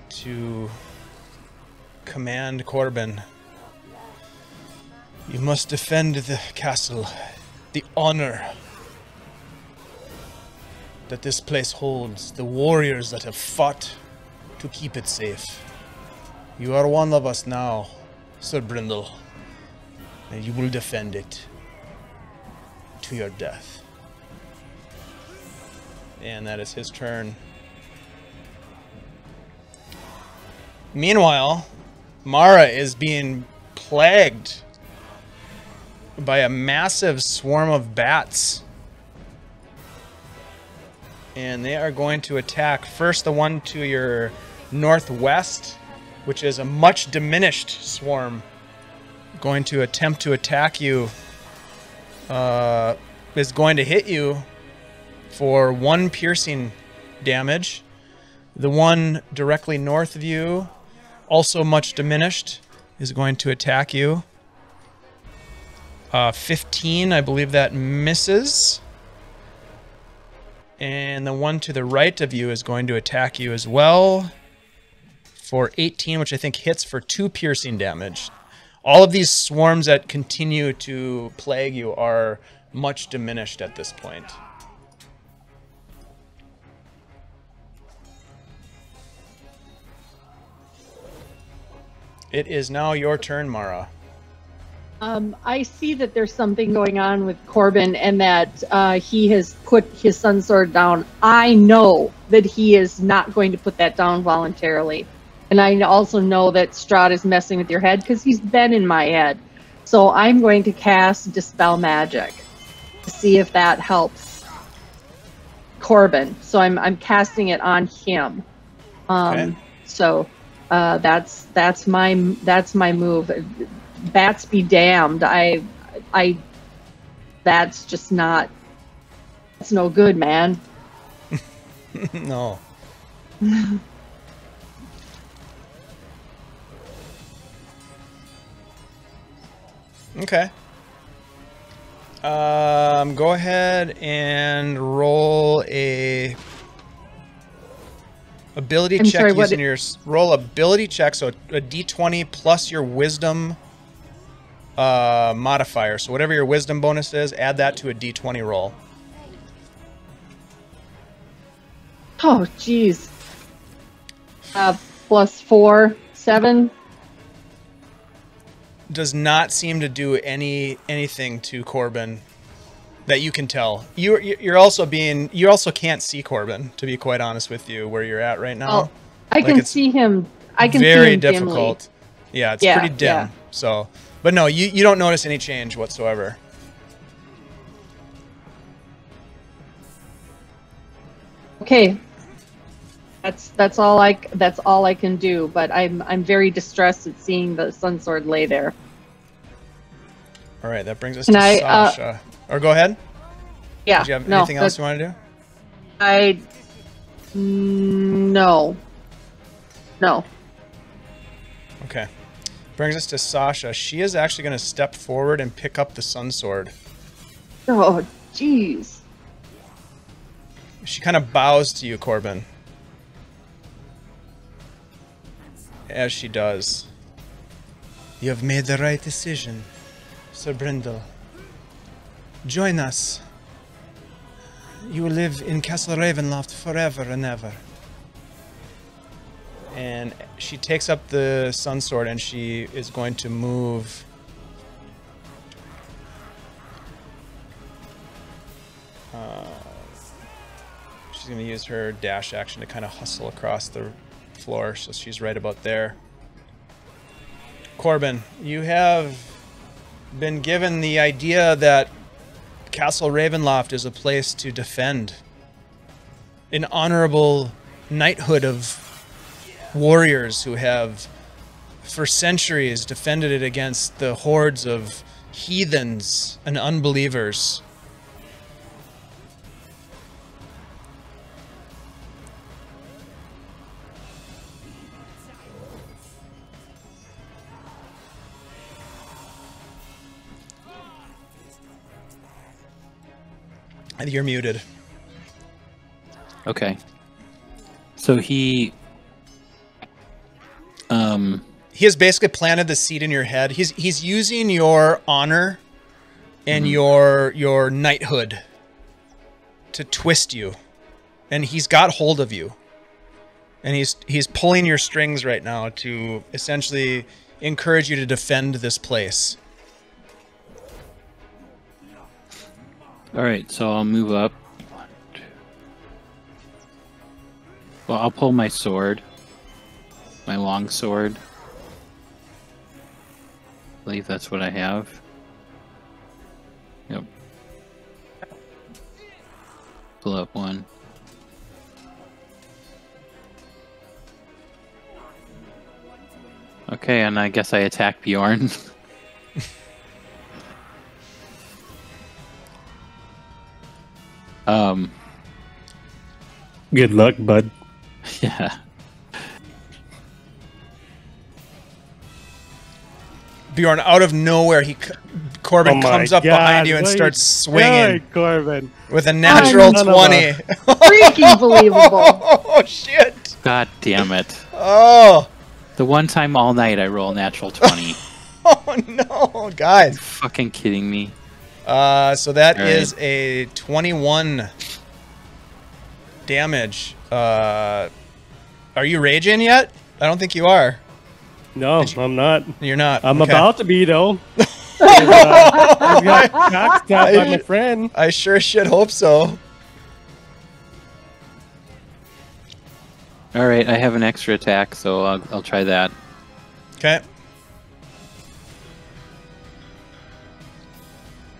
to command Corben. You must defend the castle, the honor that this place holds, the warriors that have fought to keep it safe. You are one of us now, Sir Brindel, and you will defend it to your death. And that is his turn. Meanwhile, Mara is being plagued by a massive swarm of bats. And they are going to attack first the one to your northwest, which is a much diminished swarm. Going to attempt to attack you. Is going to hit you for 1 piercing damage. The one directly north of you, also much diminished, is going to attack you. 15, I believe that misses. And the one to the right of you is going to attack you as well for 18, which I think hits for 2 piercing damage. All of these swarms that continue to plague you are much diminished at this point. It is now your turn, Mara. I see that there's something going on with Corben and that he has put his sun sword down. I know that he is not going to put that down voluntarily. And I also know that Strahd is messing with your head because he's been in my head. So I'm going to cast Dispel Magic to see if that helps Corben. So I'm casting it on him. Okay. So that's my move. Bats be damned. That's just not. It's no good, man. No. Okay. Go ahead and roll a ability check using your roll ability check. So a D20 plus your wisdom modifier. So whatever your wisdom bonus is, add that to a D20 roll. Oh, jeez. +4, 7. Does not seem to do anything to Corben that you can tell. You also can't see Corben, to be quite honest with you, where you're at right now. Oh, I can see him. I can see him very difficult. Dimly. Yeah, it's pretty dim. Yeah. So, but no, you don't notice any change whatsoever. Okay. That's all I can do, but I'm very distressed at seeing the sun sword lay there. All right, that brings us to Sasha. Or go ahead. Yeah. Did you have anything else you want to do? No. Okay. Brings us to Sasha. She is actually going to step forward and pick up the sun sword. Oh, jeez. She kind of bows to you, Corben. As she does. You have made the right decision, Sir Brindel. Join us. You will live in Castle Ravenloft forever and ever. And she takes up the sun sword and she is going to move. She's going to use her dash action to kind of hustle across the floor, so she's right about there. Corben, you have been given the idea that Castle Ravenloft is a place to defend. An honorable knighthood of warriors who have, for centuries, defended it against the hordes of heathens and unbelievers. You're muted. Okay. So he has basically planted the seed in your head. He's using your honor and your knighthood to twist you. And he's got hold of you. And he's pulling your strings right now to essentially encourage you to defend this place. All right, so I'll move up. Well, I'll pull my sword, my long sword. I believe that's what I have. Yep. Pull up one. Okay, and I guess I attack Bjorn. Good luck, bud. Yeah. Bjorn, out of nowhere, Corben comes up behind you and starts swinging Corben. with a natural 20. Freaking believable. Oh, shit. God damn it. Oh. The one time all night I roll natural 20. Oh, no. Guys. Fucking kidding me. So that All is right. a 21 damage. Are you raging yet? I don't think you are. No, I'm not. You're not. I'm Okay. about to be, though. I got backstabbed by my friend. I sure should hope so. All right, I have an extra attack, so I'll try that. Okay.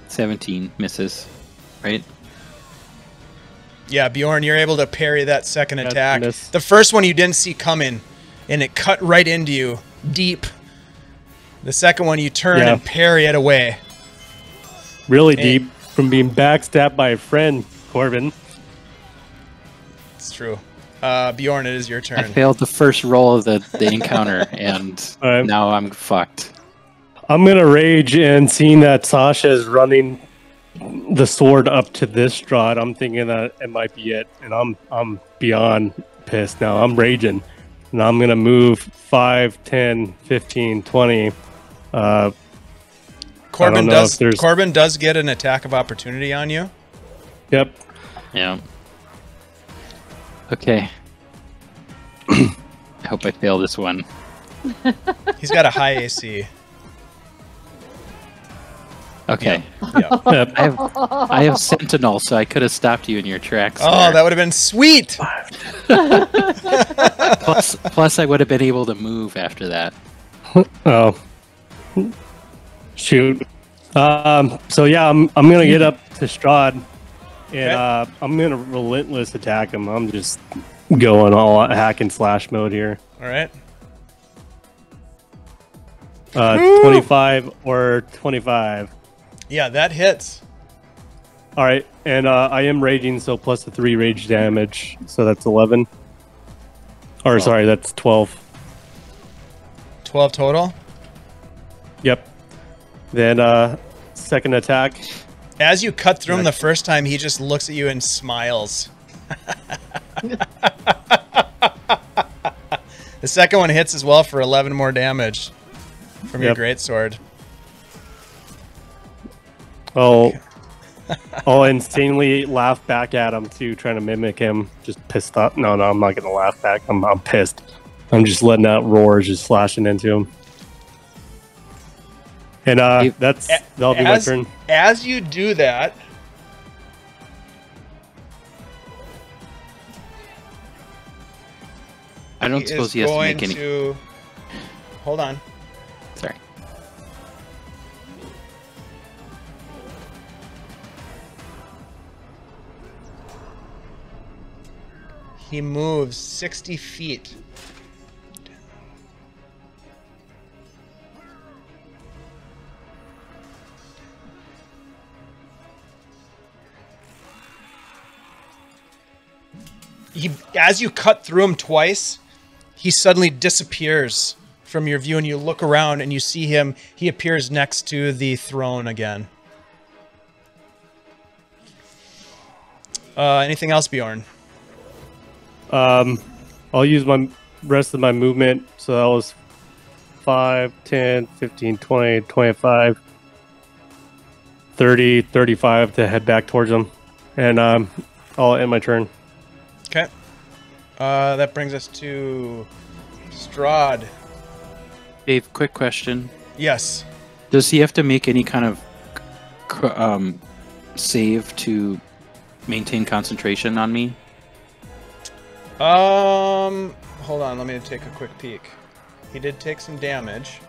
17 misses, right? Yeah, Bjorn, you're able to parry that second That's attack. miss. The first one you didn't see coming, and it cut right into you, deep. The second one you turn and parry it away. Really deep from being backstabbed by a friend, Corben. It's true. Bjorn, it is your I turn. failed the first roll of the encounter, and Alright. now I'm fucked. I'm gonna rage, and seeing that Sasha is running the sword up to this Strahd, I'm thinking that it might be it, and I'm beyond pissed now. I'm raging, and I'm gonna move 5, 10, 15, 20. Corben does get an attack of opportunity on you. Yep. Yeah. Okay. I hope I fail this one. He's got a high AC. Okay. Yeah. Yep. I have Sentinel, so I could have stopped you in your tracks. Oh, there. that would have been sweet. Plus, I would have been able to move after that. Oh. Shoot. So yeah, I'm gonna get up to Strahd, and I'm gonna relentless attack him. I'm just going all hack and slash mode here. All right. 25 or 25. Yeah, that hits. All right, and I am raging, so plus the 3 rage damage, so that's 11. Or sorry, that's 12. 12 total. Yep. Then second attack. As you cut through him the first time, he just looks at you and smiles. The second one hits as well for 11 more damage from your greatsword. I'll insanely laugh back at him too, trying to mimic him. Just pissed off. No, I'm not gonna laugh back. I'm pissed. I'm just letting out roars, just slashing into him. And that'll be my turn. As you do that, I don't suppose he has to make any. Hold on. Sorry. He moves 60 feet. As you cut through him twice, he suddenly disappears from your view, and you look around and you see him. He appears next to the throne again. Anything else, Bjorn? I'll use my rest of my movement. So that was 5, 10, 15, 20, 25, 30, 35 to head back towards him. And I'll end my turn. Okay. That brings us to Strahd. Dave, quick question. Yes. Does he have to make any kind of save to maintain concentration on me? Hold on, let me take a quick peek. He did take some damage.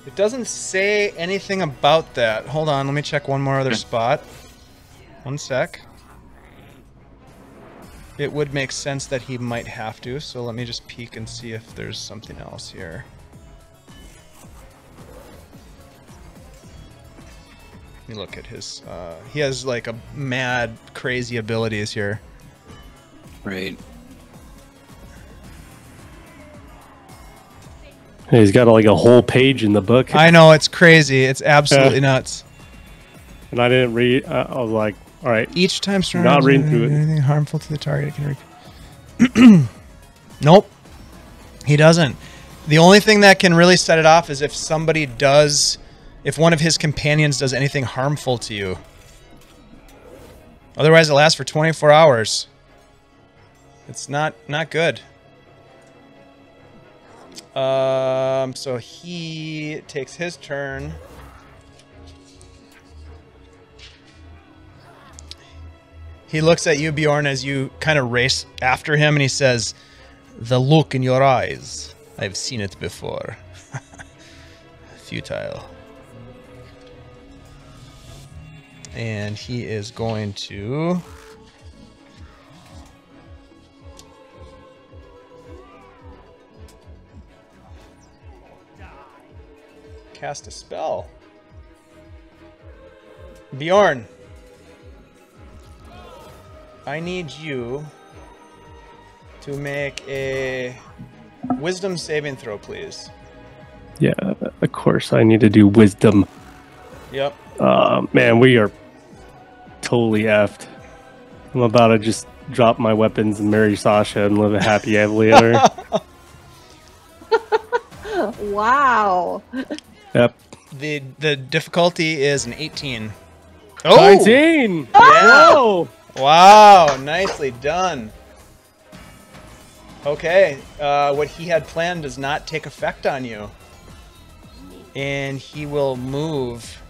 It doesn't say anything about that. Hold on, let me check one more other spot. One sec. It would make sense that he might have to, so let me just peek and see if there's something else here. Let me look at his... he has like a mad, crazy abilities here. Right. He's got like a whole page in the book. I know, it's crazy. It's absolutely nuts. And I didn't read. I was like, all right. Each time Strahd Not reading through it. anything harmful to the target can Nope. He doesn't. The only thing that can really set it off is if somebody does... If one of his companions does anything harmful to you. Otherwise, it lasts for 24 hours. It's not good. So he takes his turn. He looks at you, Bjorn, as you kind of race after him, and he says, "The look in your eyes. I've seen it before. Futile." And he is going to... cast a spell. Bjorn, I need you to make a wisdom saving throw, please. Yeah, of course I need to do wisdom. Yep. Man, we are totally effed. I'm about to just drop my weapons and marry Sasha and live a happy ever after. Wow. Yep. The difficulty is an 18. Oh! 19! Yeah. Whoa! Wow, nicely done. Okay, what he had planned does not take effect on you. And he will move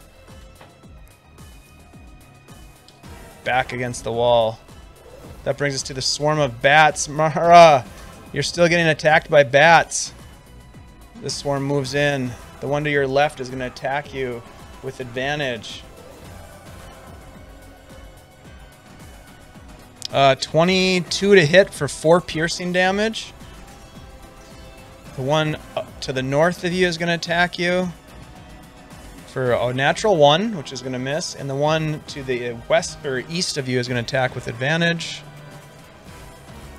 back against the wall. That brings us to the swarm of bats. Mara, you're still getting attacked by bats. This swarm moves in. The one to your left is going to attack you with advantage. 22 to hit for 4 piercing damage. The one to the north of you is going to attack you for a natural 1, which is going to miss. And the one to the west or east of you is going to attack with advantage.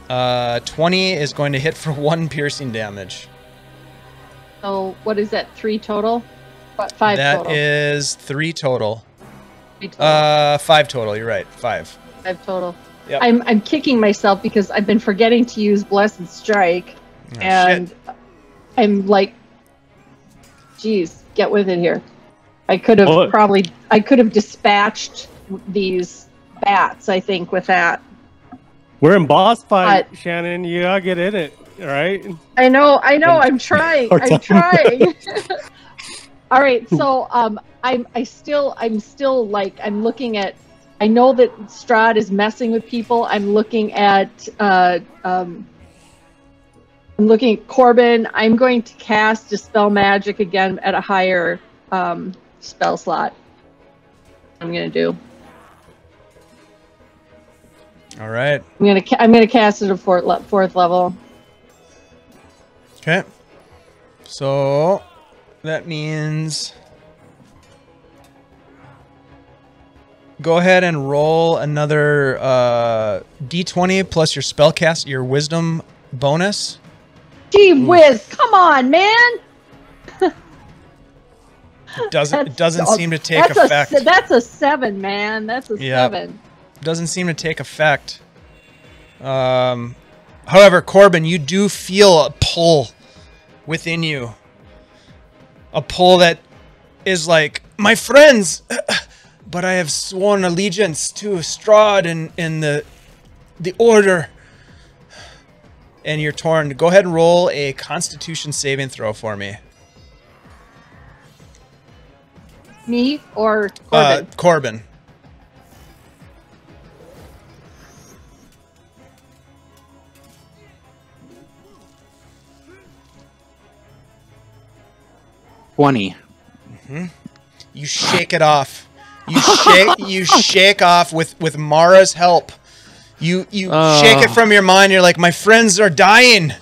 20 is going to hit for 1 piercing damage. So what is that? 3 total? 5 total. That is 3 total. 3 total. 5 total. You're right. 5. 5 total. Yep. I'm kicking myself because I've been forgetting to use Blessed Strike, and shit. I'm like, geez, get with it here. I could have I could have dispatched these bats, I think, with that. We're in boss fight, Shannon. You gotta get in it, all right? I know. I'm trying. I'm trying. All right. So I'm still like I'm looking at I know that Strahd is messing with people. I'm looking at Corben. I'm going to cast Dispel Magic again at a higher spell slot. I'm gonna do. All right. I'm gonna cast it at fourth level. Okay. So that means go ahead and roll another d20 plus your spellcast, your wisdom bonus. Gee whiz! Come on, man. It doesn't seem to take effect. That's a 7, man. That's a 7. Doesn't seem to take effect. However, Corben, you do feel a pull within you. A pull that is like, my friends, but I have sworn allegiance to Strahd and the Order. And you're torn. Go ahead and roll a Constitution saving throw for me. Me or Corben? Corben. You shake it off. You shake off with Mara's help. You shake it from your mind. You're like, my friends are dying,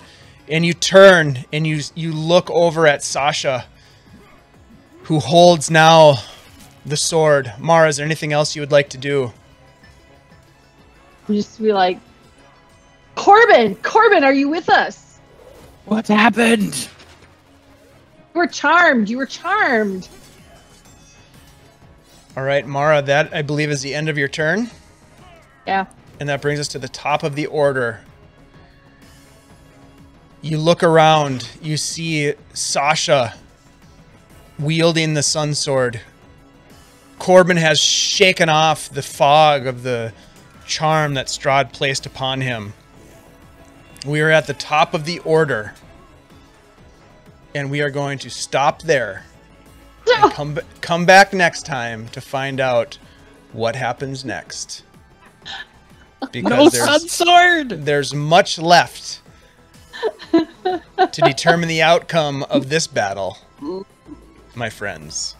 and you turn and you look over at Sasha, who holds now the sword. Mara, is there anything else you would like to do? Just be like, Corben, are you with us? What happened? You were charmed. All right, Mara, that I believe is the end of your turn. Yeah. And that brings us to the top of the order. You look around, you see Sasha wielding the sun sword. Corben has shaken off the fog of the charm that Strahd placed upon him. We are at the top of the order. And we are going to stop there. And come back next time to find out what happens next. Because there's much left to determine the outcome of this battle, my friends.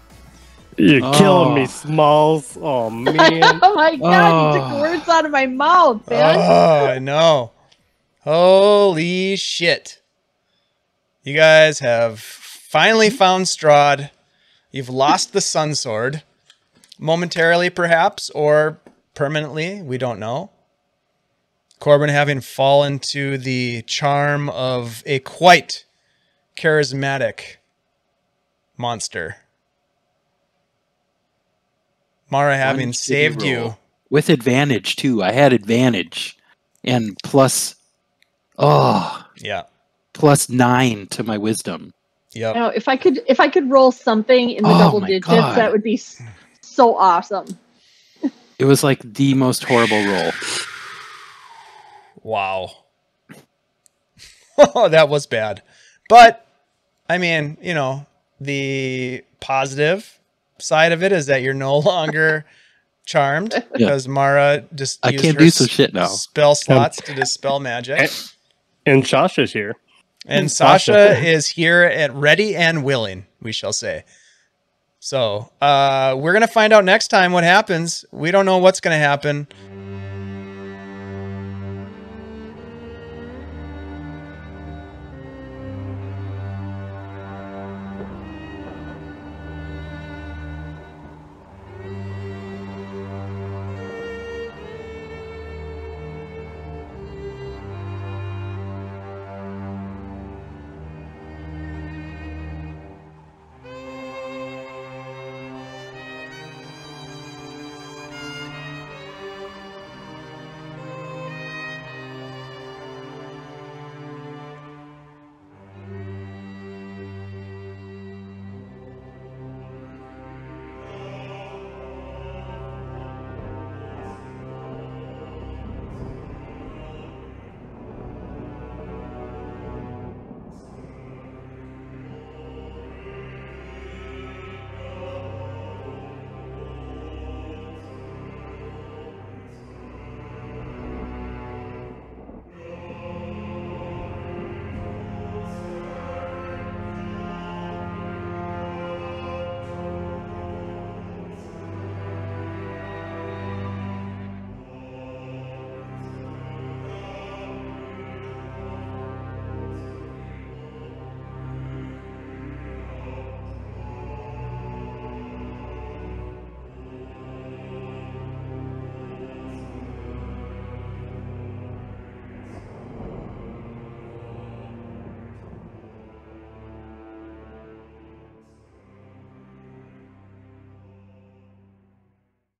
You're killing me, Smalls. Oh, man. Oh, my God. You took the words out of my mouth, man. Oh, I know. Holy shit. You guys have finally found Strahd. You've lost the Sun Sword. Momentarily, perhaps, or permanently. We don't know. Corben having fallen to the charm of a quite charismatic monster. Mara having saved you. With advantage, too. I had advantage. And plus... Yeah. Plus 9 to my wisdom. Yep. You know, if I could roll something in the double digits, God. that would be so awesome. It was like the most horrible roll. Wow. Oh, that was bad. But, I mean, you know, the positive side of it is that you're no longer charmed because Mara just I used can't her do some shit now. spell slots to dispel magic. And Sasha's here. And Sasha is here at ready and willing, we shall say. So, we're going to find out next time what happens. We don't know what's going to happen.